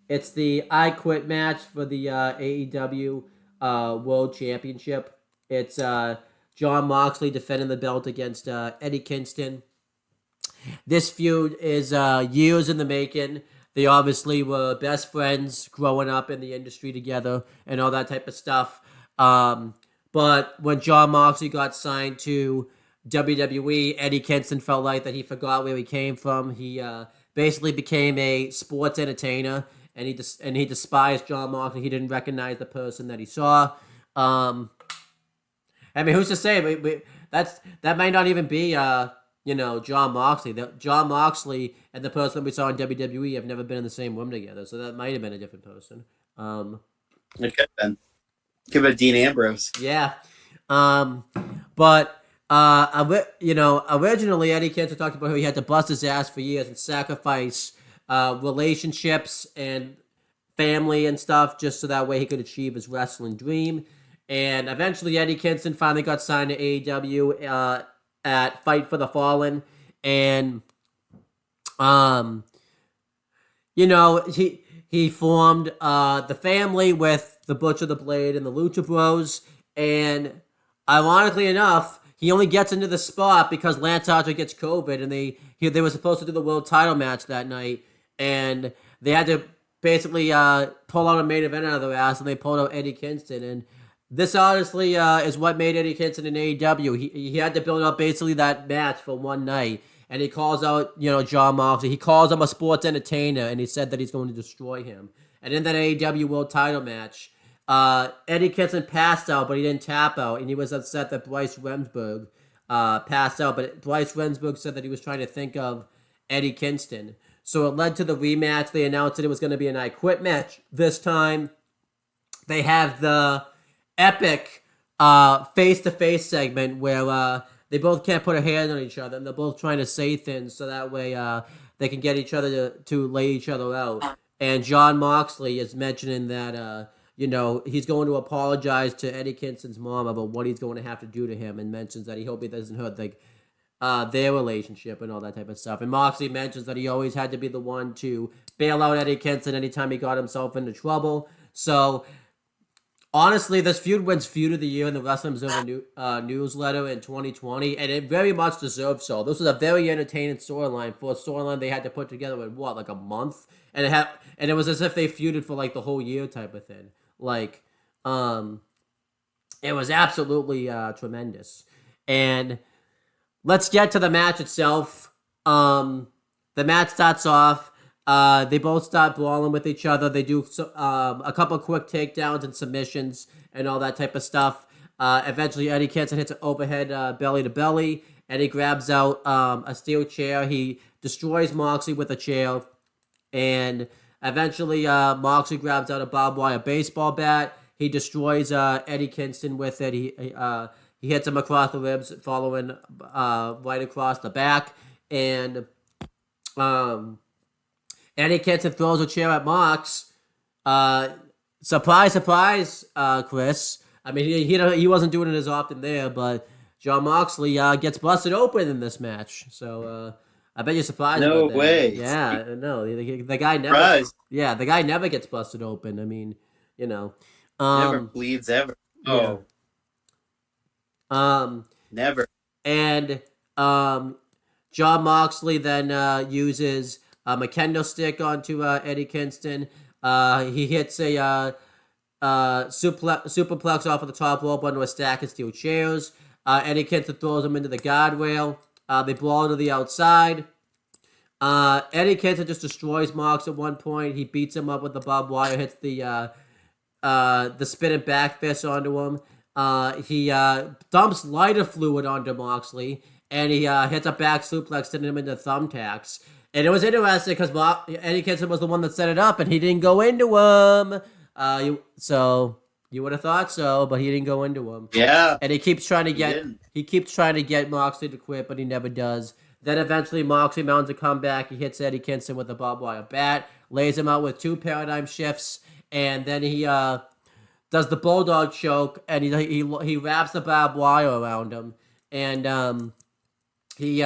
It's the I Quit match for the AEW World Championship. It's John Moxley defending the belt against Eddie Kingston. This feud is years in the making. They obviously were best friends growing up in the industry together and all that type of stuff. But when John Moxley got signed to WWE, Eddie Kingston felt like that he forgot where he came from. He basically became a sports entertainer, and he despised John Moxley. He didn't recognize the person that he saw. I mean, who's to say? That might not even be John Moxley. John Moxley and the person that we saw in WWE have never been in the same room together, so that might have been a different person. It could have been. Could have been Dean Ambrose. Yeah, but. Originally Eddie Kingston talked about how he had to bust his ass for years and sacrifice relationships and family and stuff just so that way he could achieve his wrestling dream. And eventually Eddie Kingston finally got signed to AEW at Fight for the Fallen. And Um, he formed the family with the Butcher, the Blade, and the Lucha Bros, and ironically enough, he only gets into the spot because Lance Archer gets COVID, and they were supposed to do the world title match that night, and they had to basically pull out a main event out of their ass, and they pulled out Eddie Kingston, and this honestly is what made Eddie Kingston in AEW. He had to build up basically that match for one night, and he calls out John Moxley. He calls him a sports entertainer, and he said that he's going to destroy him. And in that AEW World Title match, Eddie Kingston passed out, but he didn't tap out, and he was upset that Bryce Remsburg passed out. But Bryce Remsburg said that he was trying to think of Eddie Kingston. So it led to the rematch. They announced that it was going to be an I Quit match this time. They have the epic face-to-face segment where they both can't put a hand on each other, and they're both trying to say things so that way they can get each other to lay each other out. And John Moxley is mentioning that he's going to apologize to Eddie Kingston's mom about what he's going to have to do to him, and mentions that he hope he doesn't hurt their relationship and all that type of stuff. And Moxley mentions that he always had to be the one to bail out Eddie Kingston anytime he got himself into trouble. So honestly, this feud wins Feud of the Year in the Wrestling Observer newsletter in 2020, and it very much deserves so. This was a very entertaining storyline for a storyline they had to put together in like a month, and it was as if they feuded for like the whole year type of thing. Like, it was absolutely tremendous. And let's get to the match itself. The match starts off. They both start brawling with each other. They do a couple quick takedowns and submissions and all that type of stuff. Eventually, Eddie Kingston hits an overhead belly to belly. Eddie grabs out a steel chair. He destroys Moxley with a chair. And eventually, Moxley grabs out a barbed wire baseball bat. He destroys Eddie Kingston with it. He hits him across the ribs, following right across the back. And Eddie Kingston throws a chair at Mox. Surprise, surprise, Chris. I mean, he wasn't doing it as often there, but John Moxley gets busted open in this match. So I bet you're surprised. No about that. way. Yeah, no, the guy never. Surprise. Yeah, the guy never gets busted open. I mean, Never bleeds ever. Oh. Yeah. Never. And John Moxley then uses a kendo stick onto Eddie Kingston. He hits a superplex off of the top rope onto a stack of steel chairs. Eddie Kingston throws him into the guardrail. They brawl to the outside. Eddie Kingston just destroys Mox at one point. He beats him up with the barbed wire, hits the spinning back fist onto him. He dumps lighter fluid onto Moxley, and he hits a back suplex, sending him into thumbtacks. And it was interesting because Eddie Kingston was the one that set it up, and he didn't go into him. So you would have thought so, but he didn't go into him. Yeah. And he keeps trying to get Moxley to quit, but he never does. Then eventually Moxley mounts a comeback. He hits Eddie Kingston with a barbed wire bat, lays him out with 2 paradigm shifts, and then he does the bulldog choke, and he wraps the barbed wire around him, and he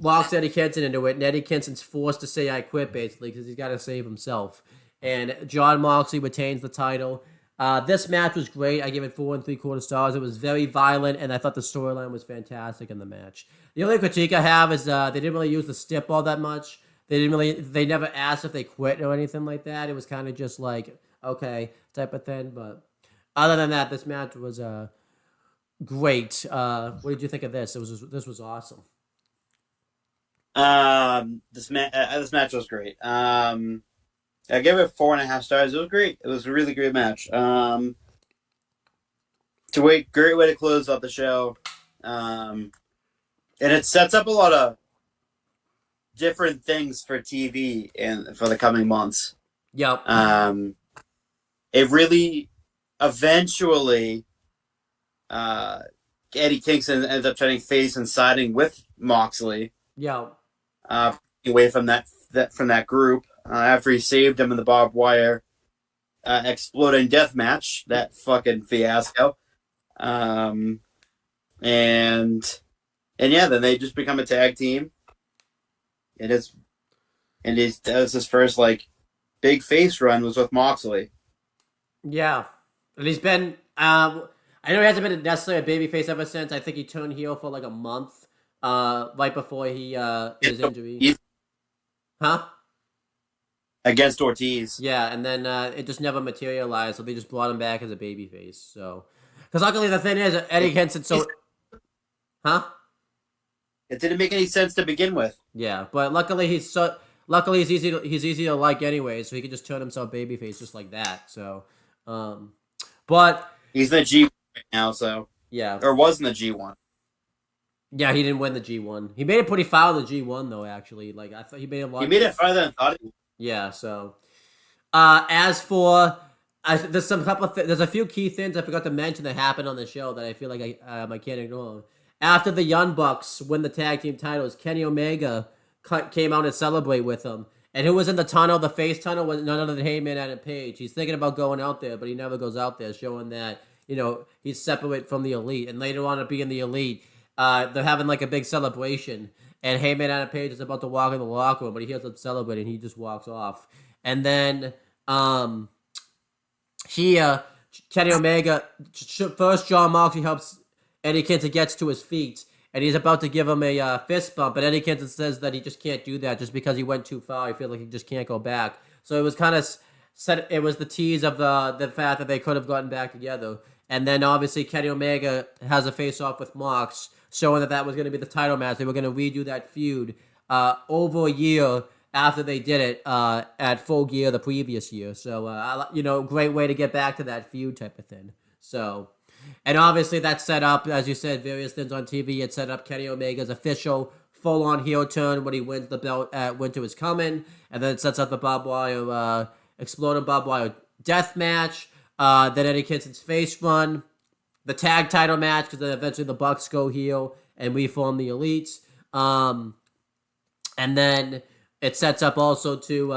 locks Eddie Kingston into it, and Eddie Kingston's forced to say I quit, basically, because he's got to save himself. And John Moxley retains the title. This match was great. I gave it 4 3/4 stars. It was very violent, and I thought the storyline was fantastic in the match. The only critique I have is they didn't really use the stip all that much. They never asked if they quit or anything like that. It was kind of just like, okay, type of thing. But other than that, this match was great. What did you think of this? This was awesome. This match was great. I gave it 4.5 stars. It was great. It was a really great match. Great way to close out the show. And it sets up a lot of different things for TV and for the coming months. Yep. It really eventually Eddie Kingston ends up turning face and siding with Moxley. Yep. Away from that group after he saved him in the barbed wire exploding death match, that fucking fiasco. And yeah, then they just become a tag team. It is and that was his first like big face run was with Moxley. Yeah, and he's been. I know he hasn't been necessarily a babyface ever since. I think he turned heel for like a month, right before his injury. Huh? Against Ortiz. Yeah, and then it just never materialized, so they just brought him back as a babyface. So, because luckily the thing is, Eddie Kingston. So, huh? It didn't make any sense to begin with. Yeah, but luckily he's easy to like anyway, so he can just turn himself babyface just like that. So, but he's in the G1 right now, so yeah, or was in the G1. Yeah, he didn't win the G1. He made it pretty far in the G1 though. Actually, like I thought he made a lot. He made it farther than I thought. Yeah. So, as for there's there's a few key things I forgot to mention that happened on the show that I feel like I can't ignore. After the Young Bucks win the tag team titles, Kenny Omega came out and celebrate with them. And who was in the tunnel? The face tunnel was none other than Heyman Adam Page. He's thinking about going out there, but he never goes out there, showing that he's separate from the Elite. And later on, to be in the Elite, they're having like a big celebration. And Heyman Adam Page is about to walk in the locker room, but he hears them celebrating. He just walks off. And then Kenny Omega first, John Moxley helps Eddie Kingston gets to his feet, and he's about to give him a fist bump, but Eddie Kingston says that he just can't do that just because he went too far. He feels like he just can't go back. So it was kind of it was the tease of the fact that they could have gotten back together. And then obviously Kenny Omega has a face-off with Mox, showing that was going to be the title match. They were going to redo that feud over a year after they did it at Full Gear the previous year. So, great way to get back to that feud type of thing. So... And obviously that set up, as you said, various things on TV. It set up Kenny Omega's official full-on heel turn when he wins the belt at Winter Is Coming. And then it sets up the barbed wire, exploding barbed wire death match. Then Eddie Kingston's face run. The tag title match, because then eventually the Bucks go heel and we form the Elites. And then it sets up also to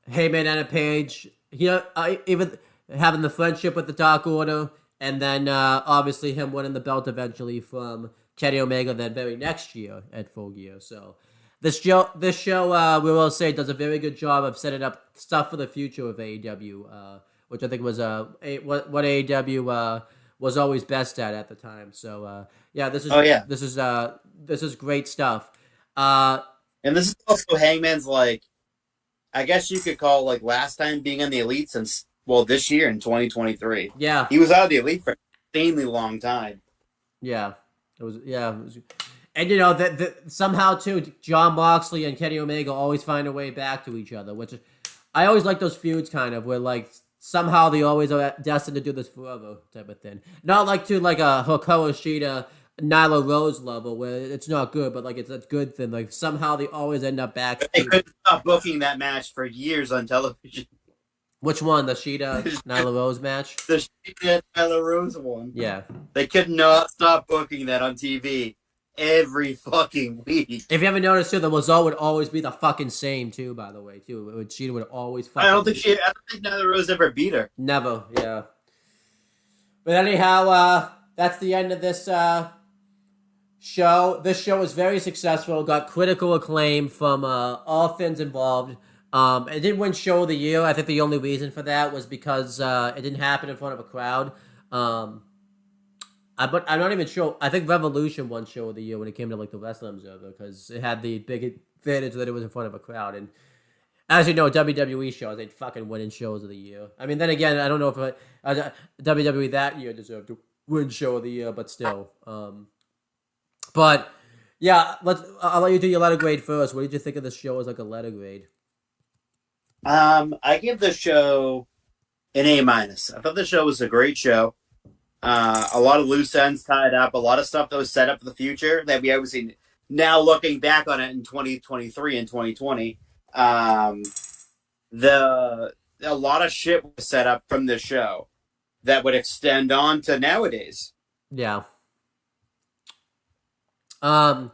Heyman and Page, even having the friendship with the Dark Order. And then, obviously, him winning the belt eventually from Kenny Omega that very next year at Full Gear. So, this show, we will say, does a very good job of setting up stuff for the future of AEW, which I think was what AEW was always best at the time. So, this is great stuff. And this is also Hangman's, like, I guess you could call it, like, last time being in the Elite since... Well, this year in 2023. Yeah. He was out of the Elite for an insanely long time. Yeah. It was. And, somehow, too, John Moxley and Kenny Omega always find a way back to each other, which I always like those feuds kind of where, like, somehow they always are destined to do this forever type of thing. Not like a Hikaru Shida, Nyla Rose level where it's not good, but, like, it's a good thing. Like, somehow they always end up back. They couldn't stop booking that match for years on television. Which one? The Shida Nyla Rose match? The Shida Nyla Rose one. Yeah. They could not stop booking that on TV every fucking week. If you ever noticed too, the result would always be the fucking same too. By the way, too, Shida would always. I don't think Nyla Rose ever beat her. Never. Yeah. But anyhow, that's the end of this show. This show was very successful. Got critical acclaim from all fans involved. It didn't win Show of the Year. I think the only reason for that was because it didn't happen in front of a crowd. But I'm not even sure. I think Revolution won Show of the Year when it came to like the Wrestling Observer because it had the big advantage that it was in front of a crowd. And as you know, WWE shows they'd fucking winning Shows of the Year. I mean, then again, I don't know if WWE that year deserved to win Show of the Year, but still. But yeah, I'll let you do your letter grade first. What did you think of the show as like a letter grade? I give the show an A-. I thought the show was a great show. A lot of loose ends tied up, a lot of stuff that was set up for the future that we obviously now looking back on it in 2023 and 2020. A lot of shit was set up from this show that would extend on to nowadays. Yeah. I'm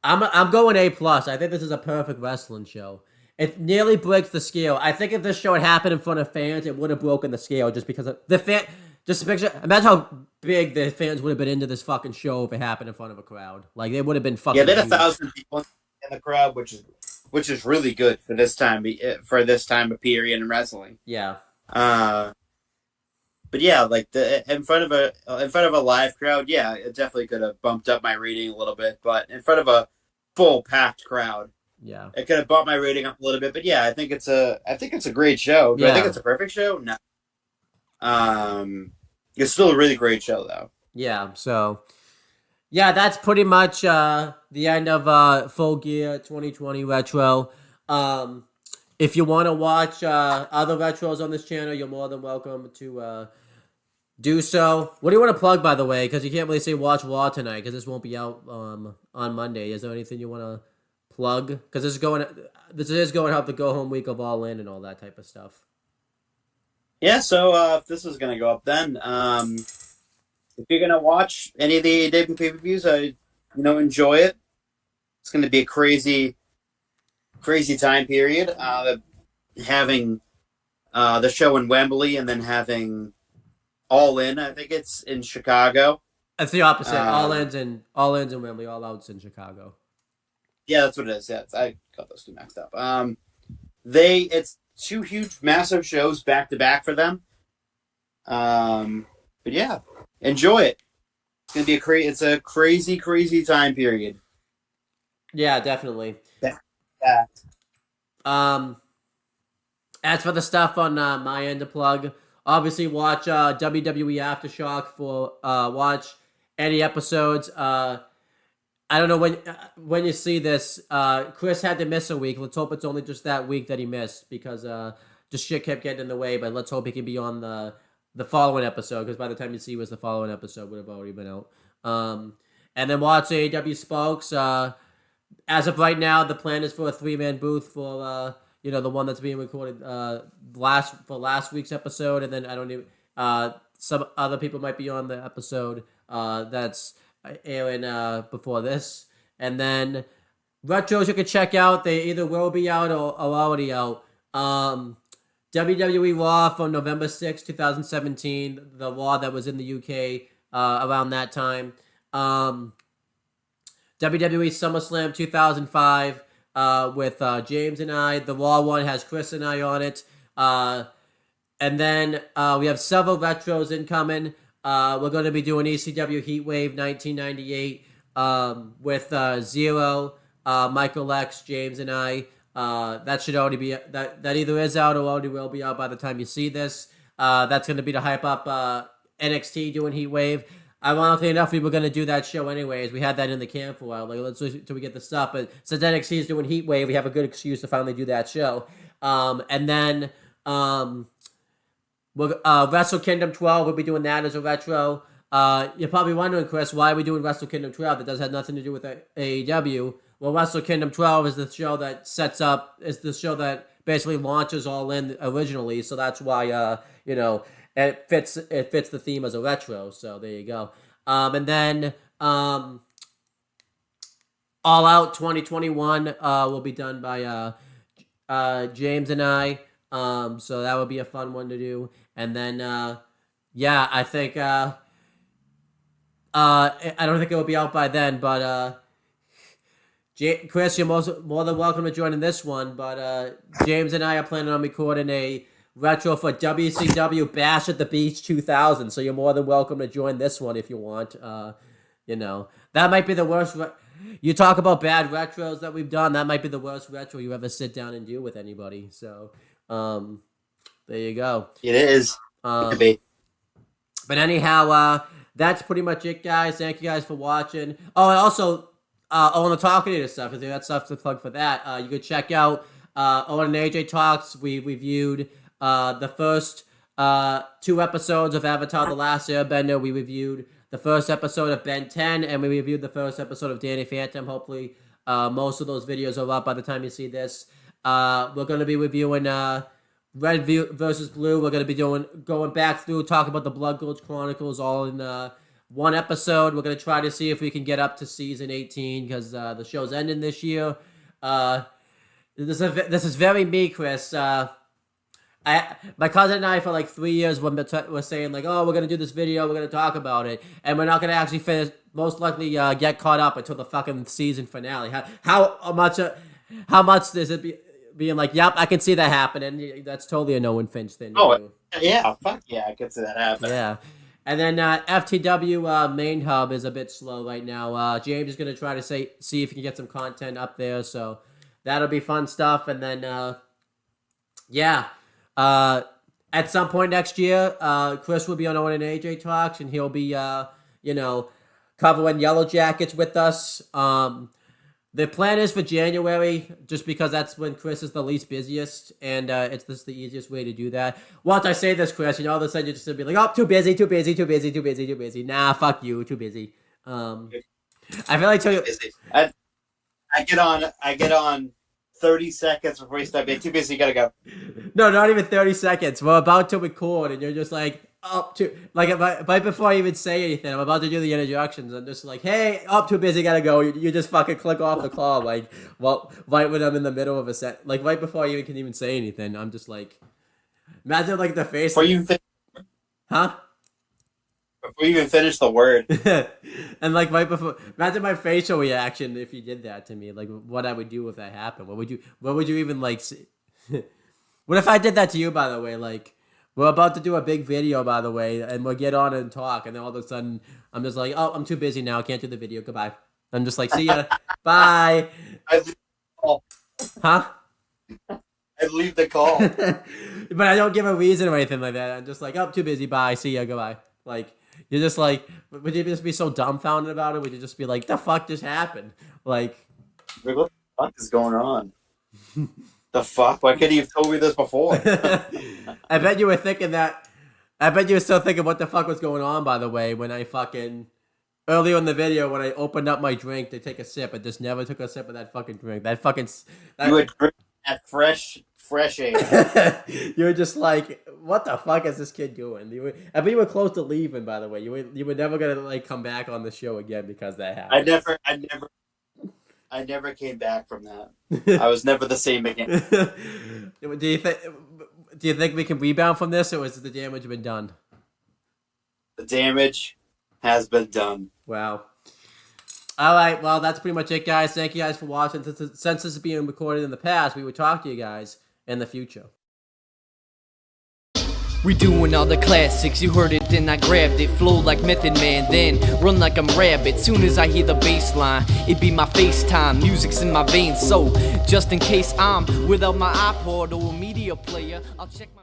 going A+. I think this is a perfect wrestling show. It nearly breaks the scale. I think if this show had happened in front of fans, it would have broken the scale just because of the fan. Just picture, imagine how big the fans would have been into this fucking show if it happened in front of a crowd. Like, they would have been fucking. Yeah, they had 1,000 people in the crowd, which is which is really good for this time of period in wrestling. Yeah. But yeah, like in front of a live crowd, yeah, it definitely could have bumped up my rating a little bit. But in front of a full packed crowd, Yeah. it could have bumped my rating up a little bit. But yeah, I think it's a great show. Do I think it's a perfect show? No. It's still a really great show though. Yeah. So, yeah, that's pretty much the end of Full Gear 2020 Retro. If you want to watch other retros on this channel, you're more than welcome to do so. What do you want to plug, by the way? Because you can't really say watch Raw tonight because this won't be out on Monday. Is there anything you want to plug? Because this is going out the go home week of All In and all that type of stuff. Yeah, so if this is gonna go up, then if you're gonna watch any of the AEW pay-per-views, enjoy it. It's gonna be a crazy time period. Having the show in Wembley and then having All In. I think it's in Chicago. It's the opposite. All In's in Wembley. All Out's in Chicago. Yeah, that's what it is. Yeah, I got those two mixed up. It's two huge, massive shows back to back for them. But yeah, enjoy it. It's gonna be a crazy time period. Yeah, definitely. Yeah. As for the stuff on my end to plug, obviously watch WWE Aftershock for watch any episodes. I don't know when you see this. Chris had to miss a week. Let's hope it's only just that week that he missed because just shit kept getting in the way. But let's hope he can be on the following episode because by the time you see was the following episode would have already been out. And then watch AEW Spokes. As of right now, the plan is for a 3-man booth for the one that's being recorded last week's episode, and then I don't even some other people might be on the episode that's airing before this, and then retros you can check out. They either will be out or are already out. WWE Raw from November 6, 2017, the Raw that was in the UK around that time. WWE SummerSlam 2005 with James and I. The Raw one has Chris and I on it. And then we have several retros incoming. We're going to be doing ECW Heatwave 1998 with Zero, Michael X, James, and I. That should already be that either is out or already will be out by the time you see this. That's going to be to hype up NXT doing Heatwave. Ironically enough, we were going to do that show anyways. We had that in the can for a while. Like, let's wait till we get the stuff. But since NXT is doing Heatwave, we have a good excuse to finally do that show. And then Wrestle Kingdom 12, we'll be doing that as a retro. You're probably wondering, Chris, why are we doing Wrestle Kingdom 12? That does have nothing to do with AEW. Well, Wrestle Kingdom 12 is the show that basically launches All In originally. So that's why, it fits the theme as a retro, so there you go. And then All Out 2021 will be done by James and I. So that would be a fun one to do. And then I think I don't think it will be out by then, but Chris, you're more than welcome to join in this one. But James and I are planning on recording a retro for WCW Bash at the Beach 2000, so you're more than welcome to join this one if you want. That might be the worst. You talk about bad retros that we've done. That might be the worst retro you ever sit down and do with anybody. So, there you go. It is. But anyhow, that's pretty much it, guys. Thank you guys for watching. Oh, and also, on the Talkative stuff, if you got stuff to plug for that, you could check out Owen and AJ Talks. We reviewed the first 2 episodes of Avatar The Last Airbender. We reviewed the first episode of Ben 10, and we reviewed the first episode of Danny Phantom. Hopefully, most of those videos are up by the time you see this. We're going to be reviewing Red versus Blue. We're going to be going back through, talking about the Blood Gulch Chronicles all in one episode. We're going to try to see if we can get up to season 18, because the show's ending this year. This is very me, Chris. My cousin and I for like 3 years were saying like, oh, we're gonna do this video, we're gonna talk about it, and we're not gonna actually finish. Most likely, get caught up until the fucking season finale. How much? How much does it being like, yep, I can see that happening. That's totally a Nolan Finch thing. To Oh, do. yeah, fuck yeah, I could see that happen. Yeah. And then FTW main hub is a bit slow right now. James is going to try to see if he can get some content up there. So that'll be fun stuff. And then, at some point next year, Chris will be on Owen and AJ Talks, and he'll be, covering Yellow Jackets with us. The plan is for January, just because that's when Chris is the least busiest, and it's just the easiest way to do that. Once I say this, Chris, all of a sudden you're just going to be like, oh, too busy. Nah, fuck you, too busy. I feel like I get on 30 seconds before you start being too busy, you gotta go. No, not even 30 seconds. We're about to record, and you're just like, right before I even say anything, I'm about to do the introductions. I'm just like, hey, too busy, gotta go. You just fucking click off the call, like, well, right when I'm in the middle of a set, like, right before I can even say anything. I'm just like, imagine, like, the face. Before you even finish the word. And, like, right before, imagine my facial reaction if you did that to me, like, what I would do if that happened. What would you even, like, see? What if I did that to you, by the way, like, we're about to do a big video, by the way, and we'll get on and talk, and then all of a sudden, I'm just like, oh, I'm too busy now, I can't do the video, goodbye. I'm just like, see ya, bye. I'd leave the call. Huh? I'd leave the call. But I don't give a reason or anything like that. I'm just like, oh, too busy, bye, see ya, goodbye. Like, you're just like, would you just be so dumbfounded about it? Would you just be like, the fuck just happened? Like, what the fuck is going on? The fuck? Why couldn't you have told me this before? I bet you were thinking that. I bet you were still thinking what the fuck was going on, by the way, when I fucking, earlier in the video, when I opened up my drink to take a sip, I just never took a sip of that fucking drink. You would drink that fresh air. You were just like, what the fuck is this kid doing? I bet you were close to leaving, by the way. You were never going to, like, come back on the show again because that happened. I never came back from that. I was never the same again. Do you think we can rebound from this, or has the damage been done? The damage has been done. Wow. All right, well, that's pretty much it, guys. Thank you guys for watching. Since this is being recorded in the past, we would talk to you guys in the future. We doing all the classics, you heard it, then I grabbed it. Flow like Method Man, then run like I'm Rabbit. Soon as I hear the bass line, it be my FaceTime. Music's in my veins, so just in case I'm without my iPod or a media player, I'll check my...